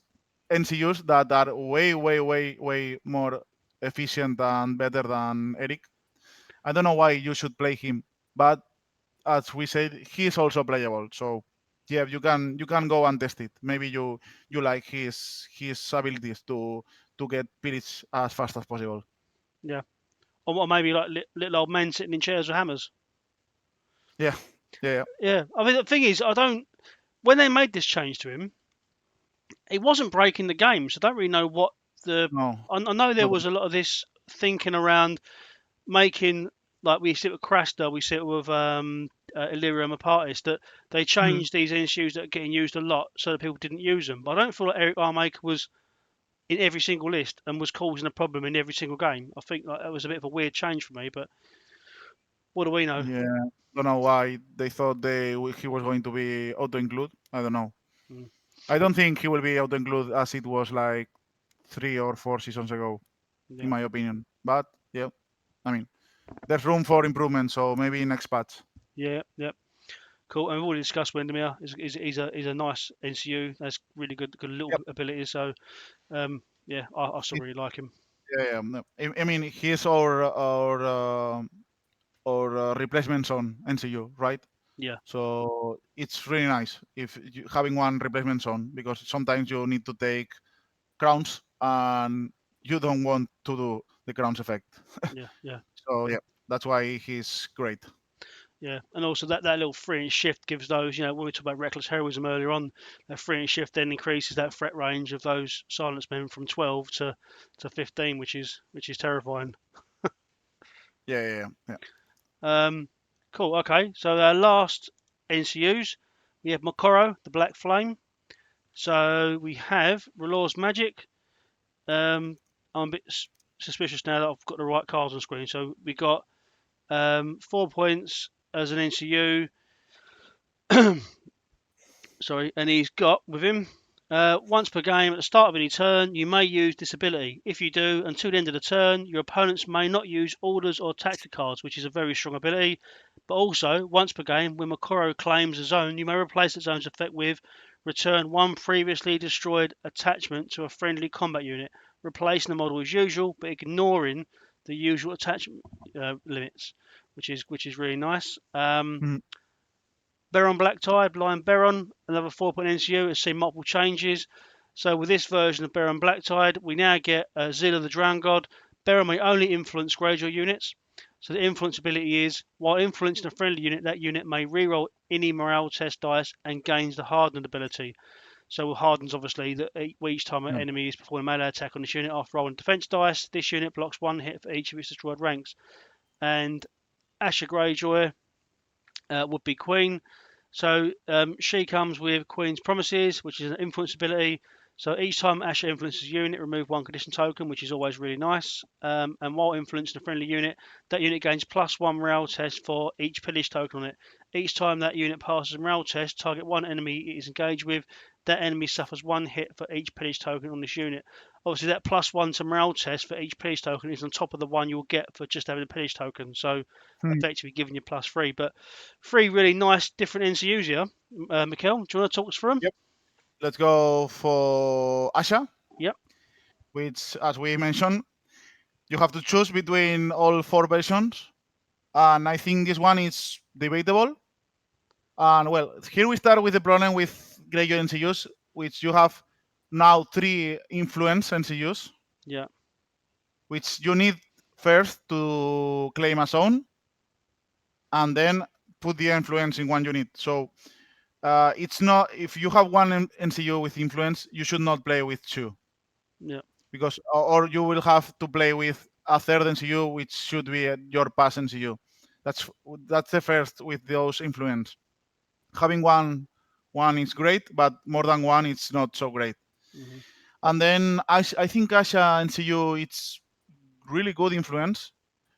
NCUs that are way, way, way, way more efficient and better than Eric. I don't know why you should play him, but as we said, he is also playable. So yeah, you can go and test it. Maybe you like his abilities to get pillage as fast as possible. yeah. Or maybe like little old men sitting in chairs with hammers. Yeah, yeah, yeah. Yeah, I mean the thing is, I don't. When they made this change to him, he wasn't breaking the game, so I don't really know what the. No, I know there not was a lot of this thinking around making, like we see it with Crasta, we see it with Illyrium Apatis, that they Mhm. changed these issues that are getting used a lot so that people didn't use them. But I don't feel like Eric Armaker was in every single list and was causing a problem in every single game. I think like, that was a bit of a weird change for me, but what do we know? Yeah, don't know why they thought he was going to be auto include. I don't know. Mm, I don't think he will be auto include as it was like 3 or 4 seasons ago, in yeah, my opinion. But yeah, I mean, there's room for improvement. So maybe next patch. yeah, yeah. Cool. And we've already discussed Windermere. He's a nice NCU. That's really good little Yep. abilities. So yeah, I still really like him. Yeah, no. I mean, he's our replacement zone NCU, right? Yeah, So it's really nice if you, having one replacement zone because sometimes you need to take crowns and you don't want to do the crowns effect. yeah, yeah. So yeah, that's why he's great. Yeah, and also that little 3-inch shift gives those, when we talked about reckless heroism earlier on, that 3-inch shift then increases that threat range of those silence men from 12 to 15, which is terrifying. Yeah. Um, cool. Okay, so our last NCUs, we have Mokoro, the Black Flame. So we have Relaw's Magic. I'm a bit suspicious now that I've got the right cards on screen. So we got 4 points as an NCU. Sorry, and he's got with him once per game at the start of any turn, you may use this ability. If you do, until the end of the turn, your opponents may not use orders or tactic cards, which is a very strong ability. But also, once per game, when Makoro claims a zone, you may replace that zone's effect with return one previously destroyed attachment to a friendly combat unit, replacing the model as usual, but ignoring the usual attachment limits, which is really nice. Mhm. Baron Blacktyde, Blind Baron, another 4-point NCU, has seen multiple changes. So with this version of Baron Blacktyde, we now get Zeal of the Drown God. Baron may only influence Greyjoy units. So the influence ability is, while influencing a friendly unit, that unit may reroll any morale test dice and gains the hardened ability. So hardens obviously that each time an Yeah. enemy is performing a melee attack on this unit after rolling defense dice, this unit blocks one hit for each of its destroyed ranks. And Asha Greyjoy would be Queen. So she comes with Queen's Promises, which is an influence ability. So each time Asha influences a unit, remove one condition token, which is always really nice. And while influencing a friendly unit, that unit gains +1 morale test for each pillage token on it. Each time that unit passes a morale test, target one enemy it is engaged with. That enemy suffers one hit for each pillage token on this unit. Obviously, that +1 to morale test for each pillage token is on top of the one you'll get for just having a pillage token. So Hmm. effectively giving you +3. But three really nice different NCUs here. Mikel, do you want to talk us through them? Yep. Let's go for Asha, Yep. which, as we mentioned, you have to choose between all four versions, and I think this one is debatable. And well, here we start with the problem with Greyjoy NCUs, which you have now three influence NCUs, Yeah. which you need first to claim a zone, and then put the influence in one unit. So it's not, if you have one NCU with influence, you should not play with two, Yeah. because or you will have to play with a third NCU, which should be your pass NCU. That's that's the first with those influence. Having one is great, but more than one, it's not so great. Hmm. And then I think Asha NCU it's really good influence.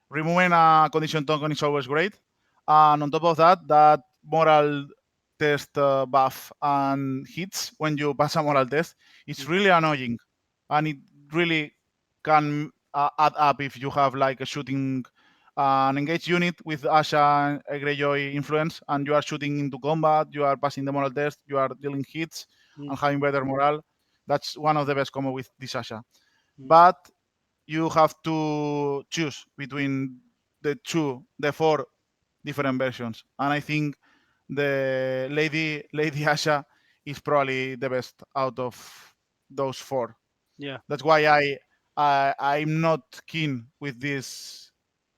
Removing a condition token is always great. And on top of that, that moral test buff and hits when you pass a moral test, it's Mm. really annoying. And it really can add up if you have like a shooting an engaged unit with Asha Greyjoy influence and you are shooting into combat, you are passing the moral test, you are dealing hits Mm. and having better morale. That's one of the best combo with this Asha. Mm. But you have to choose between the four different versions, and I think the Lady Asha is probably the best out of those four. Yeah. That's why I'm not keen with this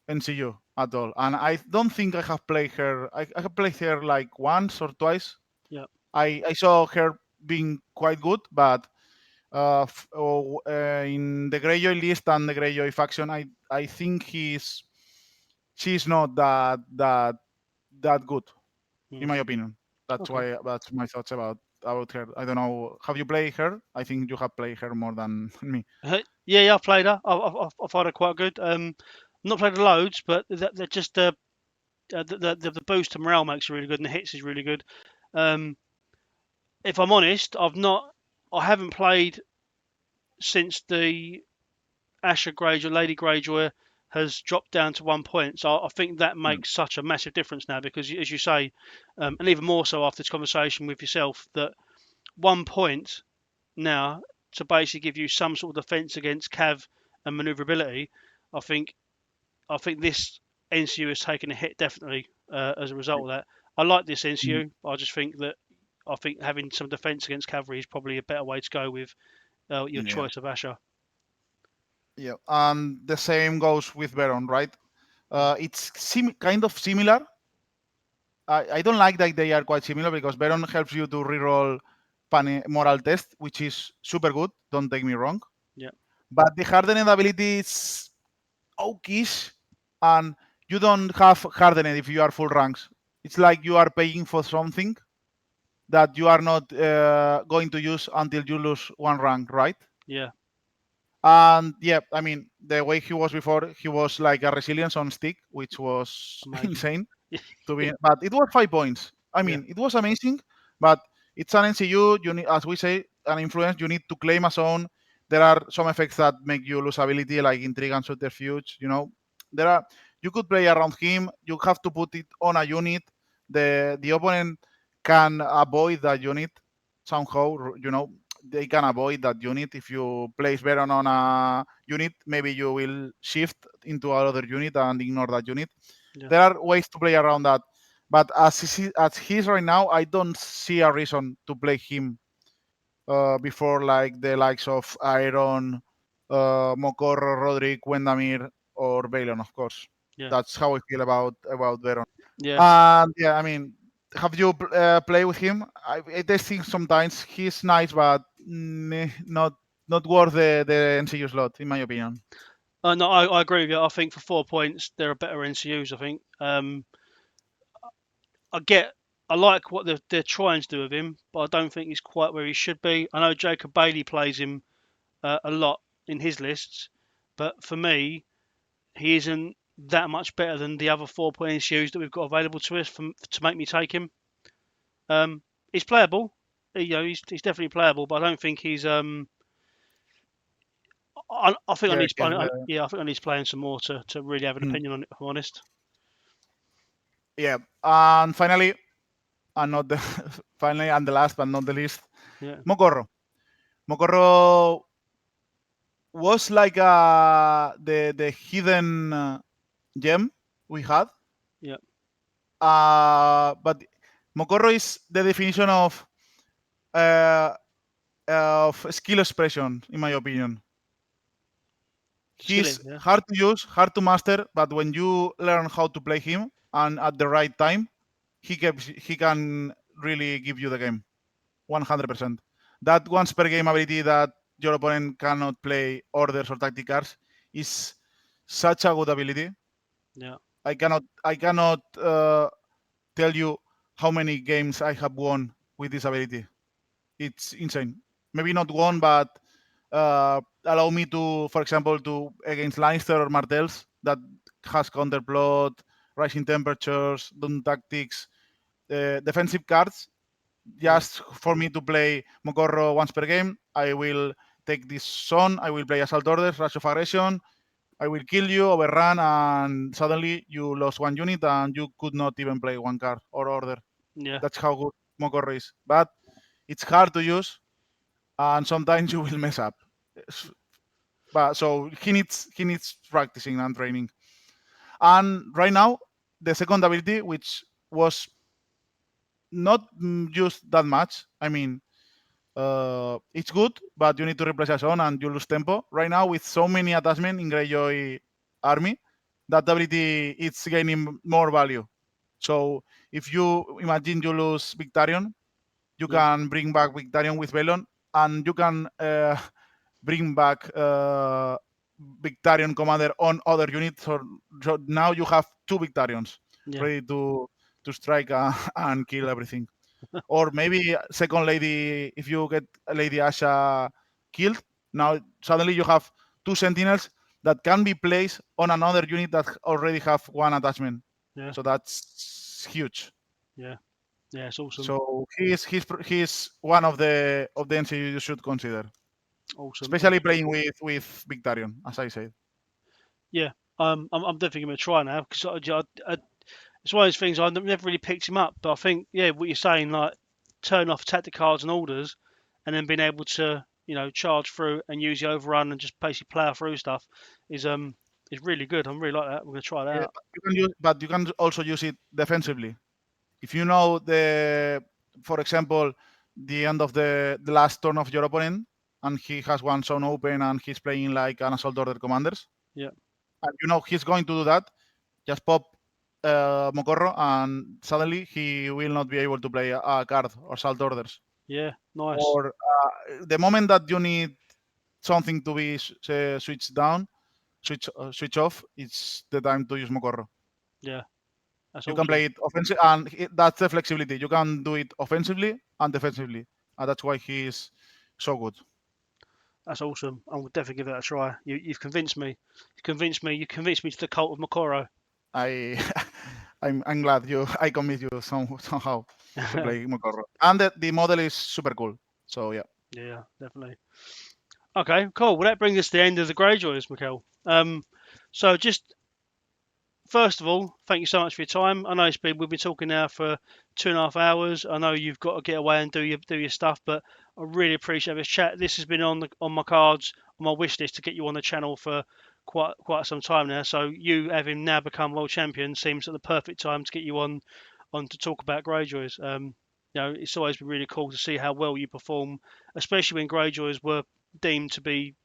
NCU at all, and I don't think I have played her. I have played her like once or twice. Yeah. I saw her being quite good, but in the Greyjoy list and the Greyjoy faction, I think she's not that good in Mm. my opinion. That's Okay. why that's my thoughts about her. I don't know. Have you played her? I think you have played her more than me. Yeah, yeah, I've played her. I've had her quite good. Not played her loads, but they're just the boost to morale makes her really good, and the hits is really good. Um, if I'm honest, I haven't played since the Asha Greyjoy, Lady Greyjoy, has dropped down to 1 point. So I think that Yeah. makes such a massive difference now because, as you say, and even more so after this conversation with yourself, that 1 point now to basically give you some sort of defense against Cav and manoeuvrability, I think this NCU has taken a hit definitely as a result of that. I like this Mhm. NCU. I just think that having some defense against cavalry is probably a better way to go with your Yeah, choice of Asha. yeah, and the same goes with Baron, right? Yeah, It's kind of similar. I don't like that they are quite similar because Baron helps you to reroll moral test, which is super good. Don't take me wrong, yeah, but the hardened ability is oakish, and you don't have hardened if you are full ranks. It's like you are paying for something that you are not going to use until you lose one rank, right? yeah. And yeah, I mean, the way he was before, he was like a resilience on stick, which was Amazing. insane to be. But it was 5 points. I Yeah, mean, it was amazing, but it's an NCU. You need, as we say, an influence. You need to claim a zone. There are some effects that make you lose ability, like intrigue and subterfuge. There are. You could play around him. You have to put it on a unit. The opponent can avoid that unit somehow. They can avoid that unit if you place Baron on a unit. Maybe you will shift into another unit and ignore that unit. yeah, There are ways to play around that, but as he's right now, I don't see a reason to play him before like the likes of Iron, Mokorro, Roderick, Wendamir, or Balon, of course. yeah, That's how I feel about Baron. yeah. And yeah, I mean, have you play with him? I think sometimes he's nice, but not worth the NCU slot, in my opinion. No, I agree with you. I think for 4 points, there are better NCUs. I think. I like what they're trying to do with him, but I don't think he's quite where he should be. I know Jacob Bailey plays him a lot in his lists, but for me, he isn't that much better than the other 4 point NCUs that we've got available to us to make me take him. He's playable. He's definitely playable, but I don't think he's. I think I Yeah, need. because Yeah, I think I need to play him some more to really have an opinion on it. If I'm honest. yeah, and finally, and not the finally and the last but not the least, Yeah, Mokorro. Mokorro was like the hidden gem we had, yeah, but Mokorro is the definition uh, of skill expression, in my opinion. skilling. He's Yeah, hard to use, hard to master, but when you learn how to play him and at the right time, he can really give you the game. 100%. That once per game ability that your opponent cannot play orders or tactic cards is such a good ability. yeah, I cannot tell you how many games I have won with this ability. It's insane. Maybe not won, but allow me to, for example, to against Lannister or Martells that has counterplot, rising temperatures, doom tactics, defensive cards yeah, just for me to play Mokorro once per game. I will take this zone. I will play Assault Orders, Rush of Aggression. I will kill you, overrun, and suddenly you lost one unit and you could not even play one card or order. yeah, That's how good Mokorro is. But it's hard to use, and sometimes you will mess up. But so he needs practicing and training. And right now, the second ability, which was not used that much. I mean, it's good, but you need to replace a zone and you lose tempo. Right now, with so many attachments in Greyjoy army, that ability it's gaining more value. So if you imagine you lose Victarion, you yeah, can bring back Victarion with Balon, and you can bring back Victarion commander on other units. So now you have two Victarions yeah, ready to strike and kill everything. Or maybe second lady, if you get Lady Asha killed, now suddenly you have two sentinels that can be placed on another unit that already have one attachment. yeah, So that's huge. yeah, yeah. It's awesome, So he's one of the NCU you should consider, awesome. especially playing with Victarion, as I said. Yeah, I'm definitely going to try now because it's one of those things I never really picked him up. But I think, yeah, what you're saying, like turn off tactic cards and orders, and then being able to, charge through and use the overrun and just basically plow through stuff is really good. I'm really like that. We're gonna try that out. But you can also use it defensively. If you know for example, the end of the last turn of your opponent, and he has one zone open and he's playing like an assault order commanders. Yeah. And he's going to do that. Just pop Mokorro, and suddenly he will not be able to play a card or assault orders. Yeah, nice. Or the moment that you need something to be switched down, switch off, it's the time to use Mokorro. Yeah, that's You awesome. can play it offensive, and that's the flexibility. You can do it offensively and defensively, and that's why he's so good. That's awesome. I will definitely give that a try. You've convinced me. You convinced me to the cult of Mokorro. I'm glad I convinced you somehow to play Mokorro, and the model is super cool. So yeah. Yeah, definitely. Okay, cool. Well, that brings us to the end of the Greyjoys, Mikel. So just first of all, thank you so much for your time. I know we've been talking now for 2.5 hours. I know you've got to get away and do your stuff, but I really appreciate this chat. This has been on my cards, on my wish list to get you on the channel for quite some time now. So you having now become world champion seems at the perfect time to get you on to talk about Greyjoys. It's always been really cool to see how well you perform, especially when Greyjoys were deemed to be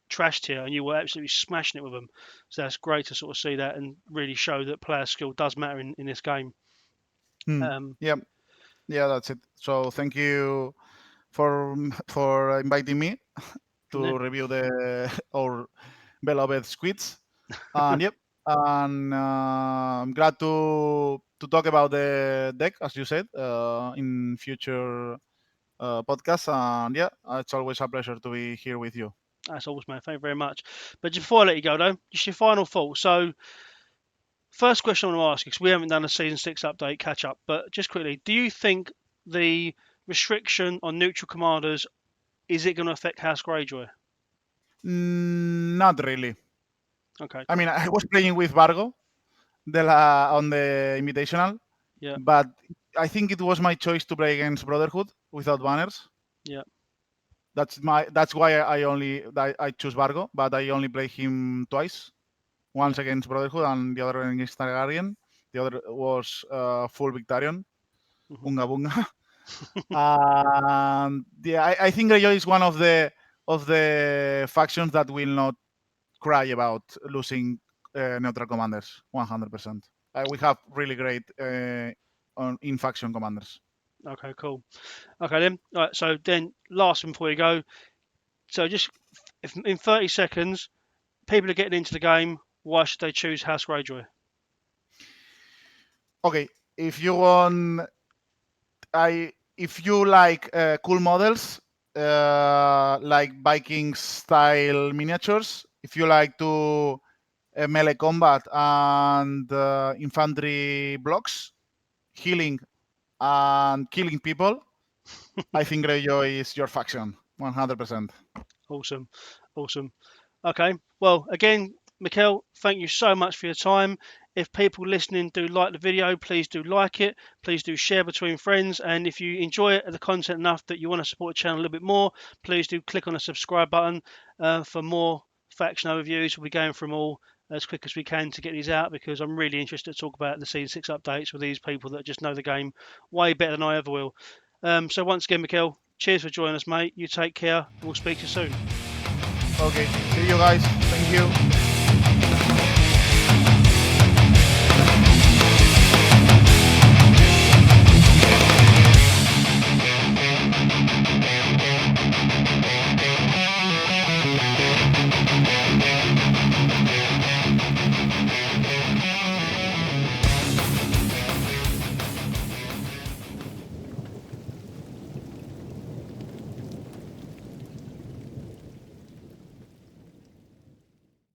trashed here and you were absolutely smashing it with them. So that's great to sort of see that and really show that player skill does matter in this game. Yeah, that's it. So thank you for inviting me to review our beloved squids. And yep, and I'm glad to talk about the deck, as you said, in future podcasts. And yeah, it's always a pleasure to be here with you. That's awesome, man. Thank you very much. But just before I let you go, though, just your final thoughts. So, first question I want to ask you, because we haven't done a Season 6 update catch-up, but just quickly, do you think the restriction on neutral commanders, is it going to affect House Greyjoy? Not really. Okay. Cool. I mean, I was playing with Vargo on the Invitational, yeah, but I think it was my choice to play against Brotherhood without banners. Yeah. That's why I choose Vargo, but I only play him twice. Once against Brotherhood and the other against Targaryen. The other was full Victarion, Unga Bunga. Yeah, I think Greyjoy is one of the factions that will not cry about losing neutral commanders 100%. We have really great in faction commanders. Okay, cool. Okay then. All right. So then, last one before you go. So just if in 30 seconds, people are getting into the game. Why should they choose House Greyjoy? Okay, if you like cool models, like Viking style miniatures, if you like to melee combat and infantry blocks, healing and killing people, I think Greyjoy is your faction, 100%. Awesome. Okay. Well, again, Mikel, thank you so much for your time. If people listening do like the video, please do like it. Please do share between friends. And if you enjoy the content enough that you want to support the channel a little bit more, please do click on the subscribe button for more faction overviews. We'll be going through them all as quick as we can to get these out because I'm really interested to talk about the Season 6 updates with these people that just know the game way better than I ever will. So once again, Mikel, cheers for joining us, mate. You take care. We'll speak to you soon. Okay, see you guys. Thank you.